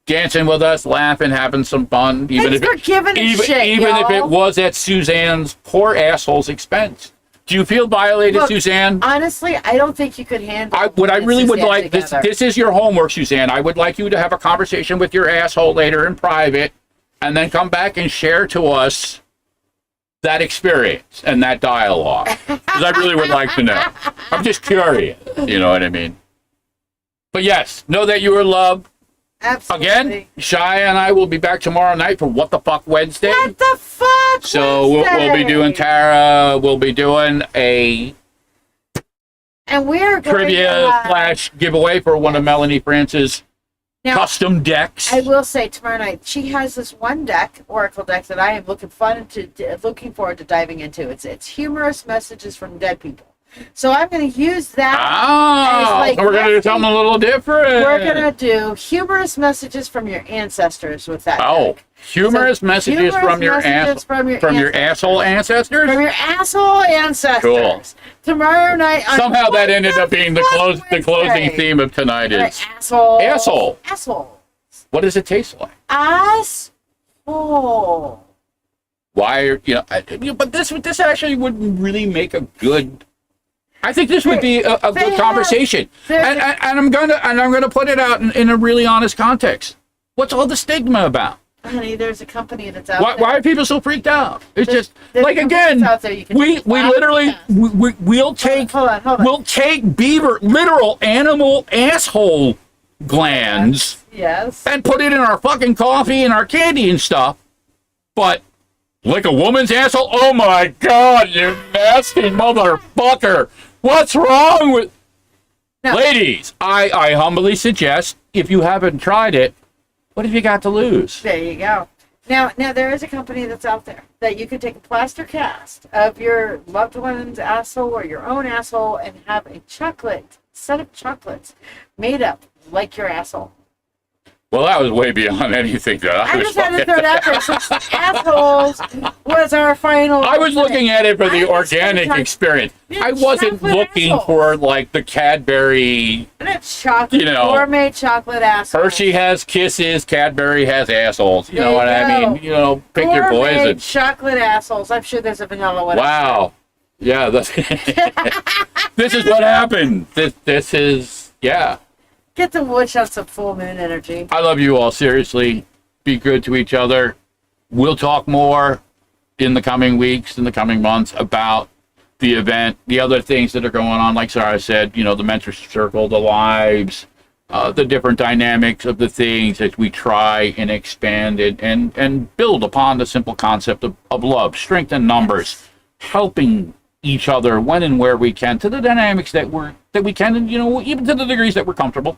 Speaker 1: dancing with us, laughing, having some fun. Even if it was at Suzanne's poor asshole's expense. Do you feel violated, Suzanne?
Speaker 2: Honestly, I don't think you could handle
Speaker 1: what I really would like, this is your homework, Suzanne. I would like you to have a conversation with your asshole later in private, and then come back and share to us that experience and that dialogue. Because I really would like to know. I'm just curious. You know what I mean? But yes, know that you are loved.
Speaker 2: Absolutely.
Speaker 1: Again, Shiya and I will be back tomorrow night for What the Fuck Wednesday.
Speaker 2: What the fuck
Speaker 1: So we'll be doing Tara. We'll be doing a trivia / giveaway for one of Melanie France's custom decks.
Speaker 2: I will say tomorrow night she has this one deck, Oracle deck, that I am looking forward to diving into. It's humorous messages from dead people. So I'm going to use that.
Speaker 1: So we're going to do something a little different.
Speaker 2: We're going to do humorous messages from your ancestors with that. Deck.
Speaker 1: Humorous messages from your asshole ancestors?
Speaker 2: From your asshole ancestors.
Speaker 1: Cool.
Speaker 2: Tomorrow night.
Speaker 1: Somehow that ended up being the closing theme of tonight is
Speaker 2: asshole.
Speaker 1: Asshole.
Speaker 2: Assholes.
Speaker 1: What does it taste like?
Speaker 2: Asshole.
Speaker 1: Why are but this actually wouldn't really make a good. I think this would be a good conversation, and I'm gonna put it out in a really honest context. What's all the stigma about?
Speaker 2: Honey, there's a company that's out there.
Speaker 1: Why are people so freaked out? It's just like, again, we literally we'll take
Speaker 2: Hold on.
Speaker 1: we'll take beaver literal animal asshole glands
Speaker 2: Yes.
Speaker 1: and put it in our fucking coffee and our candy and stuff, but lick a woman's asshole? Oh my God, you nasty motherfucker! What's wrong with ladies? I humbly suggest, if you haven't tried it, what have you got to lose?
Speaker 2: There you go. Now there is a company that's out there that you can take a plaster cast of your loved one's asshole or your own asshole and have a set of chocolates made up like your asshole.
Speaker 1: Well, that was way beyond anything that I was
Speaker 2: just had to throw it out there since assholes was our final.
Speaker 1: I was looking at it for the organic experience. I wasn't looking for like the Cadbury.
Speaker 2: And it's chocolate, gourmet chocolate assholes.
Speaker 1: Hershey has kisses, Cadbury has assholes. You know what I mean? Pick your
Speaker 2: gourmet
Speaker 1: poison.
Speaker 2: Chocolate assholes. I'm sure there's a vanilla one.
Speaker 1: Wow. Yeah, this is what happened. This is, yeah.
Speaker 2: Get the witch on some full moon energy.
Speaker 1: I love you all, seriously. Be good to each other. We'll talk more in the coming weeks, in the coming months, about the event, the other things that are going on. Like Sarah said, the mentorship circle, the lives, the different dynamics of the things as we try and expand it and build upon the simple concept of love, strength in numbers, helping each other when and where we can, to the dynamics that we can, and even to the degrees that we're comfortable.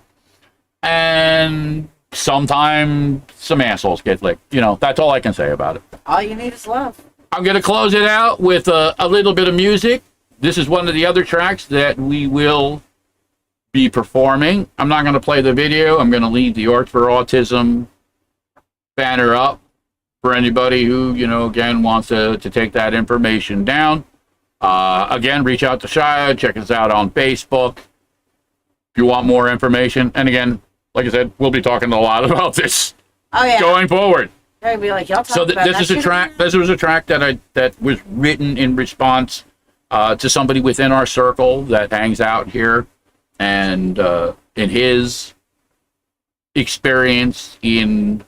Speaker 1: And sometimes some assholes get licked. That's all I can say about it.
Speaker 2: All you need is love.
Speaker 1: I'm going to close it out with a little bit of music. This is one of the other tracks that we will be performing. I'm not going to play the video. I'm going to leave the Art for Autism banner up for anybody who, again, wants to take that information down. Again, reach out to Shiya. Check us out on Facebook if you want more information. And again, like I said, we'll be talking a lot about this going forward.
Speaker 2: They'll be like, y'all talk
Speaker 1: So
Speaker 2: about
Speaker 1: this is a track. This was a track that was written in response to somebody within our circle that hangs out here, and in his experience in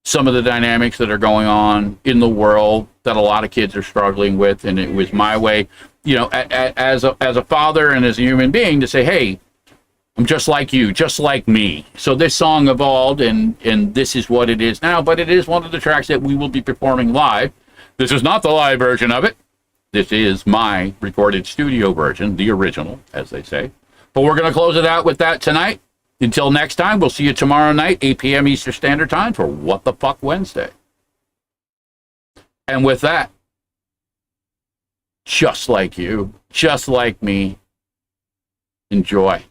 Speaker 1: some of the dynamics that are going on in the world that a lot of kids are struggling with, and it was my way, as a father and as a human being, to say, hey, I'm just like you, just like me. So this song evolved, and this is what it is now, but it is one of the tracks that we will be performing live. This is not the live version of it. This is my recorded studio version, the original, as they say. But we're going to close it out with that tonight. Until next time, we'll see you tomorrow night, 8 p.m. Eastern Standard Time for What the Fuck Wednesday. And with that, just like you, just like me, enjoy.